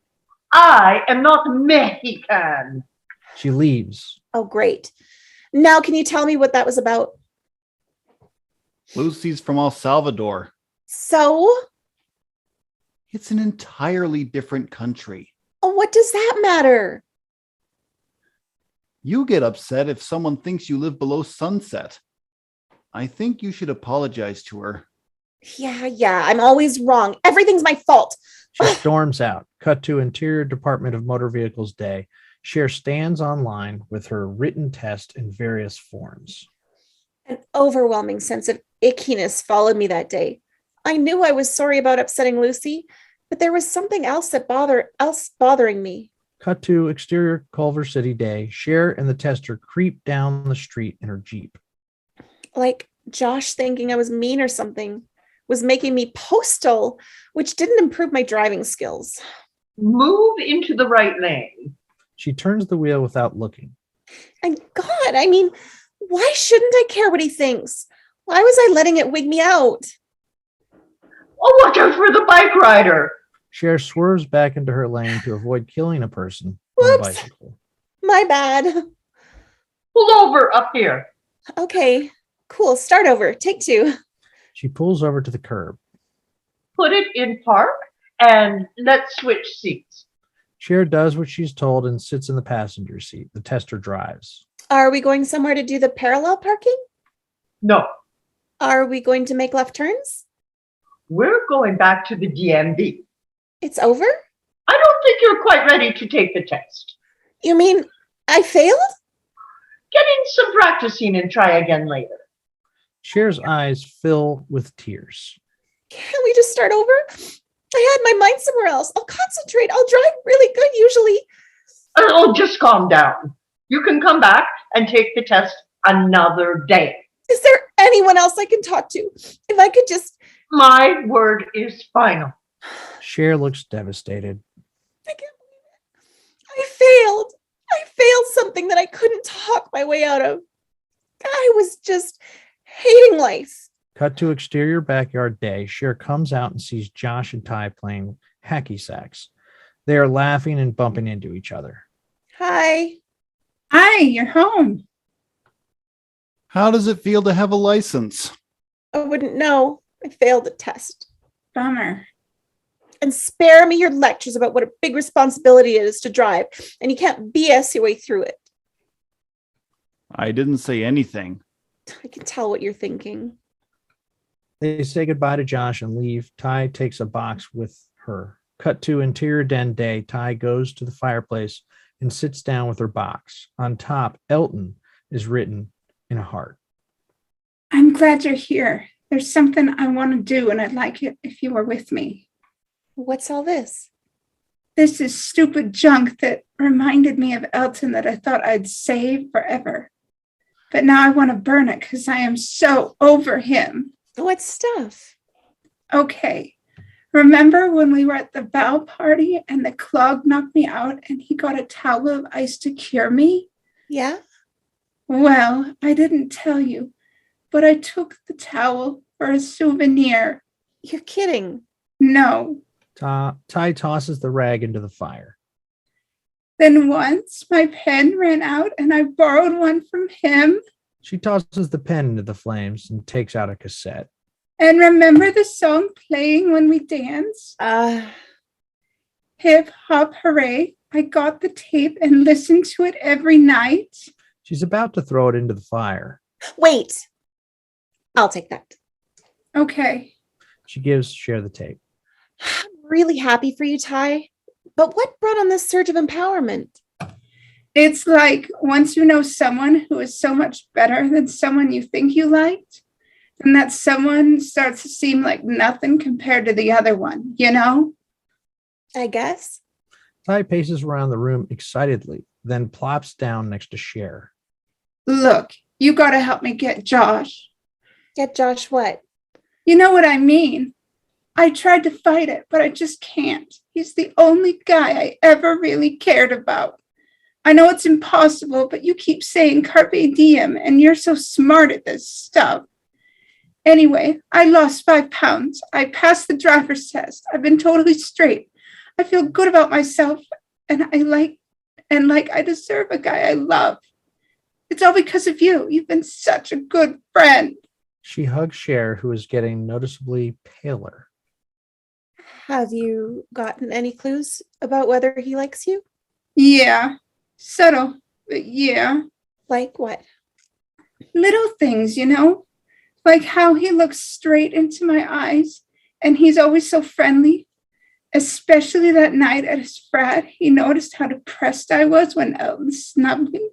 I am not Mexican. She leaves. Oh, great. Now, can you tell me what that was about? Lucy's from El Salvador. So, It's an entirely different country. what does that matter? You get upset if someone thinks you live below sunset. I think you should apologize to her. Yeah, I'm always wrong. Everything's my fault. She storms out. Cut to Interior Department of Motor Vehicles day. Cher stands online with her written test in various forms. An overwhelming sense of ickiness followed me that day. I knew I was sorry about upsetting Lucy, but there was something else bothering me. Cut to exterior Culver City day. Cher and the tester creep down the street in her Jeep. Like Josh thinking I was mean or something was making me postal, which didn't improve my driving skills. Move into the right lane. She turns the wheel without looking. And God, I mean, why shouldn't I care what he thinks? Why was I letting it wig me out? Oh, watch out for the bike rider. Cher swerves back into her lane to avoid killing a person on a Whoops. bicycle. My bad. Pull over up here. Okay, cool. Start over. Take 2. She pulls over to the curb. Put it in park and let's switch seats. Cher does what she's told and sits in the passenger seat. The tester drives. Are we going somewhere to do the parallel parking? No, Are we going to make left turns? we're going back to the DMV. It's over? I don't think you're quite ready to take the test. You mean I failed? Get in some practicing and try again later. Cher's eyes fill with tears. Can't we just start over? I had my mind somewhere else. I'll concentrate. I'll drive really good usually. Oh, just calm down. You can come back and take the test another day. Is there anyone else I can talk to? If I could just... My word is final. Cher looks devastated. I can't believe it. I failed something that I couldn't talk my way out of. I was just hating life. Cut to exterior backyard day. Cher comes out and sees Josh and Ty playing hacky sacks. They are laughing and bumping into each other. Hi. Hi, you're home. How does it feel to have a license? I wouldn't know. I failed the test. Bummer. And spare me your lectures about what a big responsibility it is to drive, and you can't BS your way through it. I didn't say anything. I can tell what you're thinking. They say goodbye to Josh and leave. Ty takes a box with her. Cut to interior den day. Ty goes to the fireplace and sits down with her box. On top, Elton is written in a heart. I'm glad you're here. There's something I want to do, and I'd like it if you were with me. What's all this? This is stupid junk that reminded me of Elton that I thought I'd save forever. But now I want to burn it because I am so over him. What stuff? Okay. Remember when we were at the bow party and the clog knocked me out and he got a towel of ice to cure me? Yeah? Well, I didn't tell you, but I took the towel for a souvenir. You're kidding. No. Ty tosses the rag into the fire. Then once my pen ran out and I borrowed one from him. She tosses the pen into the flames and takes out a cassette. And remember the song playing when we danced? Hip hop hooray. I got the tape and listened to it every night. She's about to throw it into the fire. Wait. I'll take that. Okay. She gives Cher the tape. I'm really happy for you, Ty. But what brought on this surge of empowerment? It's like once you know someone who is so much better than someone you think you liked, then that someone starts to seem like nothing compared to the other one, you know? I guess. Ty paces around the room excitedly, then plops down next to Cher. Look, you got to help me get Josh. Get Josh what? You know what I mean? I tried to fight it, but I just can't. He's the only guy I ever really cared about. I know it's impossible, but you keep saying carpe diem, and you're so smart at this stuff. Anyway, I lost 5 pounds. I passed the driver's test. I've been totally straight. I feel good about myself, and I deserve a guy I love. It's all because of you. You've been such a good friend. She hugs Cher, who is getting noticeably paler. Have you gotten any clues about whether he likes you? Yeah, subtle, but yeah. Like what? Little things, you know? Like how he looks straight into my eyes, and he's always so friendly. Especially that night at his frat, he noticed how depressed I was when Elton snubbed me.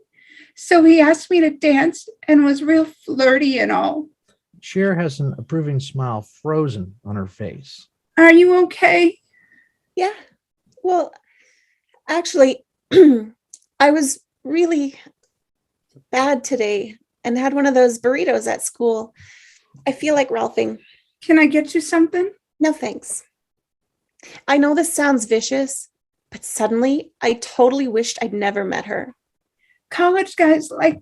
So he asked me to dance and was real flirty and all. Cher has an approving smile frozen on her face. Are you okay? Yeah. Well, actually, I was really bad today and had one of those burritos at school. I feel like Ralphing. Can I get you something? No, thanks. I know this sounds vicious, but suddenly I totally wished I'd never met her. College guys like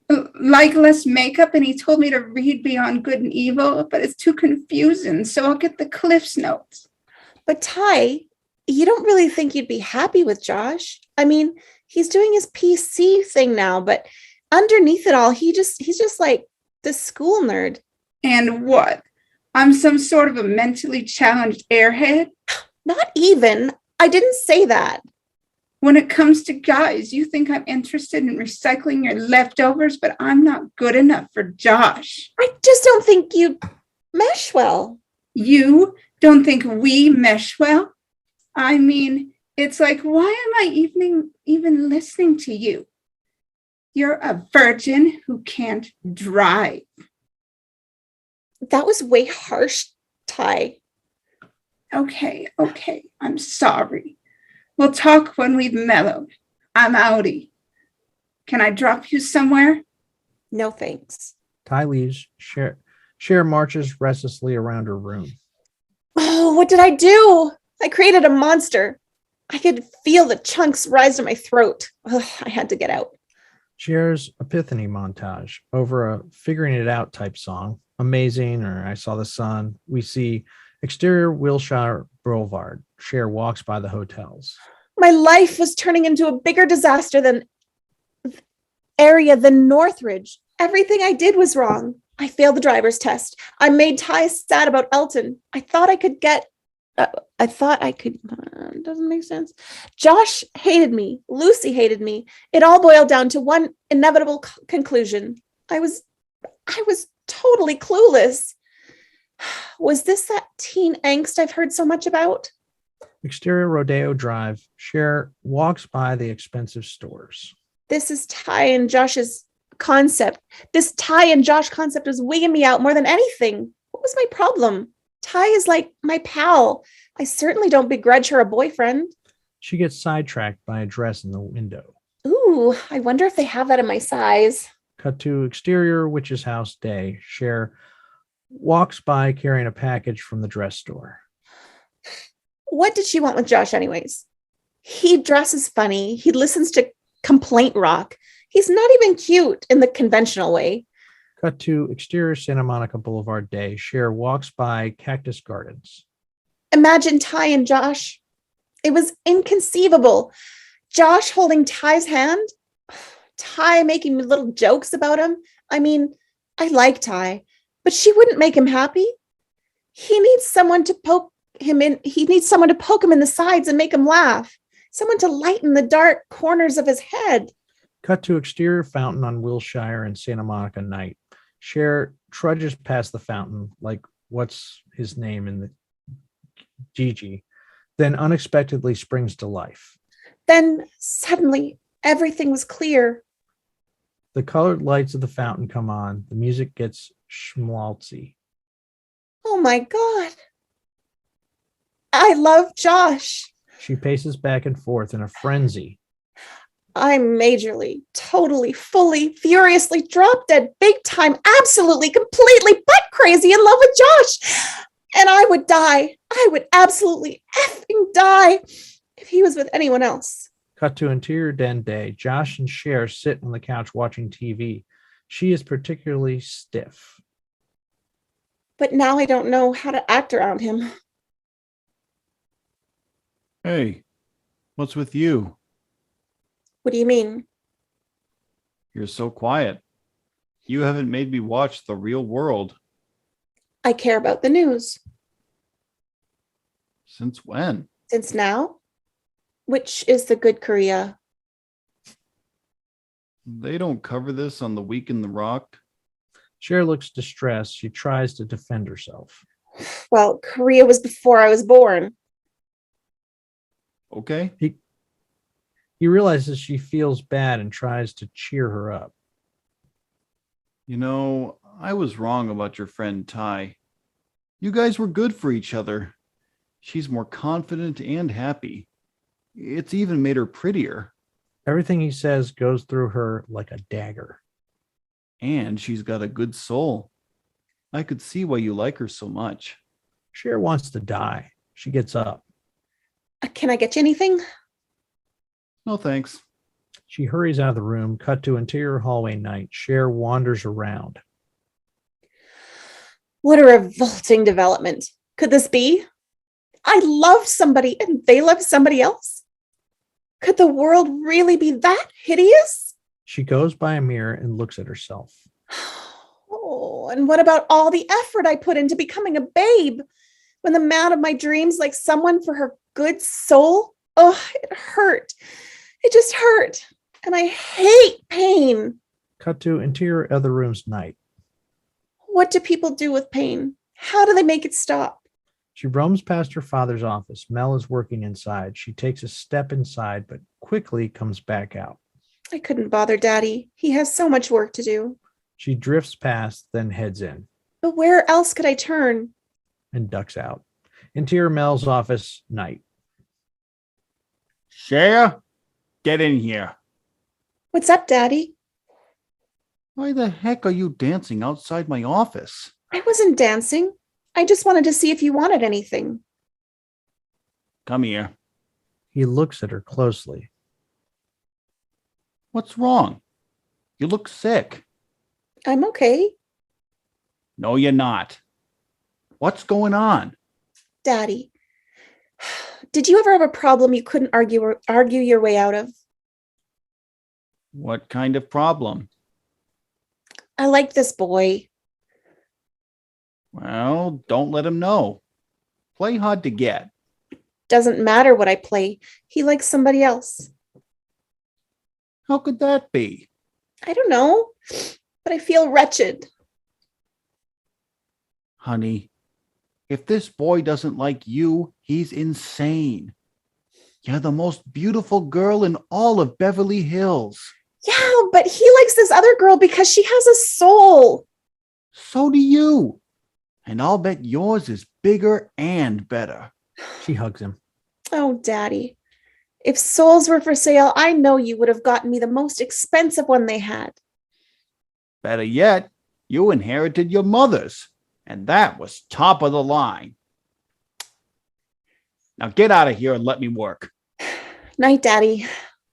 less makeup, and he told me to read Beyond Good and Evil, but it's too confusing, so I'll get the Cliff's Notes. But Ty, you don't really think you'd be happy with Josh? I mean, he's doing his PC thing now, but underneath it all, he's just like the school nerd. And what? I'm some sort of a mentally challenged airhead? Not even. I didn't say that. When it comes to guys, you think I'm interested in recycling your leftovers, but I'm not good enough for Josh. I just don't think you mesh well. You don't think we mesh well? I mean, it's like, why am I even listening to you? You're a virgin who can't drive. That was way harsh, Ty. Okay, I'm sorry. We'll talk when we've mellowed. I'm outie. Can I drop you somewhere? No, thanks. Ty leaves. Cher marches restlessly around her room. Oh, what did I do? I created a monster. I could feel the chunks rise to my throat. Ugh, I had to get out. Cher's epiphany montage over a figuring it out type song. Amazing, or I Saw the Sun. We see exterior Wilshire Boulevard. Cher walks by the hotels. My life was turning into a bigger disaster than Northridge. Everything I did was wrong. I failed the driver's test. I made Ty sad about Elton. I thought I could doesn't make sense. Josh hated me. Lucy hated me. It all boiled down to one inevitable conclusion. I was totally clueless. Was this that teen angst I've heard so much about? Exterior Rodeo Drive. Cher walks by the expensive stores. This is Ty and Josh's concept. This Ty and Josh concept was wigging me out more than anything. What was my problem? Ty is like my pal. I certainly don't begrudge her a boyfriend. She gets sidetracked by a dress in the window. Ooh, I wonder if they have that in my size. Cut to exterior Witch's House day. Cher walks by carrying a package from the dress store. What did she want with Josh anyways? He dresses funny. He listens to complaint rock. He's not even cute in the conventional way. Cut to exterior Santa Monica Boulevard day. Cher walks by Cactus Gardens. Imagine Ty and Josh. It was inconceivable. Josh holding Ty's hand, Ty making little jokes about him. I mean, I like Ty, but she wouldn't make him happy. He needs someone to poke him in. He needs someone to poke him in the sides and make him laugh. Someone to lighten the dark corners of his head. Cut to exterior fountain on Wilshire and Santa Monica night. Cher trudges past the fountain like what's his name in the Gigi, then unexpectedly springs to life. Then suddenly everything was clear. The colored lights of the fountain come on. The music gets schmaltzy. Oh my God. I love Josh. She paces back and forth in a frenzy. I'm majorly, totally, fully, furiously, drop dead, big time, absolutely, completely butt crazy in love with Josh. And I would die. I would absolutely effing die if he was with anyone else. Cut to interior den day. Josh and Cher sit on the couch watching TV. She is particularly stiff. But now I don't know how to act around him. Hey, what's with you? What do you mean? You're so quiet. You haven't made me watch The Real World. I care about the news. Since when? Since now? Which is the good Korea? They don't cover this on The Week in the Rock. Cher looks distressed. She tries to defend herself. Well, Korea was before I was born. Okay. He realizes she feels bad and tries to cheer her up. You know, I was wrong about your friend Ty. You guys were good for each other. She's more confident and happy. It's even made her prettier. Everything he says goes through her like a dagger. And she's got a good soul. I could see why you like her so much. Cher wants to die. She gets up. Can I get you anything? No thanks. She hurries out of the room. Cut to interior hallway night. Cher wanders around. What a revolting development. Could this be? I love somebody and they love somebody else. Could the world really be that hideous? She goes by a mirror and looks at herself. Oh, and what about all the effort I put into becoming a babe? When the man of my dreams likes someone for her good soul? Oh, it hurt. It just hurt. And I hate pain. Cut to interior other rooms night. What do people do with pain? How do they make it stop? She roams past her father's office. Mel is working inside. She takes a step inside, but quickly comes back out. I couldn't bother Daddy. He has so much work to do. She drifts past, then heads in But where else could I turn? and ducks out. Interior Mel's office night. Cher, get in here. What's up, Daddy? Why the heck are you dancing outside my office? I wasn't dancing. I just wanted to see if you wanted anything. Come here. He looks at her closely. What's wrong? You look sick. I'm okay. No, you're not. What's going on? Daddy, did you ever have a problem you couldn't argue your way out of? What kind of problem? I like this boy. Well, don't let him know. Play hard to get. Doesn't matter what I play. He likes somebody else. How could that be? I don't know, but I feel wretched. Honey, if this boy doesn't like you, he's insane. You're the most beautiful girl in all of Beverly Hills. Yeah, but he likes this other girl because she has a soul. So do you. And I'll bet yours is bigger and better. She hugs him. Oh, Daddy, if souls were for sale, I know you would have gotten me the most expensive one they had. Better yet, you inherited your mother's, and that was top of the line. Now get out of here and let me work. Night, Daddy.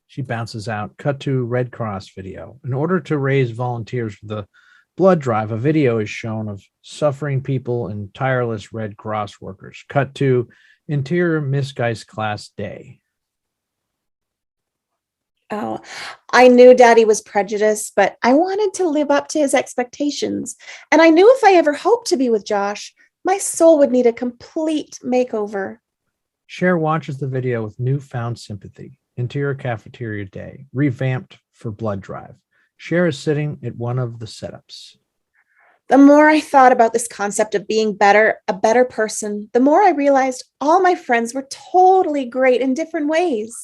She bounces out. Cut to Red Cross video. In order to raise volunteers for the blood drive, a video is shown of suffering people and tireless Red Cross workers. Cut to interior Miss Geist class day. Oh, I knew Daddy was prejudiced, but I wanted to live up to his expectations. And I knew if I ever hoped to be with Josh, my soul would need a complete makeover. Cher watches the video with newfound sympathy. Interior cafeteria day, revamped for blood drive. Cher is sitting at one of the setups. The more I thought about this concept of being better, a better person, the more I realized all my friends were totally great in different ways.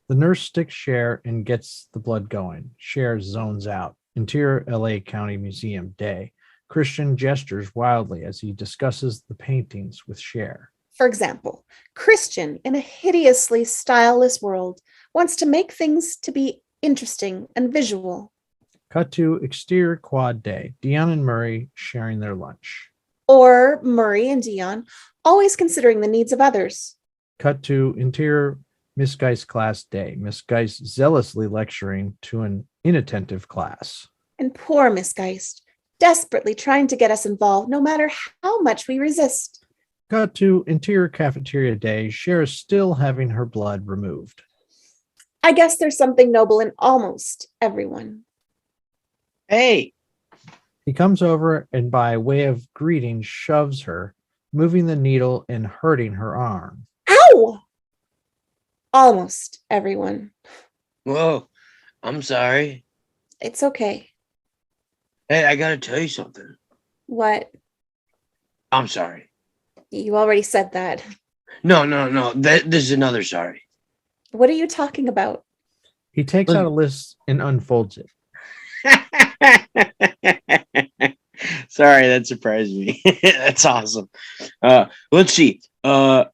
The nurse sticks Cher and gets the blood going. Cher zones out. Interior LA County Museum day. Christian gestures wildly as he discusses the paintings with Cher. For example, Christian, in a hideously styleless world, wants to make things to be interesting and visual. Cut to exterior quad day. Dion and Murray sharing their lunch. Or Murray and Dion, always considering the needs of others. Cut to interior Miss Geist class day. Miss Geist zealously lecturing to an inattentive class. And poor Miss Geist, desperately trying to get us involved no matter how much we resist. Cut to interior cafeteria day. Cher is still having her blood removed. I guess there's something noble in almost everyone. Hey, He comes over and by way of greeting shoves her, moving the needle and hurting her arm. Ow! Almost everyone. whoa, I'm sorry. It's okay. Hey, I gotta tell you something. What? I'm sorry. You already said that. No. This is another sorry. What are you talking about? He takes out a list and unfolds it. Sorry, that surprised me. That's awesome. Let's see. I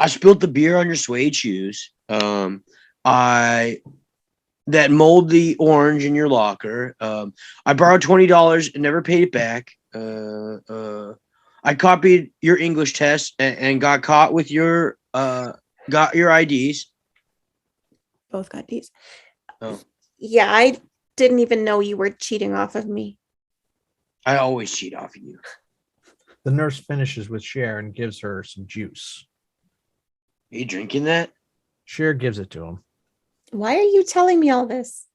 spilled the beer on your suede shoes. I that moldy orange in your locker. I borrowed $20 and never paid it back. I copied your English test and got caught with your got your IDs. Both got D's. Oh. Yeah, I didn't even know you were cheating off of me. I always cheat off of you. The nurse finishes with Cher and gives her some juice. Are you drinking that? Cher gives it to him. Why are you telling me all this?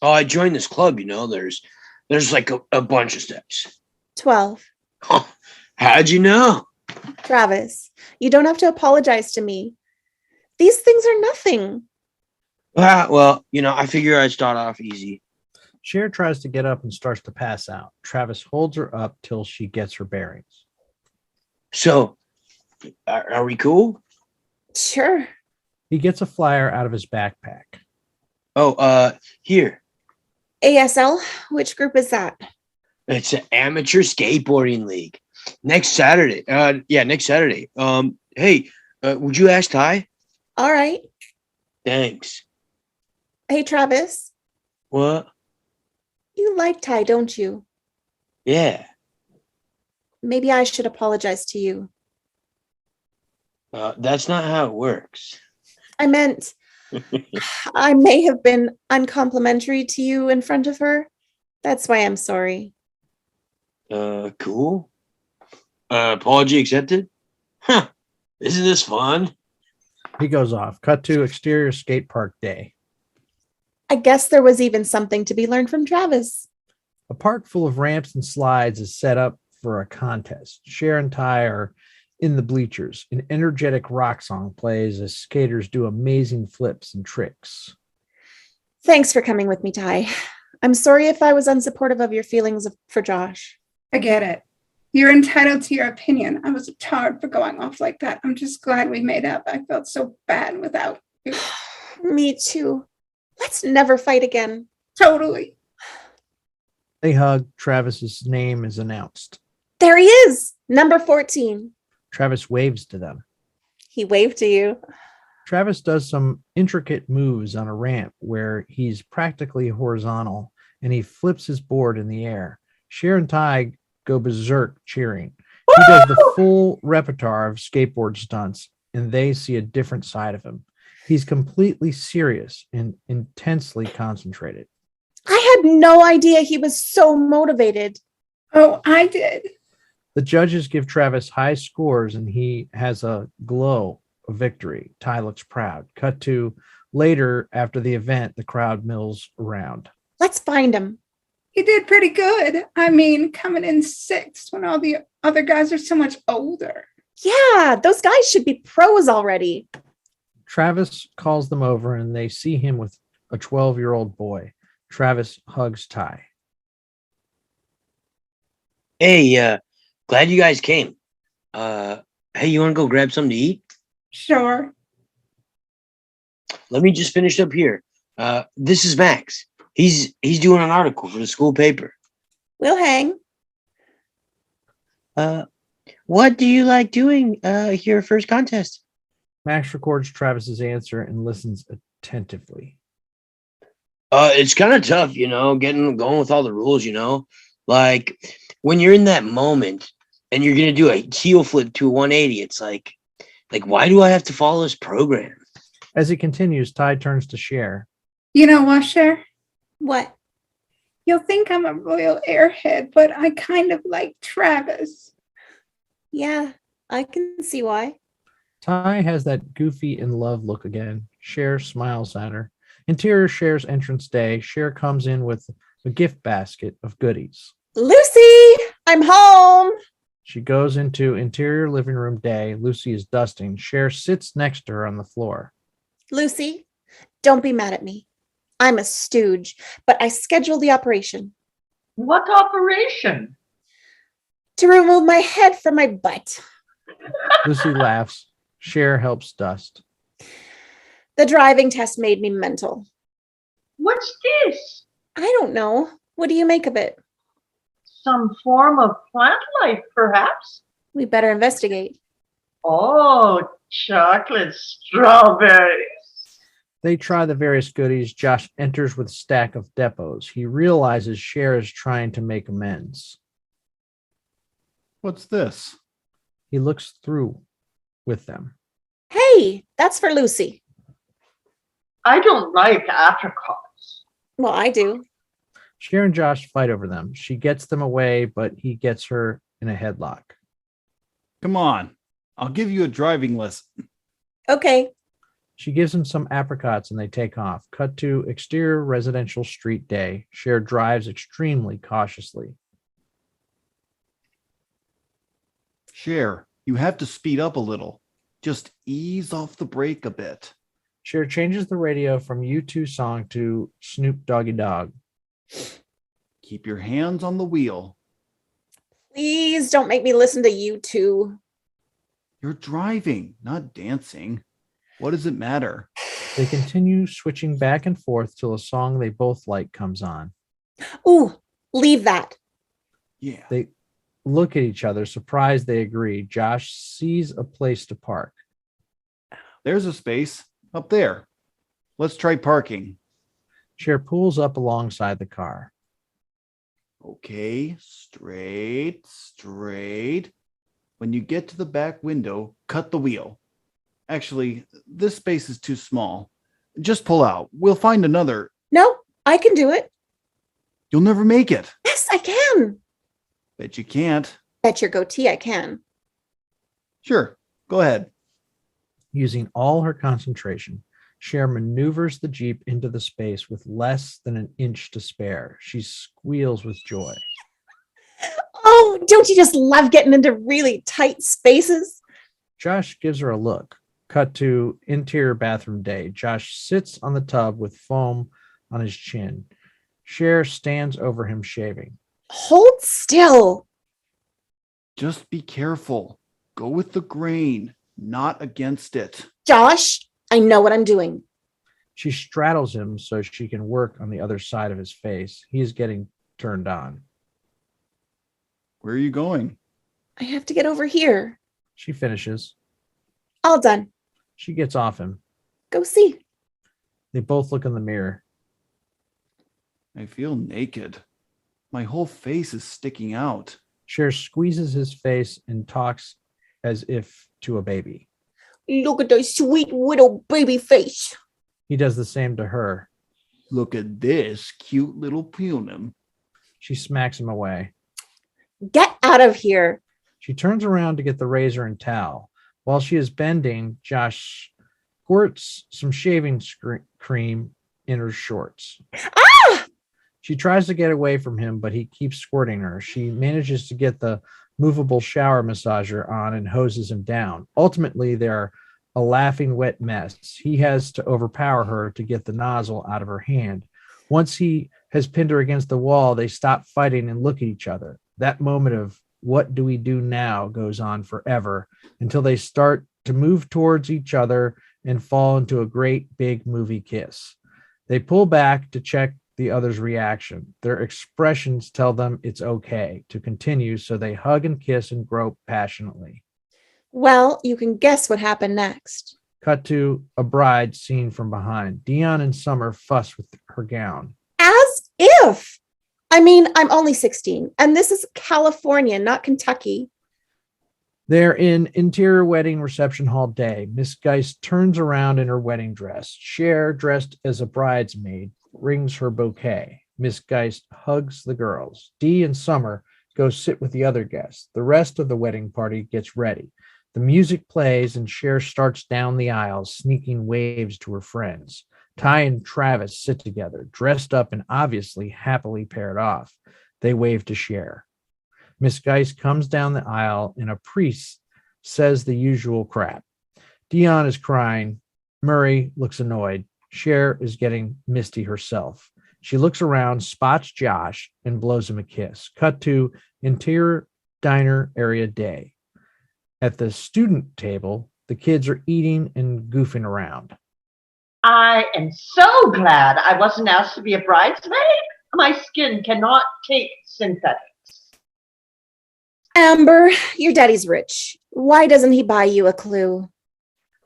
Oh, I joined this club. There's like a bunch of steps. 12. How'd you know? Travis, you don't have to apologize to me. These things are nothing. Well, I figure I'd start off easy. Cher tries to get up and starts to pass out. Travis holds her up till she gets her bearings. So, are we cool? Sure. He gets a flyer out of his backpack. Oh, here. ASL, which group is that? It's an amateur skateboarding league. Next Saturday. Next Saturday. Hey, would you ask Ty? All right. Thanks. Hey, Travis, What? you like Ty, don't you? Yeah. Maybe I should apologize to you. That's not how it works. I meant I may have been uncomplimentary to you in front of her. That's why I'm sorry. Cool. Apology accepted? Huh. Isn't this fun? He goes off. Cut to exterior skate park day. I guess there was even something to be learned from Travis. A park full of ramps and slides is set up for a contest. Cher and Ty are in the bleachers. An energetic rock song plays as skaters do amazing flips and tricks. Thanks for coming with me, Ty. I'm sorry if I was unsupportive of your feelings for Josh. I get it. You're entitled to your opinion. I was a tard for going off like that. I'm just glad we made up. I felt so bad without you. Me too. Let's never fight again. Totally. They hug. Travis's name is announced. There he is, number 14. Travis waves to them. He waved to you. Travis does some intricate moves on a ramp where he's practically horizontal and he flips his board in the air. Cher and Ty go berserk cheering. He does the full repertoire of skateboard stunts and they see a different side of him. He's completely serious and intensely concentrated. I had no idea he was so motivated. Oh, I did. The judges give Travis high scores and he has a glow of victory. Ty looks proud. Cut to Later, after the event, the crowd mills around. Let's find him. He did pretty good. I mean, coming in sixth when all the other guys are so much older. Yeah, those guys should be pros already. Travis calls them over and they see him with a 12-year-old boy. Travis hugs Ty. Hey, glad you guys came. Hey, you want to go grab something to eat? Sure. Let me just finish up here. This is Max. He's doing an article for the school paper. We'll hang. What do you like doing your first contest? Max records Travis's answer and listens attentively. It's kind of tough, going with all the rules, like when you're in that moment and you're gonna do a heel flip to a 180, it's like why do I have to follow this program? As he continues, Ty turns to Cher. You know what, Cher? What? You'll think I'm a royal airhead, but I kind of like Travis. Yeah, I can see why. Ty has that goofy in love look again. Cher smiles at her. Interior Cher's entrance day. Cher comes in with a gift basket of goodies. Lucy, I'm home. She goes into interior living room day. Lucy is dusting. Cher sits next to her on the floor. Lucy, don't be mad at me. I'm a stooge, but I scheduled the operation. What operation? To remove my head from my butt. Lucy laughs. Cher helps dust. The driving test made me mental. What's this? I don't know. What do you make of it? Some form of plant life, perhaps? We better investigate. Oh, chocolate strawberries. They try the various goodies. Josh enters with a stack of depots. He realizes Cher is trying to make amends. What's this? He looks through with them. Hey, that's for Lucy. I don't like apricots. Well, I do. Cher and Josh fight over them. She gets them away, but he gets her in a headlock. Come on. I'll give you a driving lesson. Okay. She gives him some apricots and they take off. Cut to exterior residential street day. Cher drives extremely cautiously. Cher, you have to speed up a little. Just ease off the brake a bit. Cher changes the radio from U2 song to Snoop Doggy Dogg. Keep your hands on the wheel. Please don't make me listen to you two. You're driving, not dancing. What does it matter? They continue switching back and forth till a song they both like comes on. Ooh, leave that. Yeah. They look at each other, surprised they agree. Josh sees a place to park. There's a space up there. Let's try parking. Cher pulls up alongside the car. Okay, straight. When you get to the back window, cut the wheel. Actually, this space is too small. Just pull out. We'll find another. No, I can do it. You'll never make it. Yes, I can. Bet you can't. Bet your goatee I can. Sure, go ahead. Using all her concentration, Cher maneuvers the Jeep into the space with less than an inch to spare. She squeals with joy. Oh, don't you just love getting into really tight spaces? Josh gives her a look. Cut to interior bathroom day. Josh sits on the tub with foam on his chin. Cher stands over him shaving. Hold still. Just be careful. Go with the grain, not against it. Josh, I know what I'm doing. She straddles him so she can work on the other side of his face. He is getting turned on. Where are you going? I have to get over here. She finishes. All done. She gets off him. Go see. They both look in the mirror. I feel naked. My whole face is sticking out. Cher squeezes his face and talks as if to a baby. Look at that sweet little baby face. He does the same to her. Look at this cute little punim. She smacks him away. Get out of here. She turns around to get the razor and towel. While she is bending, Josh squirts some shaving cream in her shorts. Ah! She tries to get away from him, but he keeps squirting her. She manages to get the movable shower massager on and hoses him down. Ultimately, they're a laughing wet mess. He has to overpower her to get the nozzle out of her hand. Once he has pinned her against the wall, they stop fighting and look at each other. That moment of what do we do now goes on forever until they start to move towards each other and fall into a great big movie kiss. They pull back to check the other's reaction. Their expressions tell them it's okay to continue, so they hug and kiss and grope passionately. Well, you can guess what happened next. Cut to a bride seen from behind. Dion and Summer fuss with her gown. As if. I mean, I'm only 16, and this is California, not Kentucky. They're in interior wedding reception hall day. Miss Geist turns around in her wedding dress. Cher, dressed as a bridesmaid, rings her bouquet. Miss Geist hugs the girls. Dee and Summer go sit with the other guests. The rest of the wedding party gets ready. The music plays and Cher starts down the aisle, sneaking waves to her friends. Ty and Travis sit together, dressed up and obviously happily paired off. They wave to Cher. Miss Geist comes down the aisle and a priest says the usual crap. Dion is crying. Murray looks annoyed. Cher is getting misty herself. She looks around, spots Josh, and blows him a kiss. Cut to interior diner area day. At the student table, the kids are eating and goofing around. I am so glad I wasn't asked to be a bridesmaid. My skin cannot take synthetics. Amber, your daddy's rich. Why doesn't he buy you a Clue?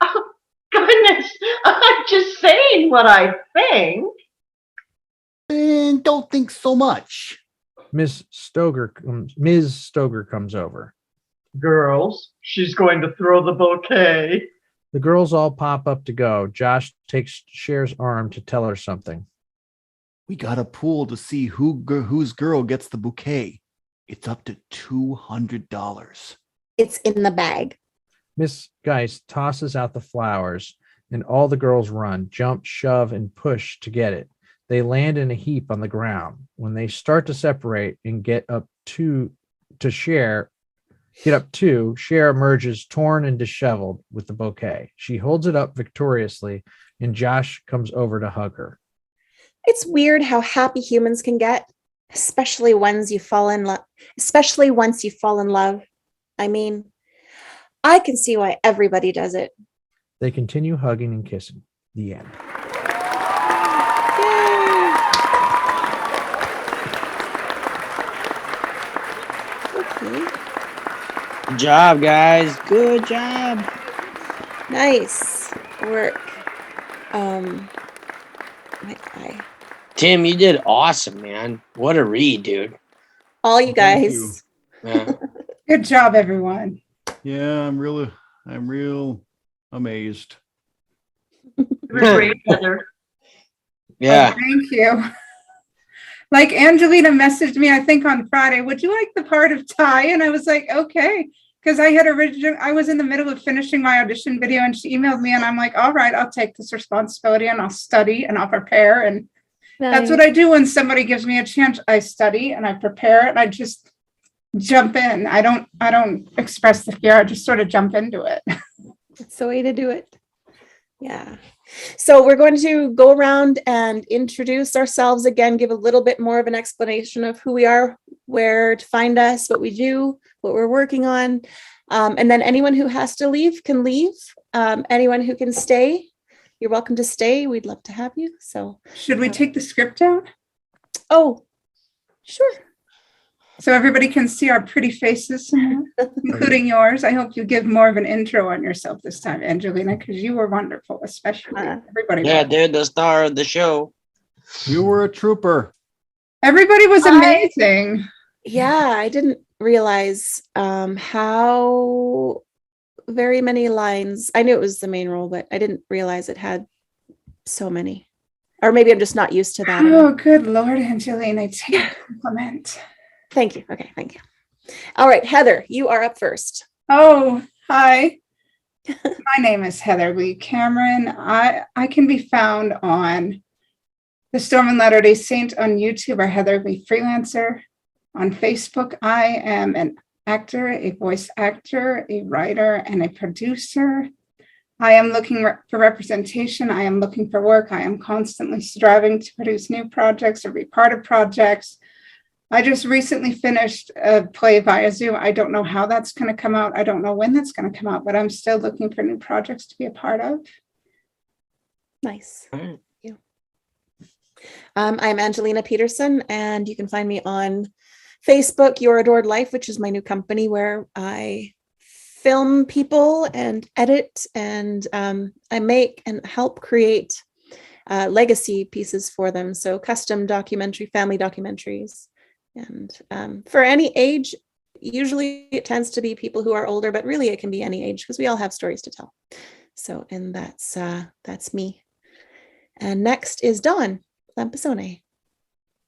Oh, goodness, I'm just saying what I think. And don't think so much. Ms. Stoger comes over. Girls, she's going to throw the bouquet. The girls all pop up to go. Josh takes Cher's arm to tell her something. We got a pool to see whose girl gets the bouquet. It's up to $200. It's in the bag. Miss Geist tosses out the flowers, and all the girls run, jump, shove, and push to get it. They land in a heap on the ground. When they start to separate and get up to Cher emerges torn and disheveled with the bouquet. She holds it up victoriously, and Josh comes over to hug her. It's weird how happy humans can get, especially once you fall in love. I mean, I can see why everybody does it. They continue hugging and kissing. The end. Okay. Good job, guys. Good job. Nice work. My eye. Tim, you did awesome, man. What a read, dude. All you Thank guys. you. Yeah. Good job, everyone. Yeah, I'm real amazed. You were great, Heather. Yeah. Oh, thank you. Like Angelina messaged me, I think on Friday, would you like the part of Ty? And I was like, okay. Because I was in the middle of finishing my audition video and she emailed me and I'm like, all right, I'll take this responsibility and I'll study and I'll prepare. And that's what I do when somebody gives me a chance. I study and I prepare and I just jump in. I don't express the fear. I just sort of jump into it. It's the way to do it. Yeah. So we're going to go around and introduce ourselves again, give a little bit more of an explanation of who we are, where to find us, what we do, what we're working on. And then anyone who has to leave can leave. Anyone who can stay, you're welcome to stay. We'd love to have you. So Should we take the script down? oh, sure. So everybody can see our pretty faces, including yours. I hope you give more of an intro on yourself this time, Angelina, because you were wonderful, especially everybody. Yeah, was. they're the star of the show. You were a trooper. Everybody was amazing. Yeah, I didn't realize how very many lines. I knew it was the main role, but I didn't realize it had so many. Or maybe I'm just not used to that. Oh, good Lord, Angelina, take a compliment. Thank you. Okay, thank you. All right, Heather, you are up first. Oh, hi. My name is Heather Lee Cameron. I can be found on The Storm and Latter-day Saint on YouTube or Heather Lee Freelancer. On Facebook, I am an actor, a voice actor, a writer, and a producer. I am looking for representation. I am looking for work. I am constantly striving to produce new projects or be part of projects. I just recently finished a play via Zoom. I don't know how that's going to come out. I don't know when that's going to come out, but I'm still looking for new projects to be a part of. Nice. All right. Thank you. I'm Angelina Peterson, and you can find me on Facebook, Your Adored Life, which is my new company where I film people and edit, and I make and help create legacy pieces for them. So custom documentary, family documentaries. And for any age, usually it tends to be people who are older, but really it can be any age because we all have stories to tell. So, and that's me. And next is Dawn Lampasone.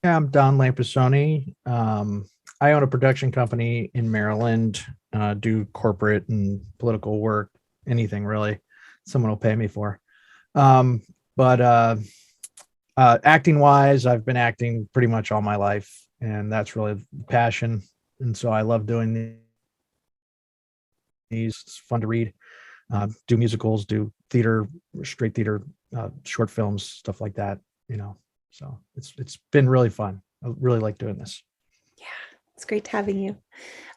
Yeah, I'm Don Lampasoni. I own a production company in Maryland, do corporate and political work, anything really someone will pay me for. But acting wise, I've been acting pretty much all my life, and that's really the passion. And so I love doing these. It's fun to read, do musicals, do theater, straight theater, short films, stuff like that, so it's been really fun. I really like doing this. Yeah, it's great having you.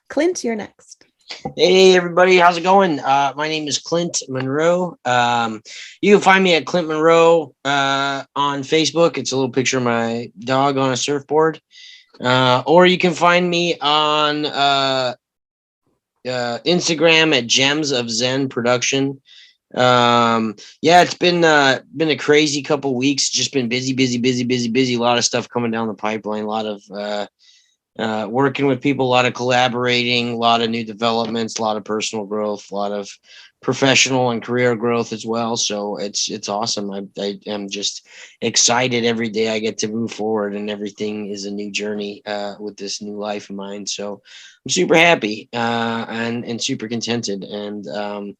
Clint, you're next. Hey everybody, how's it going? My name is Clint Monroe. You can find me at Clint Monroe on Facebook. It's a little picture of my dog on a surfboard. Or you can find me on Instagram at Gems of Zen Production. It's been a crazy couple weeks. Just been busy. A lot of stuff coming down the pipeline. A lot of working with people, a lot of collaborating, a lot of new developments, a lot of personal growth, a lot of professional and career growth as well. So it's awesome. I am just excited every day I get to move forward, and everything is a new journey with this new life of mine. So I'm super happy and super contented. And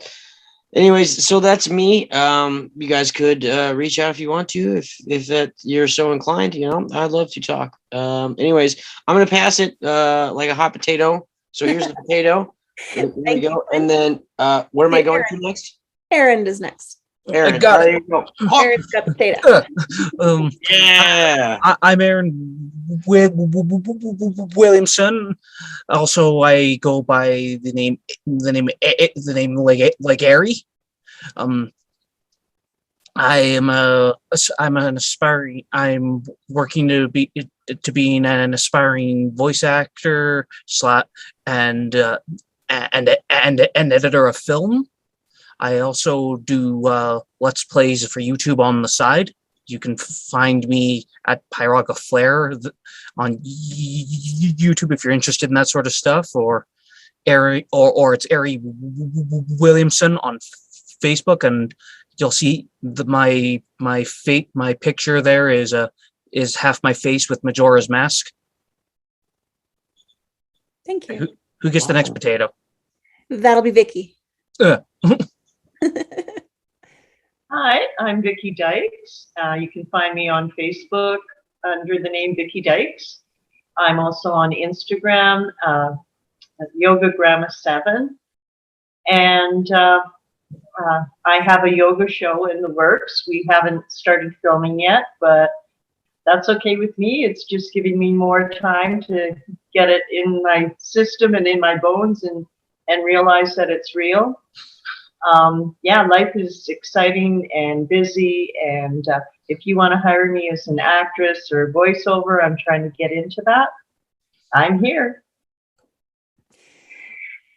anyways, so that's me. You guys could reach out if you want to, if that you're so inclined. I'd love to talk. Anyways, I'm gonna pass it like a hot potato. So here's the potato. Here we go. And then where am I going to next? Aaron is next. Aaron, got there you go. Aaron's got the potato. Yeah. I'm Aaron Williamson. Also, I go by the name like Ari. I'm working to being an aspiring voice actor and editor of film. I also do Let's Plays for YouTube on the side. You can find me at Pyroga Flare on YouTube if you're interested in that sort of stuff, or it's Ari Williamson on Facebook, and you'll see my picture there is half my face with Majora's Mask. Thank you. Who gets the next potato? That'll be Vicky. Hi, I'm Vicky Dykes. You can find me on Facebook under the name Vicky Dykes. I'm also on Instagram at YogaGramma7. And I have a yoga show in the works. We haven't started filming yet, but that's okay with me. It's just giving me more time to get it in my system and in my bones and realize that it's real. Life is exciting and busy, and if you want to hire me as an actress or voiceover, I'm trying to get into that. I'm here.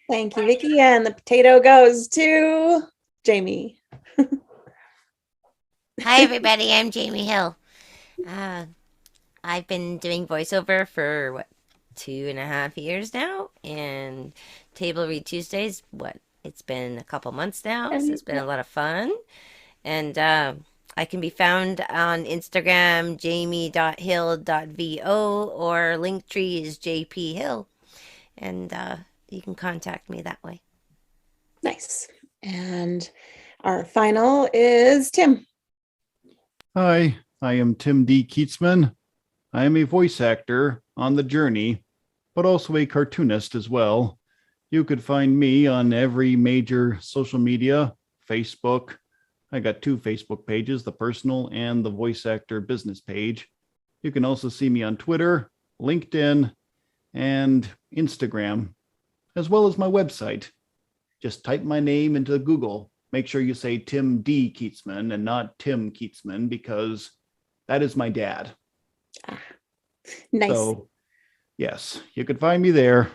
Thank you, Vicky. And the potato goes to Jamie. Hi, everybody. I'm Jamie Hill. I've been doing voiceover for 2.5 years now, and Table Read Tuesdays, it's been a couple months now, so it's been a lot of fun. And I can be found on Instagram, jamie.hill.vo, or Linktree is JP Hill. And you can contact me that way. Nice. And our final is Tim. Hi, I am Tim D. Keatsman. I am a voice actor on the journey, but also a cartoonist as well. You could find me on every major social media, Facebook. I got 2 Facebook pages, the personal and the voice actor business page. You can also see me on Twitter, LinkedIn, and Instagram, as well as my website. Just type my name into Google. Make sure you say Tim D. Keatsman and not Tim Keatsman, because that is my dad. Nice. So, yes, you could find me there.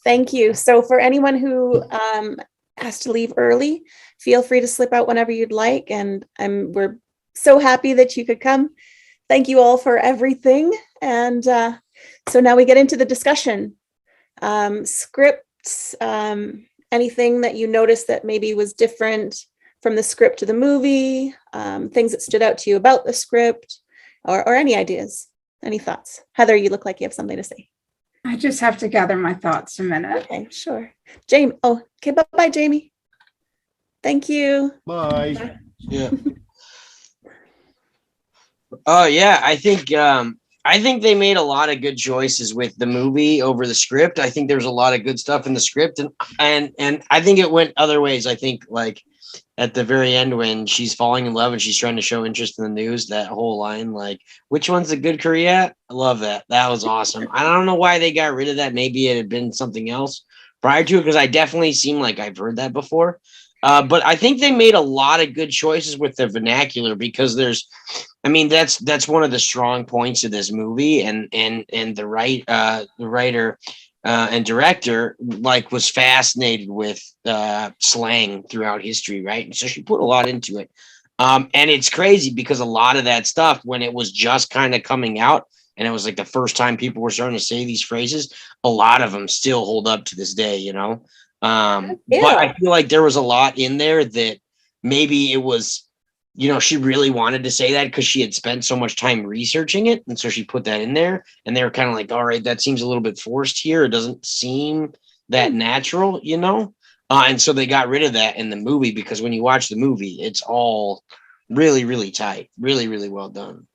Thank you. So for anyone who has to leave early, feel free to slip out whenever you'd like. And we're so happy that you could come. Thank you all for everything. And so now we get into the discussion. Scripts, anything that you noticed that maybe was different from the script to the movie, things that stood out to you about the script, or any ideas, any thoughts? Heather, you look like you have something to say. I just have to gather my thoughts a minute. Okay, sure. Jamie, okay, bye-bye, Jamie. Thank you. Bye. Yeah. Oh yeah, I think they made a lot of good choices with the movie over the script. I think there's a lot of good stuff in the script, and I think it went other ways. I think like at the very end when she's falling in love and she's trying to show interest in the news, that whole line, like, which one's a good career? I love that. That was awesome. I don't know why they got rid of that. Maybe it had been something else prior to it, because I definitely seem like I've heard that before. But I think they made a lot of good choices with the vernacular, because that's one of the strong points of this movie, and the writer and director was fascinated with slang throughout history, right? And so she put a lot into it. And it's crazy because a lot of that stuff, when it was just kind of coming out, and it was like the first time people were starting to say these phrases, a lot of them still hold up to this day, you know? But I feel like there was a lot in there that maybe it was, she really wanted to say that because she had spent so much time researching it. And so she put that in there, and they were kind of like, all right, that seems a little bit forced here. It doesn't seem that natural, and so they got rid of that in the movie, because when you watch the movie, it's all really, really tight, really, really well done.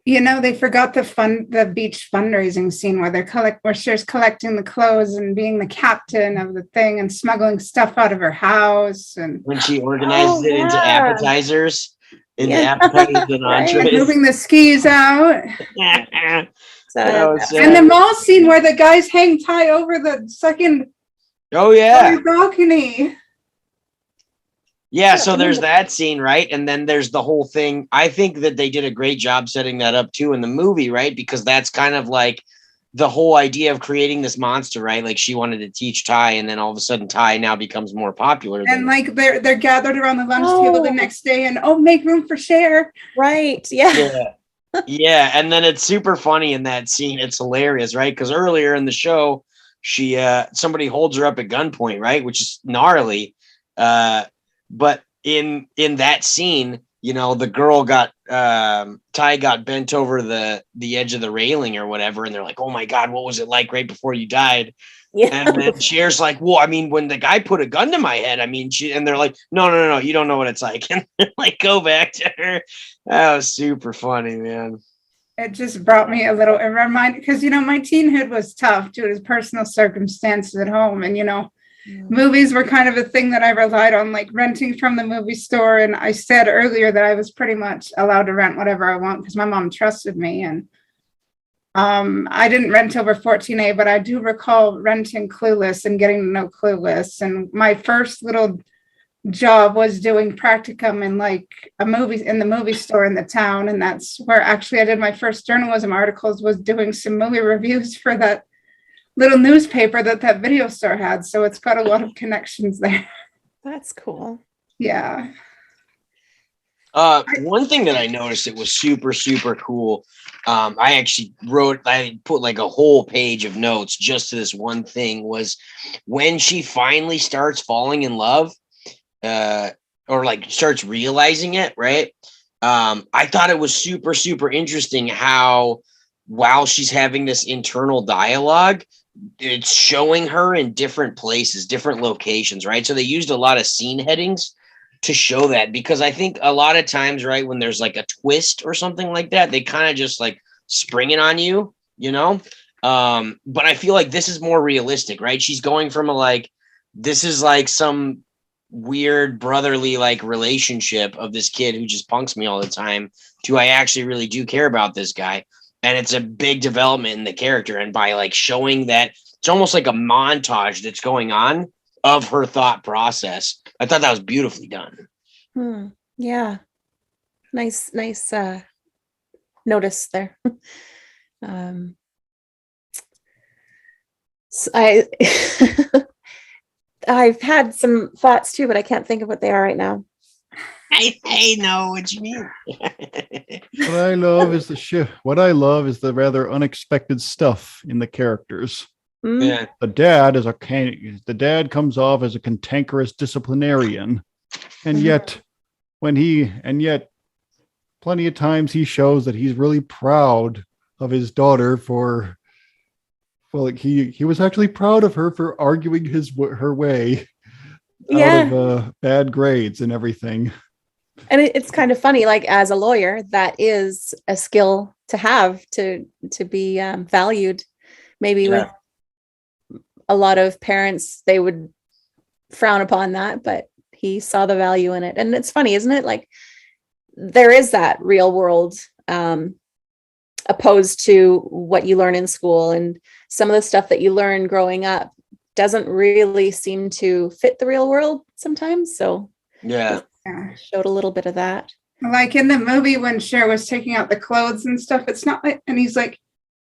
They forgot the beach fundraising scene where she's collecting the clothes and being the captain of the thing and smuggling stuff out of her house, and when she organizes it into appetizers, and entrees, moving the skis out. And the mall scene where the guys hang tie over the second balcony. Yeah, so there's that scene, right? And then there's the whole thing. I think that they did a great job setting that up too in the movie, right? Because that's kind of like the whole idea of creating this monster, right? Like she wanted to teach Ty, and then all of a sudden Ty now becomes more popular. And like they're gathered around the lunch table the next day, and make room for Cher. Right. Yeah. Yeah. And then it's super funny in that scene. It's hilarious, right? Because earlier in the show, she somebody holds her up at gunpoint, right? Which is gnarly. But in that scene, the girl Ty got bent over the edge of the railing or whatever. And they're like, oh my God, what was it like right before you died? Yeah. And then Cher's like, well, when the guy put a gun to my head, and they're like, no, you don't know what it's like. And they're like, go back to her. That was super funny, man. It just brought me a little, because, my teenhood was tough due to personal circumstances at home. And, movies were kind of a thing that I relied on, like renting from the movie store. And I said earlier that I was pretty much allowed to rent whatever I want because my mom trusted me. And I didn't rent over 14A, but I do recall renting Clueless and getting to know Clueless. And my first little job was doing practicum in in the movie store in the town. And that's where actually I did my first journalism articles, was doing some movie reviews for that little newspaper that video store had. So it's got a lot of connections there. That's cool. Yeah. One thing that I noticed that was super, super cool. I put like a whole page of notes just to this one thing, was when she finally starts falling in love, or like starts realizing it, right? I thought it was super, super interesting how, while she's having this internal dialogue, it's showing her in different places, different locations, right? So they used a lot of scene headings to show that, because I think a lot of times, right, when there's like a twist or something like that, they kind of just like spring it on you, you know? But I feel like this is more realistic, right? She's going from a like, this is like some weird brotherly like relationship of this kid who just punks me all the time to I actually really do care about this guy. And it's a big development in the character. And by like showing that, it's almost like a montage that's going on of her thought process. I thought that was beautifully done. Yeah. Nice notice there. So I've had some thoughts too, but I can't think of what they are right now. I know what you mean. What I love is what I love is the rather unexpected stuff in the characters. Yeah. The dad comes off as a cantankerous disciplinarian, and yet plenty of times he shows that he's really proud of his daughter for, well, like he was actually proud of her for arguing her way out of bad grades and everything. And it's kind of funny, like as a lawyer, that is a skill to have to be valued. Maybe with a lot of parents, they would frown upon that, but he saw the value in it. And it's funny, isn't it? Like there is that real world opposed to what you learn in school, and some of the stuff that you learn growing up doesn't really seem to fit the real world sometimes. So showed a little bit of that. Like in the movie when Cher was taking out the clothes and stuff, it's not like, and he's like,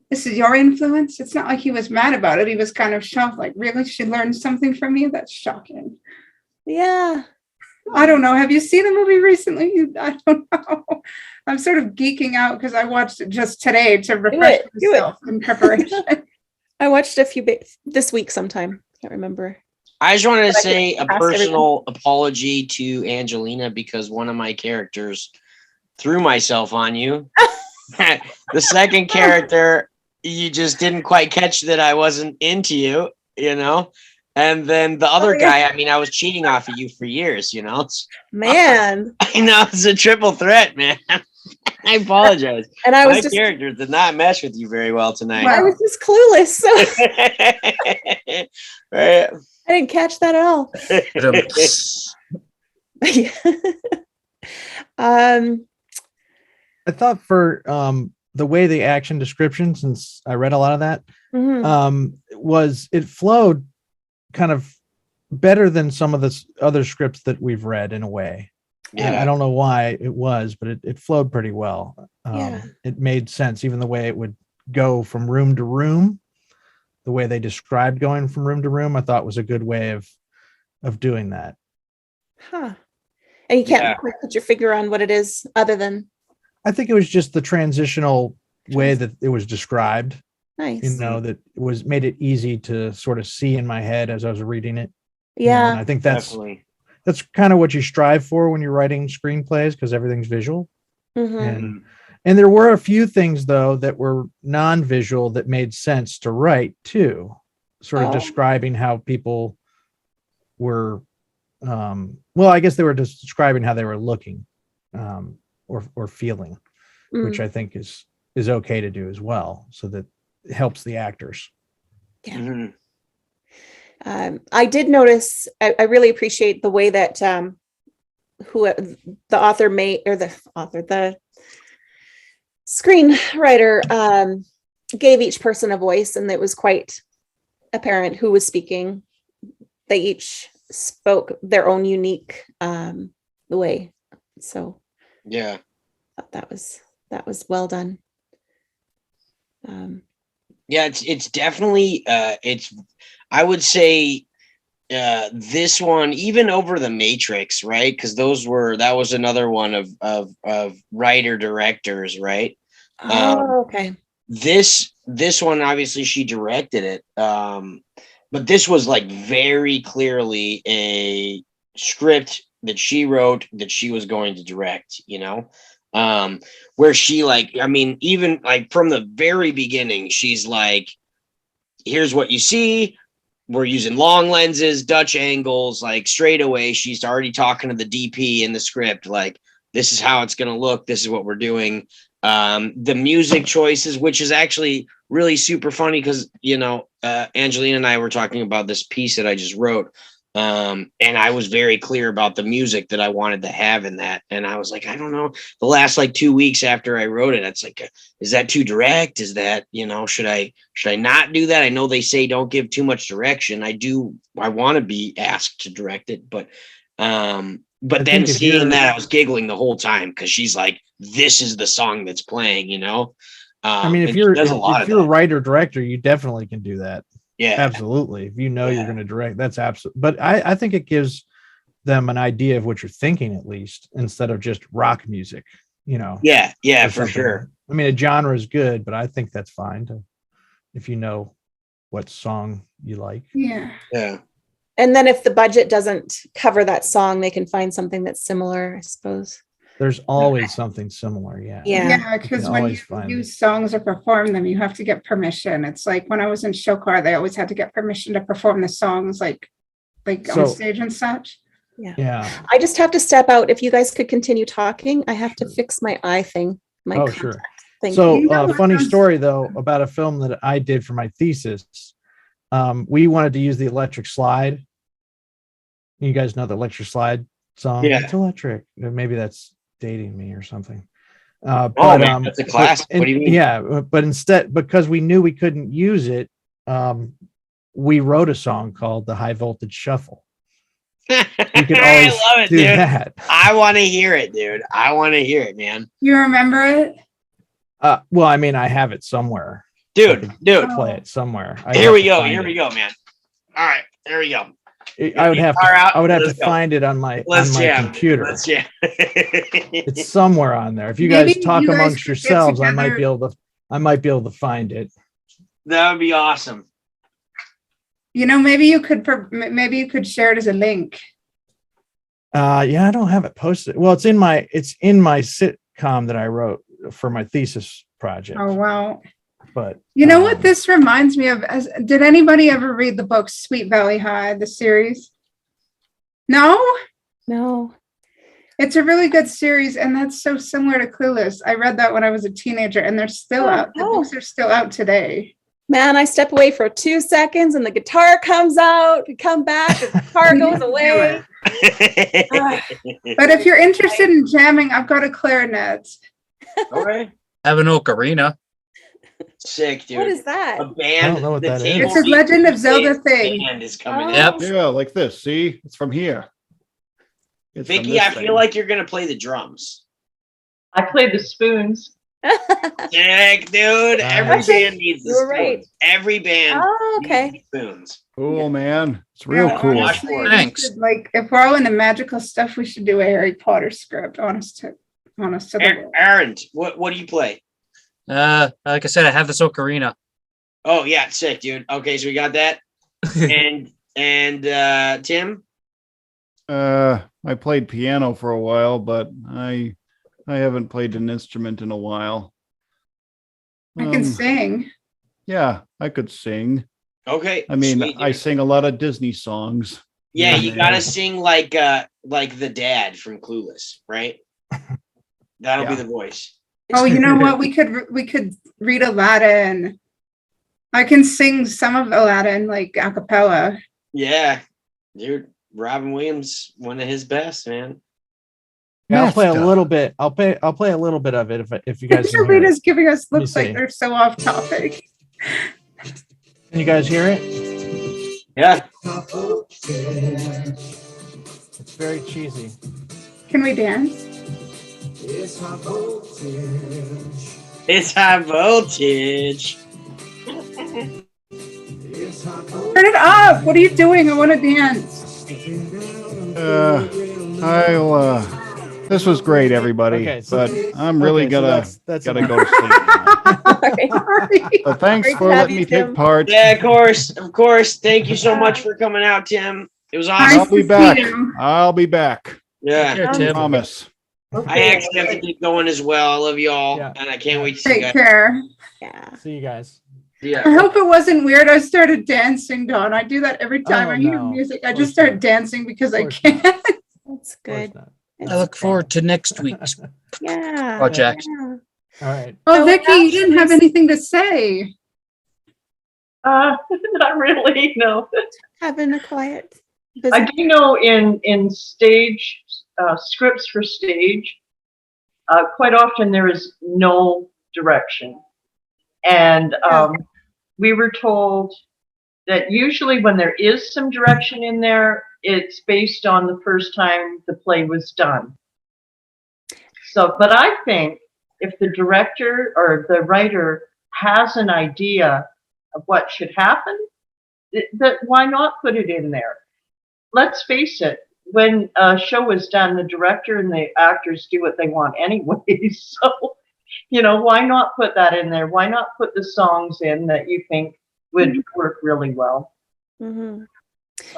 this is your influence. It's not like he was mad about it. He was kind of shocked, like, really? She learned something from me? That's shocking. Yeah. I don't know. Have you seen the movie recently? I don't know. I'm sort of geeking out because I watched it just today to refresh myself in preparation. I watched a few bits this week sometime. Can't remember. I just wanted to say a personal apology to Angelina because one of my characters threw myself on you. The second character, you just didn't quite catch that I wasn't into you, you know? And then the other guy, I mean, I was cheating off of you for years, you know? Man. I know, it's a triple threat, man. I apologize. And I was my just character did not mesh with you very well tonight. I was just clueless. So Right. I didn't catch that at all. I thought for the way the action description, since I read a lot of that, was it flowed kind of better than some of the other scripts that we've read in a way. I don't know why it was, but it flowed pretty well. It made sense, even the way it would go from room to room. The way they described going from room to room, I thought was a good way of doing that. Huh. And you can't quite put your finger on what it is other than. I think it was just the transitional way that it was described. Nice. You know, that was made it easy to sort of see in my head as I was reading it. Yeah. You know, and I think that's kind of what you strive for when you're writing screenplays, because everything's visual. And there were a few things, though, that were non-visual that made sense to write, too. Sort of describing how people were, well, I guess they were just describing how they were looking or feeling, which I think is okay to do as well, so that it helps the actors. Yeah. I did notice, I really appreciate the way that the screenwriter gave each person a voice, and it was quite apparent who was speaking. They each spoke their own unique way. So that was well done. It's definitely I would say this one, even over the Matrix, right? Because that was another one of writer directors, right? Okay. This one, obviously she directed it, but this was like very clearly a script that she wrote that she was going to direct, you know, where she, like, I mean, even like from the very beginning, she's like, here's what you see. We're using long lenses, Dutch angles, like straight away. She's already talking to the DP in the script, like, this is how it's going to look. This is what we're doing. The music choices, which is actually really super funny because, Angelina and I were talking about this piece that I just wrote. And I was very clear about the music that I wanted to have in that. And I was like, I don't know, the last like 2 weeks after I wrote it, it's like, is that too direct? Is that, should I not do that? I know they say don't give too much direction. I want to be asked to direct it, but then think if seeing you're- that, I was giggling the whole time because she's like, this is the song that's playing, I mean, if and you're she does a lot if of you're a that. writer director, you definitely can do that. Yeah, Absolutely. If you know you're Yeah. going to direct, that's absolutely. But I think it gives them an idea of what you're thinking, at least, instead of just rock music, yeah, or for something. sure. I mean, a genre is good, but I think that's fine if you know what song you like. Yeah. Yeah. And then if the budget doesn't cover that song, they can find something that's similar, I suppose. There's always something similar. Yeah. Yeah. Yeah, because when you always find it. use songs or perform them, you have to get permission. It's like when I was in show choir, they always had to get permission to perform the songs like So- on stage and such. Yeah. I just have to step out. If you guys could continue talking, I have to fix my eye thing. My Oh, contact sure. thing. So, You know what funny sounds- story though about a film that I did for my thesis. We wanted to use the electric slide. You guys know the electric slide song? Yeah. It's electric. Maybe that's dating me or something. Man, that's a but- classic. What do you mean? Yeah, but instead, because we knew we couldn't use it, we wrote a song called "The High Voltage Shuffle." You could I always love it, do dude. that. I want to hear it, dude. I want to hear it, man. You remember it? Well, I mean, I have it somewhere. Dude. Play it somewhere. I Here have we to go. find Here it. we go, man. All right, there we go. I would have to. Guitar out. I would have to Let's go. find it on my Let's jam. computer. Let's jam. It's somewhere on there. If you Maybe guys talk you guys amongst could get yourselves, I might together- be able to. I might be able to find it. That would be awesome. Maybe you could share it as a link. Yeah, I don't have it posted. Well, it's in my sitcom that I wrote for my thesis project. Oh wow. But You know what this reminds me of? Did anybody ever read the book Sweet Valley High, the series? No? No. It's a really good series, and that's so similar to Clueless. I read that when I was a teenager, and they're still out. The books are still out today. Man, I step away for 2 seconds and the guitar comes out. We come back, the guitar goes away. But if you're interested in jamming, I've got a clarinet. All right. Have an ocarina. Sick, dude. What is that? A band. I don't know what the that is. table It's a Legend of Zelda read thing. band is coming Oh. in. Yep. Yeah, like this. See, it's from here. It's from Vicky, this I thing. feel like you're gonna play the drums. I played the spoons. Sick, dude. Every Nice. band needs the You were spoons. right. Every band Oh, okay. needs spoons. Cool, man. It's real Yeah, cool. honestly, we Thanks. should, if we're all into magical stuff, we should do a Harry Potter script. Honest to the world. Aaron, what do you play? Like I said, I have this ocarina. Oh yeah, sick, dude. Okay, so we got that. and Tim? I played piano for a while, but I haven't played an instrument in a while. I can sing. Yeah, I could sing. Okay. I mean, sweet, I dude. sing a lot of Disney songs. Yeah, Yeah, you man. gotta sing like the dad from Clueless, right? That'll be Yeah. the voice. Oh, you know what? We could read Aladdin. I can sing some of Aladdin like a cappella. Yeah, dude. Robin Williams, one of his best, man. Yeah, I'll play a Nesta. little bit. I'll play a little bit of it if you guys can hear Everybody's it. giving us Let me looks like see. they're so off topic. Can you guys hear it? Yeah. It's very cheesy. Can we dance? It's high voltage. Turn it up. What are you doing? I want to dance. This was great, everybody. Okay, so- but I'm really Okay, so gonna that's gotta enough. go to sleep now. All right. Sorry. But thanks Great to for have letting you, me Tim. take part. Yeah, of course. Thank you so much for coming out, Tim. It was Nice awesome. I'll be to see back. you. I'll be back. Yeah. Here, I Tim. promise. I actually have to get going as well. I love you all, Yeah. and I can't wait to see you Take guys. care. Yeah. See you guys. Yeah. I hope it wasn't weird. I started dancing, Dawn. I do that every time Oh, I hear no. music. I Of just course start not. dancing because I course can't. not. That's Of course good. not. It's I look okay. forward to next week's Yeah. project. Yeah. All right. Oh, So Vicky, you didn't have actually- anything to say. Not really, no. Having a quiet I visit. do know in stage scripts for stage, quite often there is no direction. And we were told that usually when there is some direction in there, it's based on the first time the play was done. So, but I think if the director or the writer has an idea of what should happen, that why not put it in there? Let's face it, when a show is done, the director and the actors do what they want anyway. So, why not put that in there? Why not put the songs in that you think would work really well? Mhm.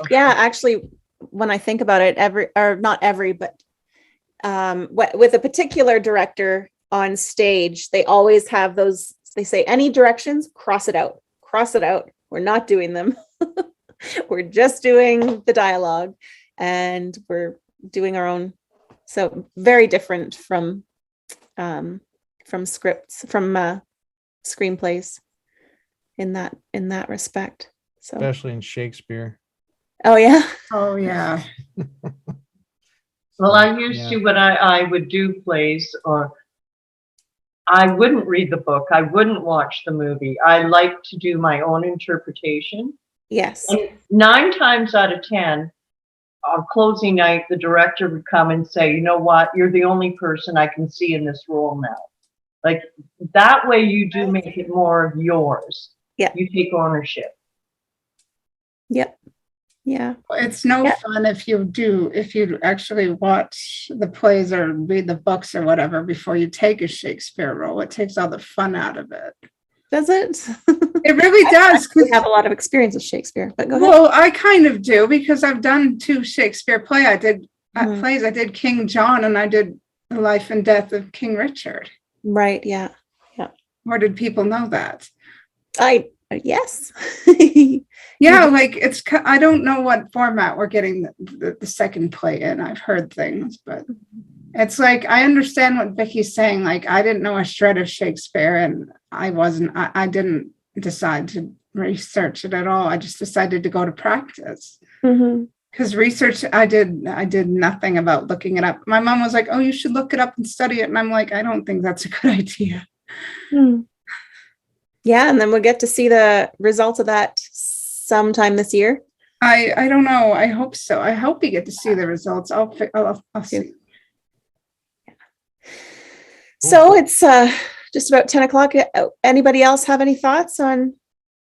Yeah, actually, when I think about it, but with a particular director on stage, they always have those. They say any directions, cross it out. Cross it out. We're not doing them. We're just doing the dialogue, and we're doing our own. So very different from scripts, from screenplays in that respect. So, Especially in Shakespeare. oh yeah. Oh, yeah. Well, I used Yeah. to when I would do plays, or I wouldn't read the book. I wouldn't watch the movie. I like to do my own interpretation. Yes. And 9 times out of 10, on closing night, the director would come and say, you know what, you're the only person I can see in this role now. Like that way you do make it more of yours. Yeah. You take ownership. Yep. Yeah. It's no Yeah. fun if you actually watch the plays or read the books or whatever before you take a Shakespeare role. It takes all the fun out of it. Does it? It really does. We have a lot of experience with Shakespeare, but go ahead. Well, I kind of do because I've done 2 Shakespeare plays. I did plays. I did King John and I did The Life and Death of King Richard. Right. Yeah. Or did people know that? Yes. Yeah, like I don't know what format we're getting the second play in. I've heard things, but it's like I understand what Vicky's saying. Like I didn't know a shred of Shakespeare, and I didn't decide to research it at all. I just decided to go to practice. Mhm. Because research, I did nothing about looking it up. My mom was like, "Oh, you should look it up and study it," and I'm like, "I don't think that's a good idea." Yeah, and then we'll get to see the results of that sometime this year. I don't know. I hope so. I hope we get to see the results. I'll see. So it's just about 10 o'clock. Anybody else have any thoughts on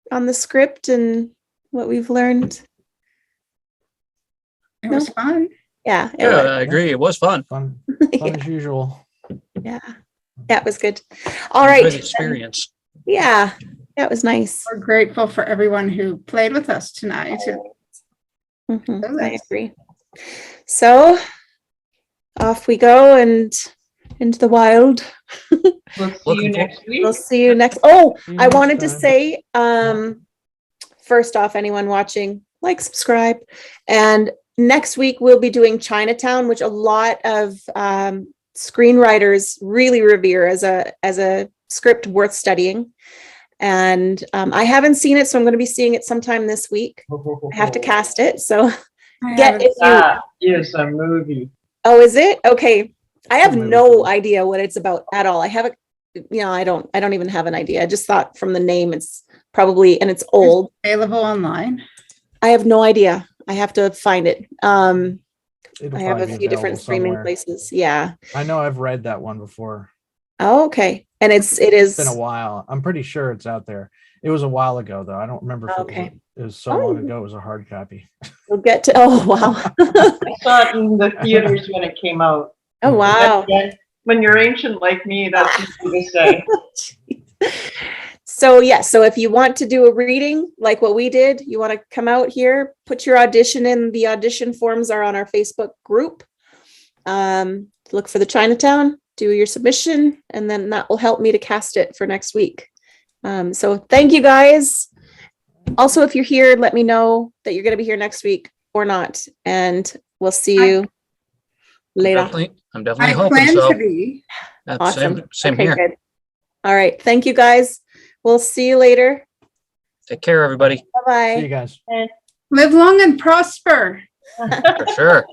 the script and what we've learned? It was fun. Yeah, it Yeah, was. I agree. It was fun. Fun Yeah. as usual. Yeah, it was good. All right. Good experience. Yeah, that was nice. We're grateful for everyone who played with us tonight. Mhm, I agree. So off we go and into the wild. We'll see Looking you next week. We'll see you next. Oh, See you I next wanted to time. say, first off, anyone watching, like, subscribe. And next week we'll be doing Chinatown, which a lot of screenwriters really revere as a script worth studying. And I haven't seen it, so I'm going to be seeing it sometime this week. I have to cast it, so if you. That is a movie. Oh, is it? Okay. I have movie. no idea what it's about at all. I haven't, I don't even have an idea. I just thought from the name it's probably, and it's old. Available online. I have no idea. I have to find it. It'll I have probably a be few different available streaming somewhere. places. Yeah. I know I've read that one before. Oh, okay. And it It's is. been a while. I'm pretty sure it's out there. It was a while ago though. I don't remember if Okay. it was so long ago. It was a hard copy. We'll get to. Oh wow. I saw it in the theaters when it came out. Oh wow. And when you're ancient like me, that's easy to say. So yeah, so if you want to do a reading like what we did, you want to come out here, put your audition in. The audition forms are on our Facebook group. Look for the Chinatown, do your submission, and then that will help me to cast it for next week. So thank you guys. Also, if you're here, let me know that you're going to be here next week or not. And we'll see you later. I'm definitely I hoping plan so. to be. Awesome. Same Okay, here. good. All right. Thank you guys. We'll see you later. Take care, everybody. See you Bye-bye. guys. Live long and prosper. For sure.